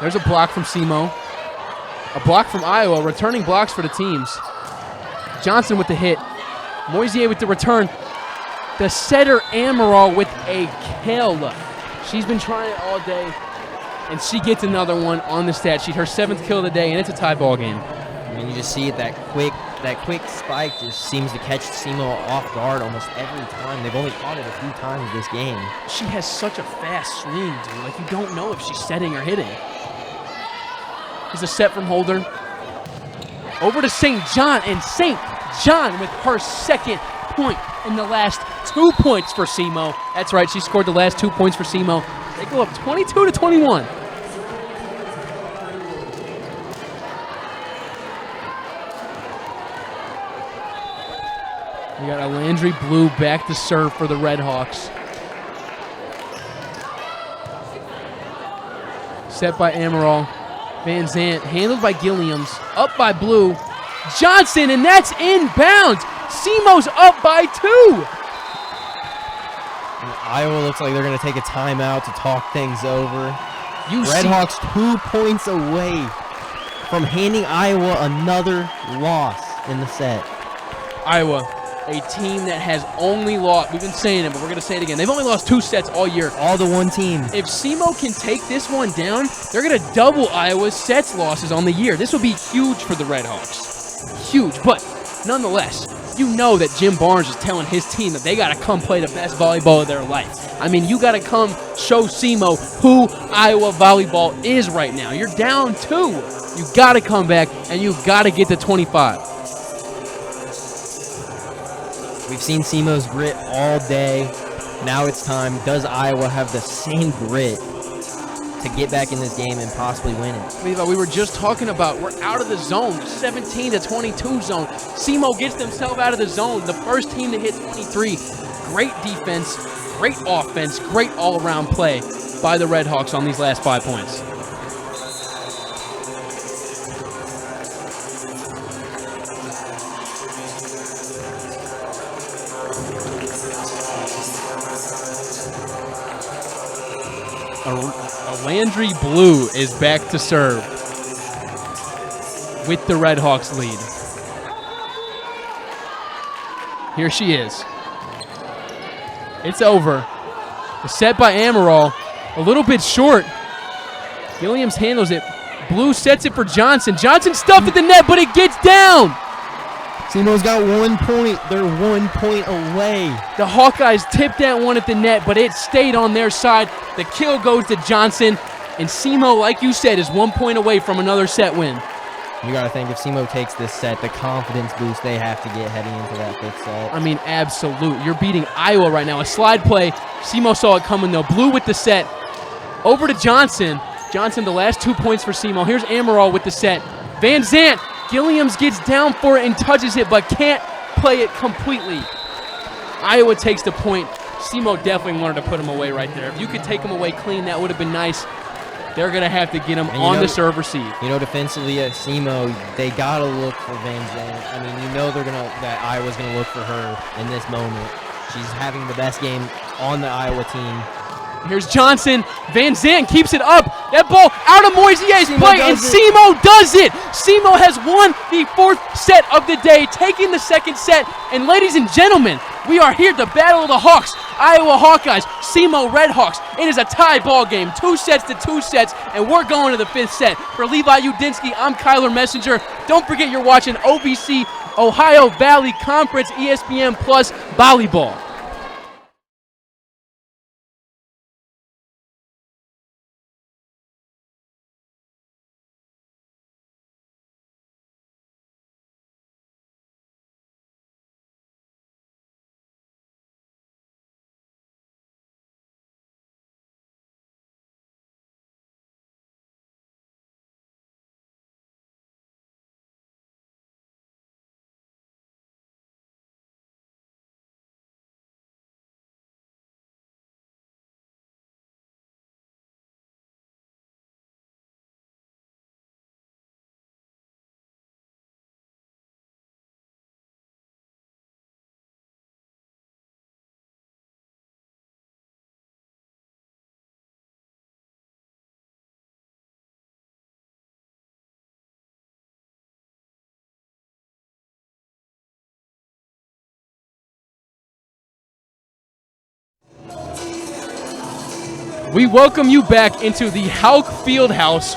There's a block from SEMO. A block from Iowa, returning blocks for the teams. Johnson with the hit. Moisier with the return. The setter, Amaral, with a kill. She's been trying it all day, and she gets another one on the stat sheet. Her 7th kill of the day, and it's a tie ball game. I mean, you just see it, that quick spike just seems to catch SEMO off guard almost every time. They've only caught it a few times this game. She has such a fast swing, dude. Like, you don't know if she's setting or hitting. Here's a set from Holder. Over to St. John, and St. John with her 2nd point in the last 2 points for SEMO. That's right, she scored the last 2 points for SEMO. They go up 22 to 21. We got a Landry Blue back to serve for the Red Hawks. Set by Amaral. Van Zandt handled by Gilliams. Up by Blue. Johnson, and that's inbounds. SEMO's up by 2. And Iowa looks like they're going to take a timeout to talk things over. Red Hawks 2 points away from handing Iowa another loss in the set. Iowa a team that has only lost, we've been saying it, but we're going to say it again. They've only lost 2 sets all year. All to one team. If SEMO can take this one down, they're going to double Iowa's sets losses on the year. This will be huge for the Redhawks. Huge, but nonetheless, you know that Jim Barnes is telling his team that they got to come play the best volleyball of their life. I mean, you got to come show SEMO who Iowa volleyball is right now. You're down 2. You got to come back, and you got to get to 25. We've seen SEMO's grit all day. Now it's time. Does Iowa have the same grit to get back in this game and possibly win it? Levi, we were just talking about we're out of the zone, 17-22 zone. SEMO gets themselves out of the zone, the first team to hit 23. Great defense, great offense, great all-around play by the Redhawks on these last 5 points. Landry Blue is back to serve with the Redhawks lead. Here she is. It's over. The set by Amaral, a little bit short. Gilliams handles it. Blue sets it for Johnson. Johnson stuffed at the net, but it gets down. SEMO's got 1 point. They're 1 point away. The Hawkeyes tipped that one at the net, but it stayed on their side. The kill goes to Johnson, and SEMO, like you said, is 1 point away from another set win. You got to think if SEMO takes this set, the confidence boost they have to get heading into that 5th set. I mean, absolute. You're beating Iowa right now. A slide play. SEMO saw it coming, though. Blue with the set. Over to Johnson. Johnson, the last 2 points for SEMO. Here's Amaral with the set. Van Zant. Gilliams gets down for it and touches it, but can't play it completely. Iowa takes the point. SEMO definitely wanted to put him away right there. If you could take him away clean, that would have been nice. They're going to have to get him on the serve receive. You know, defensively at SEMO, they got to look for Van Zandt. I mean, you know that Iowa's going to look for her in this moment. She's having the best game on the Iowa team. Here's Johnson. Van Zandt keeps it up. That ball out of Moisier's play, and SEMO does it. SEMO has won the 4th set of the day, taking the 2nd set. And ladies and gentlemen, we are here at the Battle of the Hawks. Iowa Hawkeyes, SEMO Redhawks. It is a tie ball game, 2 sets to 2 sets, and we're going to the 5th set. For Levi Yudinsky, I'm Kyler Messenger. Don't forget you're watching OVC Ohio Valley Conference ESPN Plus Volleyball. We welcome you back into the Hauk Fieldhouse,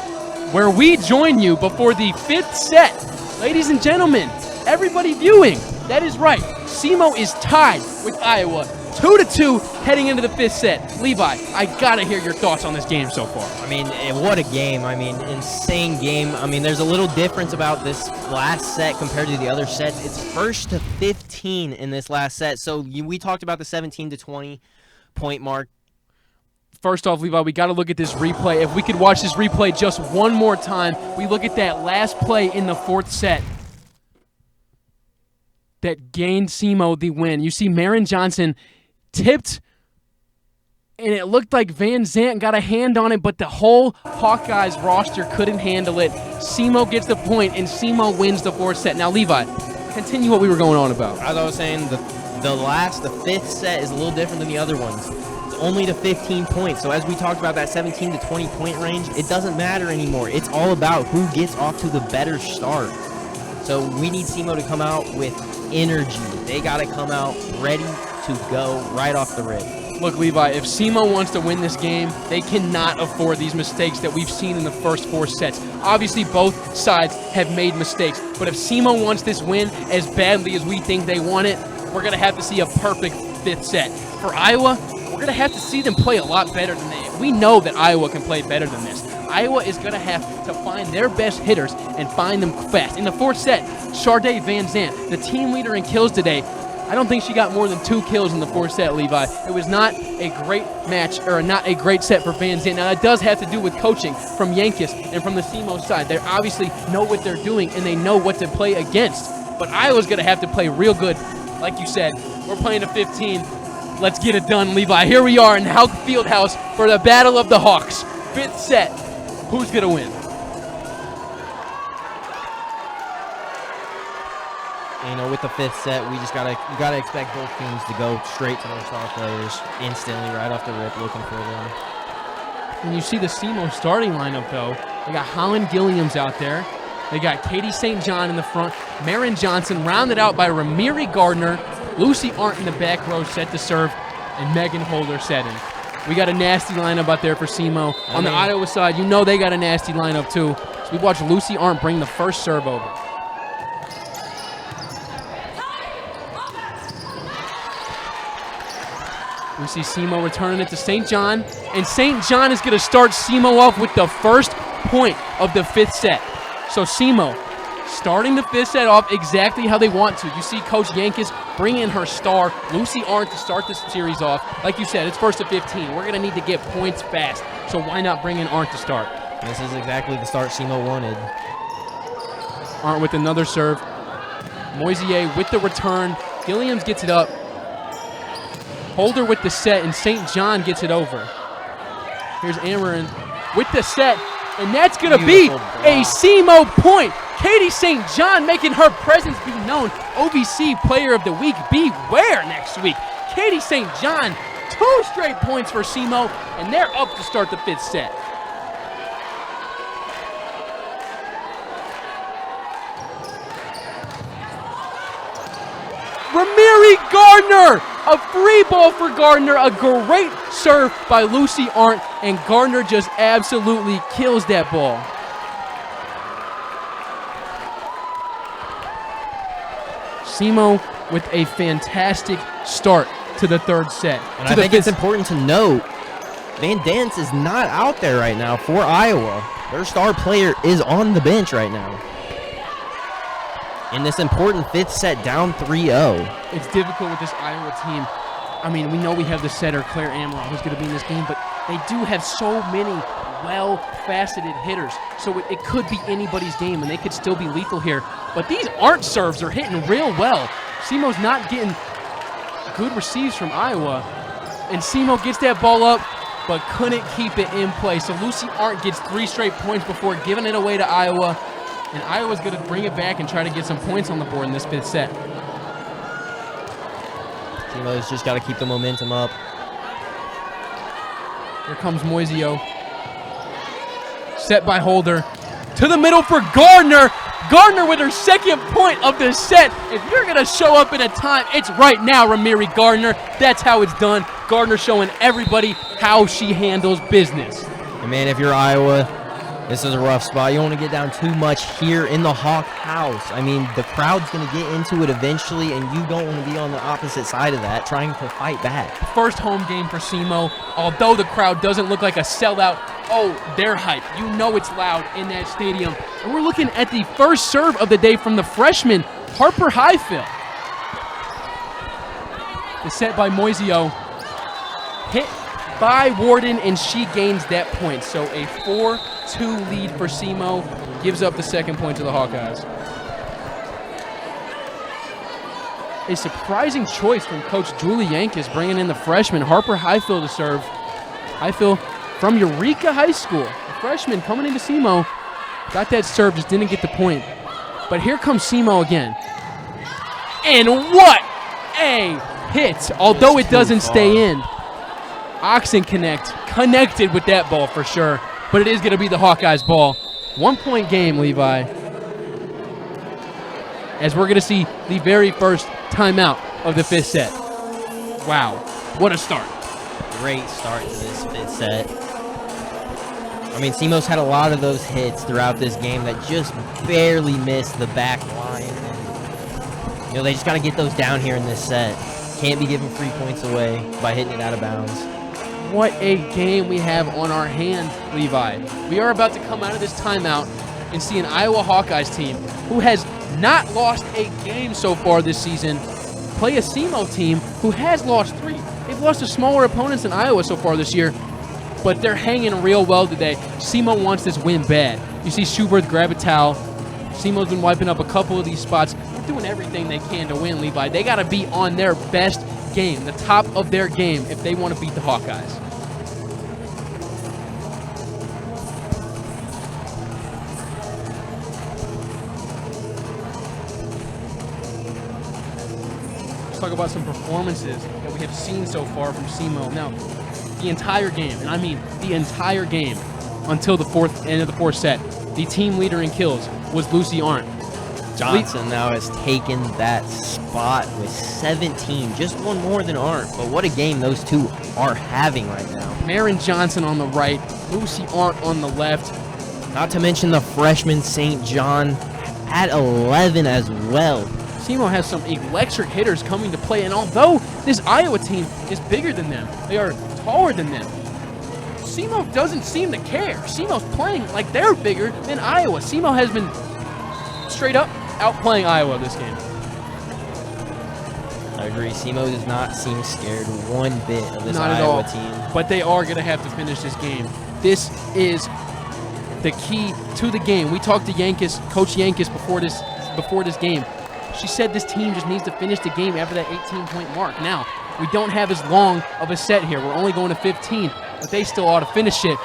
where we join you before the 5th set. Ladies and gentlemen, everybody viewing, that is right. SEMO is tied with Iowa, 2-2, heading into the 5th set. Levi, I gotta hear your thoughts on this game so far. I mean, what a game. I mean, insane game. I mean, there's a little difference about this last set compared to the other sets. It's 1st to 15 in this last set. So we talked about the 17 to 20 point mark. First off, Levi, we got to look at this replay. If we could watch this replay just one more time, we look at that last play in the 4th set that gained SEMO the win. You see Marin Johnson tipped, and it looked like Van Zandt got a hand on it, but the whole Hawkeyes roster couldn't handle it. SEMO gets the point, and SEMO wins the 4th set. Now, Levi, continue what we were going on about. As I was saying, the 5th set is a little different than the other ones. Only to 15 points. So as we talked about that 17 to 20 point range, it doesn't matter anymore. It's all about who gets off to the better start. So we need SEMO to come out with energy. They got to come out ready to go right off the rip. Look, Levi, if SEMO wants to win this game, they cannot afford these mistakes that we've seen in the first 4 sets. Obviously, both sides have made mistakes, but if SEMO wants this win as badly as we think they want it, we're going to have to see a perfect 5th set. For Iowa, we're going to have to see them play a lot better than they. We know that Iowa can play better than this. Iowa is going to have to find their best hitters and find them fast. In the 4th set, Sade Van Zandt, the team leader in kills today, I don't think she got more than 2 kills in the 4th set, Levi. It was not a great match, or not a great set for Van Zandt. Now, that does have to do with coaching from Yankis and from the SEMO side. They obviously know what they're doing, and they know what to play against. But Iowa's going to have to play real good. Like you said, we're playing a 15. Let's get it done, Levi. Here we are in Houck Fieldhouse for the Battle of the Hawks. 5th set. Who's going to win? You know, with the 5th set, you gotta expect both teams to go straight to their star players instantly, right off the rip, looking for them. When you see the SEMO starting lineup, though, they got Holland Gilliams out there. They got Katie St. John in the front, Marin Johnson, rounded out by Ramiri Gardner, Lucy Arndt in the back row set to serve, and Megan Holder setting. We got a nasty lineup out there for SEMO. On the Iowa side, you know they got a nasty lineup, too. So we watched Lucy Arndt bring the first serve over. We see SEMO returning it to St. John, and St. John is going to start SEMO off with the first point of the 5th set. So SEMO starting the 5th set off exactly how they want to. You see Coach Yankis bring in her star, Lucy Arndt, to start this series off. Like you said, it's 1st to 15. We're going to need to get points fast, so why not bring in Arndt to start? This is exactly the start SEMO wanted. Arndt with another serve. Moisier with the return. Gilliams gets it up. Holder with the set, and St. John gets it over. Here's Amarin with the set, and that's going to be a SEMO point. Katie St. John making her presence be known. OVC Player of the Week, beware next week. Katie St. John, 2 straight points for SEMO, and they're up to start the 5th set. Ramiri Gardner, a free ball for Gardner, a great serve by Lucy Arndt, and Gardner just absolutely kills that ball. SEMO with a fantastic start to the 3rd set. And I think it's important to note, Van Dance is not out there right now for Iowa. Their star player is on the bench right now. In this important 5th set, down 3-0. It's difficult with this Iowa team. I mean, we know we have the setter, Claire Amaral, who's going to be in this game, but they do have so many well-faceted hitters. So it could be anybody's game, and they could still be lethal here. But these Arndt serves are hitting real well. SEMO's not getting good receives from Iowa. And SEMO gets that ball up, but couldn't keep it in play. So Lucy Arndt gets 3 straight points before giving it away to Iowa. And Iowa's going to bring it back and try to get some points on the board in this 5th set. SEMO's just got to keep the momentum up. Here comes Moisio. Set by Holder. To the middle for Gardner. Gardner with her 2nd point of the set. If you're going to show up in a time, it's right now, Ramiri Gardner. That's how it's done. Gardner showing everybody how she handles business. And man, if you're Iowa, this is a rough spot. You don't want to get down too much here in the Hawk House. I mean, the crowd's going to get into it eventually, and you don't want to be on the opposite side of that, trying to fight back. First home game for SEMO. Although the crowd doesn't look like a sellout, oh, they're hype. You know it's loud in that stadium. And we're looking at the first serve of the day from the freshman, Harper Highfill. The set by Moisio. Hit by Warden, and she gains that point. So a 4-2 lead for SEMO, gives up the 2nd point to the Hawkeyes. A surprising choice from Coach Julie Yankis, bringing in the freshman Harper Highfill to serve. Highfill from Eureka High School, a freshman coming into SEMO. Got that serve, just didn't get the point. But here comes SEMO again. And what a hit, although it doesn't stay in. Oxen connected with that ball for sure, but it is going to be the Hawkeyes' ball. 1 point game, Levi. as we're going to see the very first timeout of the 5th set. Wow, what a start. Great start to this 5th set. I mean, SEMO's had a lot of those hits throughout this game that just barely missed the back line. And, you know, they just got to get those down here in this set. Can't be giving free points away by hitting it out of bounds. What a game we have on our hands, Levi. We are about to come out of this timeout and see an Iowa Hawkeyes team who has not lost a game so far this season play a SEMO team who has lost 3. They've lost to smaller opponents than Iowa so far this year, but they're hanging real well today. SEMO wants this win bad. You see Schubert grab a towel. SEMO's been wiping up a couple of these spots. They're doing everything they can to win, Levi. They got to be on their best game, the top of their game, if they want to beat the Hawkeyes. Let's talk about some performances that we have seen so far from SEMO. Now, the entire game, and I mean the entire game, until the end of the 4th set, the team leader in kills was Lucy Arndt. Johnson now has taken that spot with 17, just one more than Arndt. But what a game those two are having right now. Marin Johnson on the right, Lucy Arndt on the left. Not to mention the freshman St. John at 11 as well. SEMO has some electric hitters coming to play, and although this Iowa team is bigger than them, they are taller than them, SEMO doesn't seem to care. SEMO's playing like they're bigger than Iowa. SEMO has been straight up outplaying Iowa this game. I agree. SEMO does not seem scared one bit of this Not Iowa at all. team. But they are going to have to finish this game. This is the key to the game. We talked to Coach Yankis before this game. She said this team just needs to finish the game after that 18-point mark. Now, we don't have as long of a set here. We're only going to 15, but they still ought to finish it.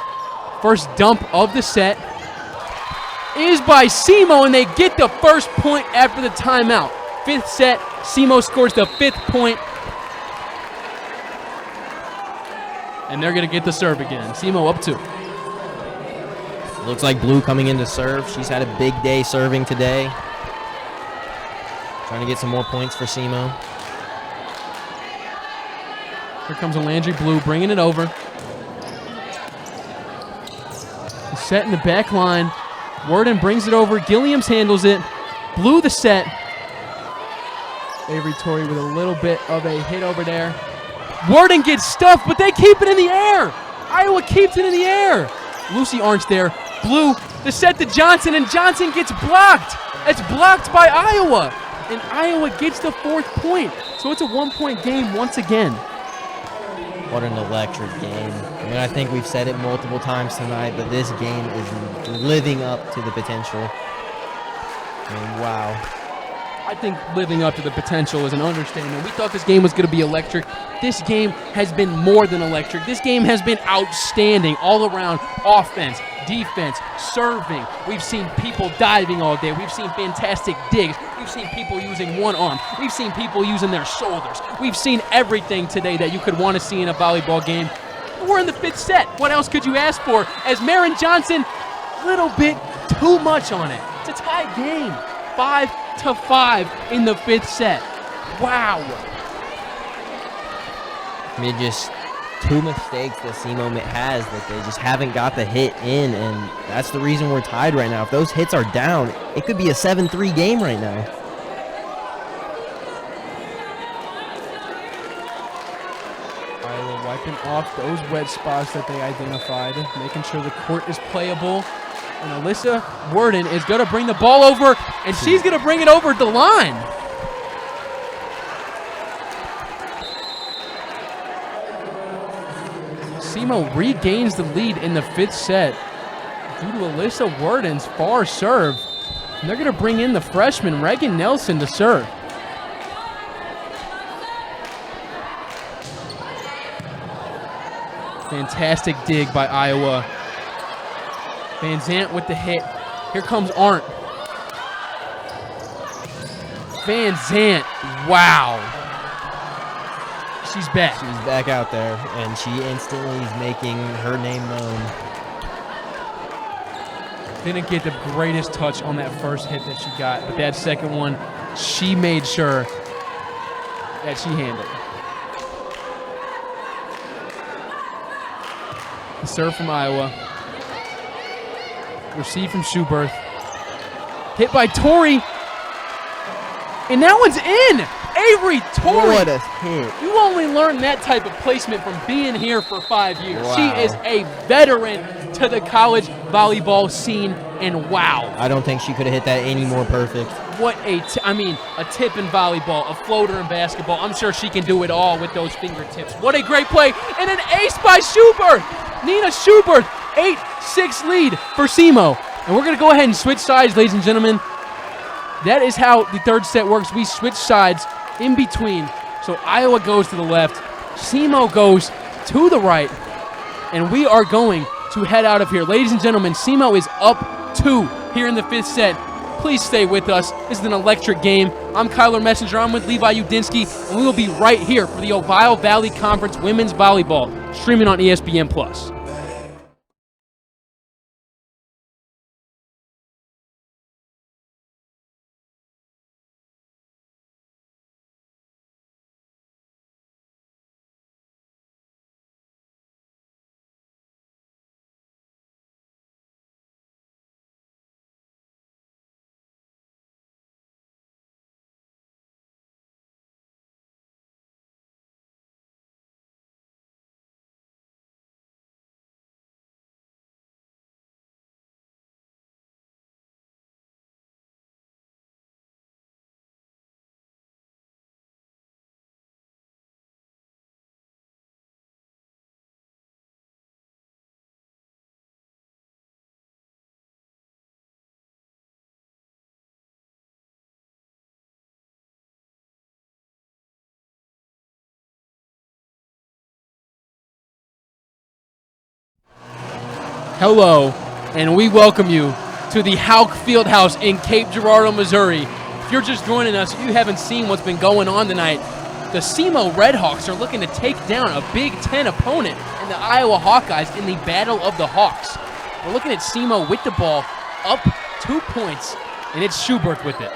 First dump of the set is by SEMO, and they get the first point after the timeout. 5th set, SEMO scores the 5th point, and they're going to get the serve again. SEMO up 2. Looks like Blue coming in to serve. She's had a big day serving today. Trying to get some more points for SEMO. Here comes a Landry Blue bringing it over. Set in the back line. Worden brings it over. Gilliams handles it. Blue the set. Avery Torrey with a little bit of a hit over there. Worden gets stuffed, but they keep it in the air. Iowa keeps it in the air. Lucy Arndt's there. Blue the set to Johnson, and Johnson gets blocked. It's blocked by Iowa. And Iowa gets the 4th point. So it's a 1-point game once again. What an electric game. I mean, I think we've said it multiple times tonight, but this game is living up to the potential. I mean, wow. I think living up to the potential is an understatement. We thought this game was going to be electric. This game has been more than electric. This game has been outstanding all around. Offense, defense, serving. We've seen people diving all day. We've seen fantastic digs. We've seen people using one arm. We've seen people using their shoulders. We've seen everything today that you could want to see in a volleyball game. We're in the 5th set. What else could you ask for? As Marin Johnson, a little bit too much on it. It's a tie game. 5-5 in the 5th set. Wow. I mean, just 2 mistakes that SEMO has that they just haven't got the hit in, and that's the reason we're tied right now. If those hits are down, it could be a 7-3 game right now. Iowa wiping off those wet spots that they identified, making sure the court is playable. And Alyssa Worden is going to bring the ball over, and she's going to bring it over the line. SEMO regains the lead in the 5th set due to Alyssa Worden's far serve. And they're going to bring in the freshman, Reagan Nelson, to serve. Fantastic dig by Iowa. Van Zant with the hit. Here comes Arndt. Van Zant, wow. She's back. She's back out there, and she instantly is making her name known. Didn't get the greatest touch on that first hit that she got, but that second one she made sure that she handled. The serve from Iowa. Receive from Schuberth. Hit by Torrey. And that one's in. Avery Torrey. What a hit. You only learn that type of placement from being here for 5 years. Wow. She is a veteran to the college volleyball scene, and wow. I don't think she could have hit that any more perfect. What a tip in volleyball, a floater in basketball. I'm sure she can do it all with those fingertips. What a great play, and an ace by Schuberth. Nina Schuberth, 8-6 lead for SEMO. And we're going to go ahead and switch sides, ladies and gentlemen. That is how the third set works. We switch sides in between. So Iowa goes to the left, SEMO goes to the right, and we are going to head out of here. Ladies and gentlemen, SEMO is up 2 here in the 5th set. Please stay with us. This is an electric game. I'm Kyler Messenger. I'm with Levi Yudinsky, and we will be right here for the Ohio Valley Conference Women's Volleyball, streaming on ESPN+. Hello, and we welcome you to the Hauk Fieldhouse in Cape Girardeau, Missouri. If you're just joining us, if you haven't seen what's been going on tonight, the SEMO Redhawks are looking to take down a Big Ten opponent in the Iowa Hawkeyes in the Battle of the Hawks. We're looking at SEMO with the ball, up 2 points, and it's Schuberth with it.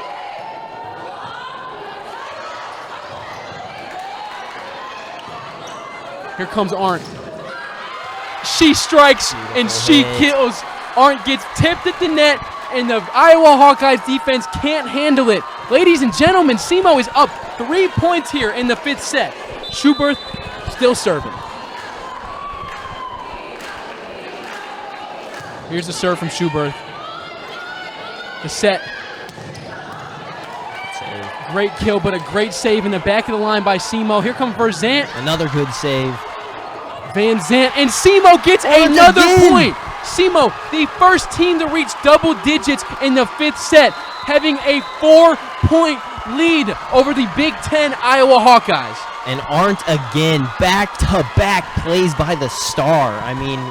Here comes Arndt. She strikes and she kills. Arndt gets tipped at the net, and the Iowa Hawkeyes defense can't handle it. Ladies and gentlemen, SEMO is up 3 points here in the 5th set. Schuberth still serving. Here's the serve from Schuberth. The set. Great kill, but a great save in the back of the line by SEMO. Here comes Verzant. Another good save. Van Zant, and SEMO gets another point. SEMO, the first team to reach double digits in the 5th set, having a 4-point lead over the Big Ten Iowa Hawkeyes. And Arndt again, back-to-back plays by the star. I mean,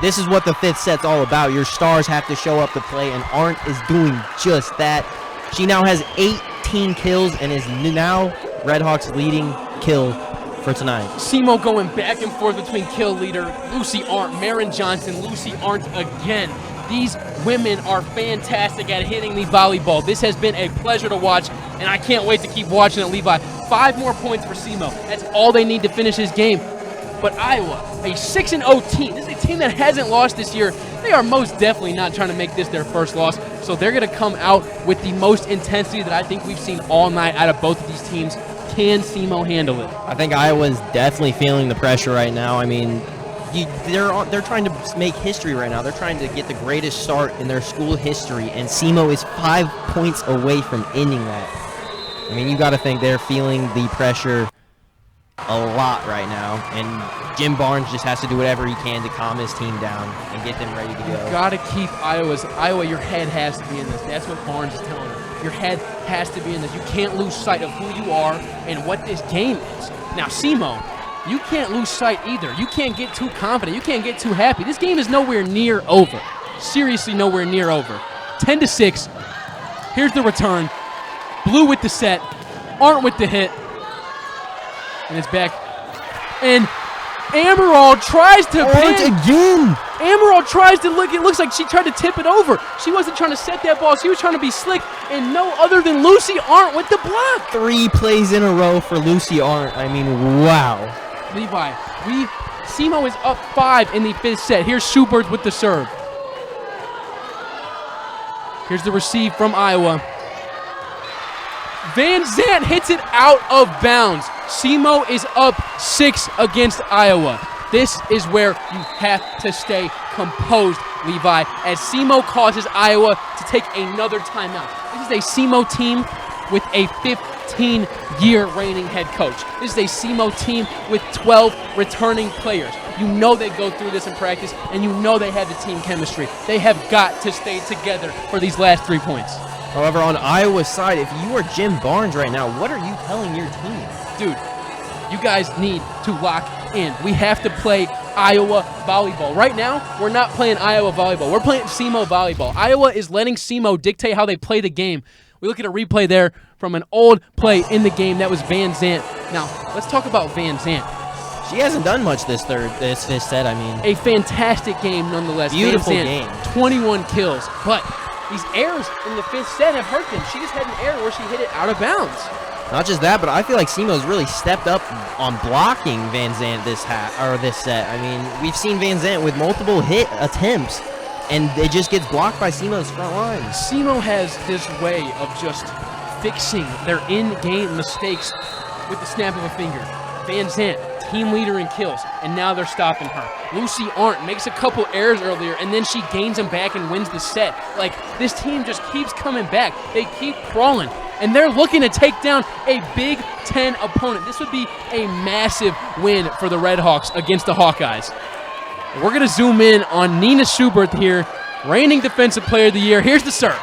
this is what the 5th set's all about. Your stars have to show up to play, and Arndt is doing just that. She now has 18 kills and is now Redhawks' leading kill for tonight. SEMO going back and forth between kill leader Lucy Arndt, Marin Johnson, Lucy Arndt again. These women are fantastic at hitting the volleyball. This has been a pleasure to watch, and I can't wait to keep watching it, Levi. 5 more points for SEMO. That's all they need to finish this game. But Iowa, a 6-0 team. This is a team that hasn't lost this year. They are most definitely not trying to make this their first loss. So they're going to come out with the most intensity that I think we've seen all night out of both of these teams. Can SEMO handle it? I think Iowa's definitely feeling the pressure right now. I mean, they're trying to make history right now. They're trying to get the greatest start in their school history, and SEMO is 5 points away from ending that. I mean, you got to think they're feeling the pressure a lot right now, and Jim Barnes just has to do whatever he can to calm his team down and get them ready to go. You got to keep Iowa, your head has to be in this. That's what Barnes is telling them. Your head has to be in this. You can't lose sight of who you are and what this game is. Now, SEMO, you can't lose sight either. You can't get too confident. You can't get too happy. This game is nowhere near over. Seriously, nowhere near over. 10-6. Here's the return. Blue with the set. Arndt with the hit. And it's back. And Amaral tries to pin. Again. Amaral tries to look. It looks like she tried to tip it over. She wasn't trying to set that ball. She was trying to be slick, and no other than Lucy Arndt with the block. 3 plays in a row for Lucy Arndt. I mean, wow. Levi, SEMO is up 5 in the 5th set. Here's Schubert with the serve. Here's the receive from Iowa. Van Zandt hits it out of bounds. SEMO is up 6 against Iowa. This is where you have to stay composed, Levi, as SEMO causes Iowa to take another timeout. This is a SEMO team with a 15-year reigning head coach. This is a SEMO team with 12 returning players. You know they go through this in practice, and you know they have the team chemistry. They have got to stay together for these last 3 points. However, on Iowa's side, if you are Jim Barnes right now, what are you telling your team? Dude, you guys need to lock in. We have to play Iowa volleyball. Right now, we're not playing Iowa volleyball. We're playing SEMO volleyball. Iowa is letting SEMO dictate how they play the game. We look at a replay there from an old play in the game. That was Van Zandt. Now, let's talk about Van Zandt. She hasn't done much this 5th set, I mean. A fantastic game nonetheless. Beautiful Van Zandt, game. 21 kills. But these errors in the 5th set have hurt them. She just had an error where she hit it out of bounds. Not just that, but I feel like SEMO's really stepped up on blocking Van Zandt this set. I mean, we've seen Van Zandt with multiple hit attempts, and it just gets blocked by SEMO's front line. SEMO has this way of just fixing their in-game mistakes with the snap of a finger. Van Zandt, team leader in kills, and now they're stopping her. Lucy Arndt makes a couple errors earlier, and then she gains them back and wins the set. Like, this team just keeps coming back. They keep crawling, and they're looking to take down a Big Ten opponent. This would be a massive win for the Redhawks against the Hawkeyes. We're going to zoom in on Nina Schubert here, reigning Defensive Player of the Year. Here's the serve.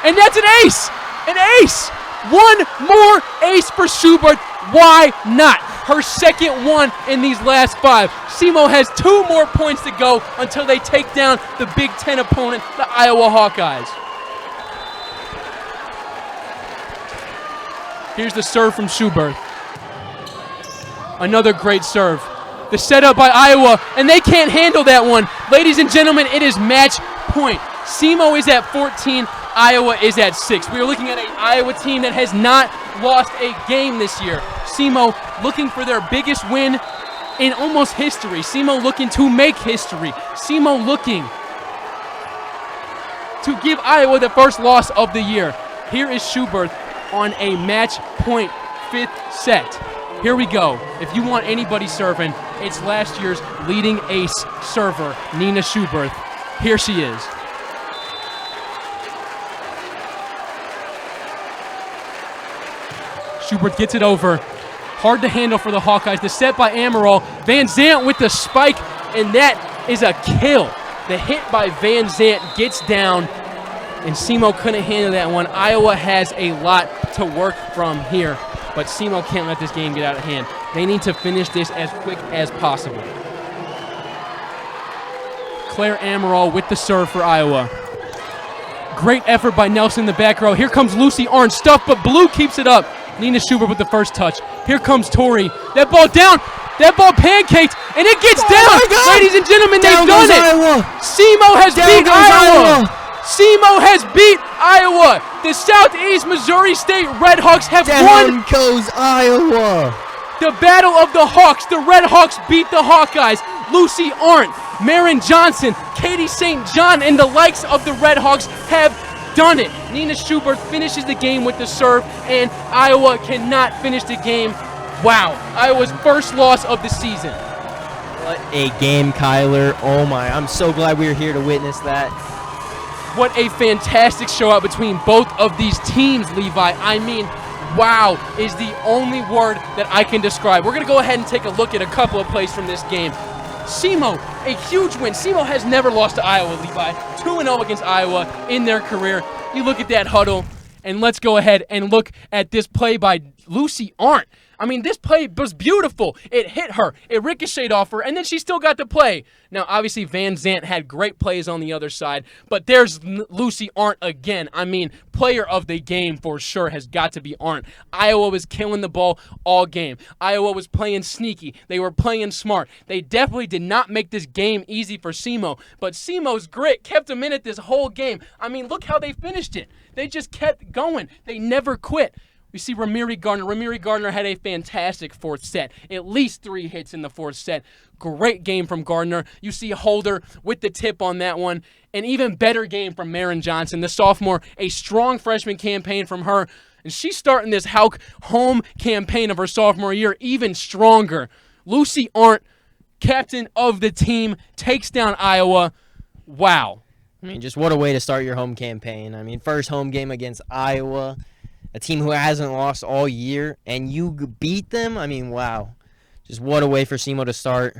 And that's an ace! An ace! One more ace for Schubert. Why not? Her second one in these last 5. SEMO has 2 more points to go until they take down the Big Ten opponent, the Iowa Hawkeyes. Here's the serve from Schubert. Another great serve. The setup by Iowa, and they can't handle that one. Ladies and gentlemen, it is match point. SEMO is at 14. Iowa is at 6. We are looking at an Iowa team that has not lost a game this year. SEMO looking for their biggest win in almost history. SEMO looking to make history. SEMO looking to give Iowa the first loss of the year. Here is Schubert on a match point 5th set. Here we go. If you want anybody serving, it's last year's leading ace server, Nina Schubert. Here she is. Schubert gets it over. Hard to handle for the Hawkeyes. The set by Amaral. Van Zandt with the spike, and that is a kill. The hit by Van Zandt gets down, and SEMO couldn't handle that one. Iowa has a lot to work from here, but SEMO can't let this game get out of hand. They need to finish this as quick as possible. Claire Amaral with the serve for Iowa. Great effort by Nelson in the back row. Here comes Lucy Arndt, stuffed, but Blue keeps it up. Nina Schubert with the first touch. Here comes Tori. That ball down. That ball pancaked, and it gets down. Ladies and gentlemen, they've done it. Iowa. SEMO has beat Iowa. SEMO has beat Iowa. The Southeast Missouri State Redhawks have won. Down goes Iowa. The Battle of the Hawks. The Redhawks beat the Hawkeyes. Lucy Arndt, Marin Johnson, Katie St. John, and the likes of the Redhawks have done it. Nina Schubert finishes the game with the serve, and Iowa cannot finish the game. Wow. Iowa's first loss of the season. What a game, Kyler. Oh my, I'm so glad we were here to witness that. What a fantastic showout between both of these teams, Levi. I mean, wow is the only word that I can describe. We're going to go ahead and take a look at a couple of plays from this game. SEMO, a huge win. SEMO has never lost to Iowa, Levi. 2-0 against Iowa in their career. You look at that huddle, and let's go ahead and look at this play by Lucy Arndt. I mean, this play was beautiful. It hit her. It ricocheted off her, and then she still got to play. Now, obviously, Van Zandt had great plays on the other side, but there's Lucy Arndt again. I mean, player of the game for sure has got to be Arndt. Iowa was killing the ball all game. Iowa was playing sneaky. They were playing smart. They definitely did not make this game easy for SEMO, but SEMO's grit kept them in it this whole game. I mean, look how they finished it. They just kept going. They never quit. We see Ramiri Gardner. Ramiri Gardner had a fantastic fourth set. At least 3 hits in the fourth set. Great game from Gardner. You see Holder with the tip on that one. An even better game from Maren Johnson, the sophomore. A strong freshman campaign from her. And she's starting this Hauk home campaign of her sophomore year even stronger. Lucy Arndt, captain of the team, takes down Iowa. Wow. I mean, just what a way to start your home campaign. I mean, first home game against Iowa, a team who hasn't lost all year, and you beat them? I mean, wow. Just what a way for SEMO to start.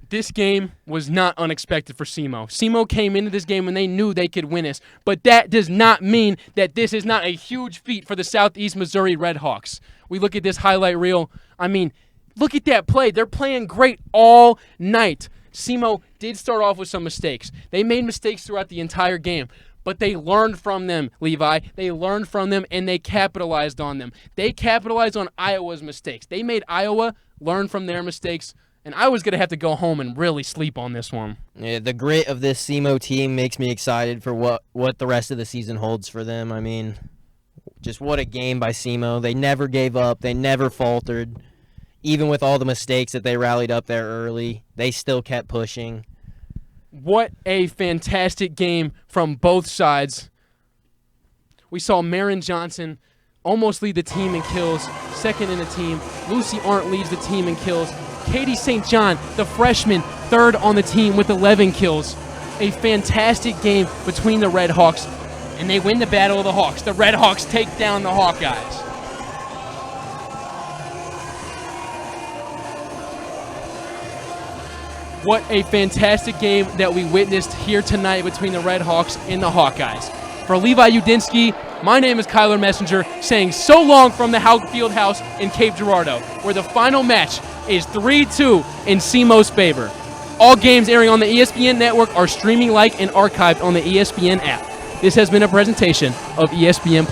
This game was not unexpected for SEMO. SEMO came into this game and they knew they could win this, but that does not mean that this is not a huge feat for the Southeast Missouri Redhawks. We look at this highlight reel. I mean, look at that play. They're playing great all night. SEMO did start off with some mistakes. They made mistakes throughout the entire game. But they learned from them, Levi. They learned from them, and they capitalized on them. They capitalized on Iowa's mistakes. They made Iowa learn from their mistakes, and I was going to have to go home and really sleep on this one. Yeah, the grit of this SEMO team makes me excited for what the rest of the season holds for them. I mean, just what a game by SEMO. They never gave up. They never faltered. Even with all the mistakes that they rallied up there early, they still kept pushing. What a fantastic game from both sides. We saw Maren Johnson almost lead the team in kills, second in the team. Lucy Arndt leads the team in kills. Katie St. John, the freshman, third on the team with 11 kills. A fantastic game between the Redhawks, and they win the Battle of the Hawks. The Redhawks take down the Hawkeyes. What a fantastic game that we witnessed here tonight between the Redhawks and the Hawkeyes. For Levi Yudinsky, my name is Kyler Messenger, saying so long from the Hauk Fieldhouse in Cape Girardeau, where the final match is 3-2 in SEMO's favor. All games airing on the ESPN network are streaming and archived on the ESPN app. This has been a presentation of ESPN+.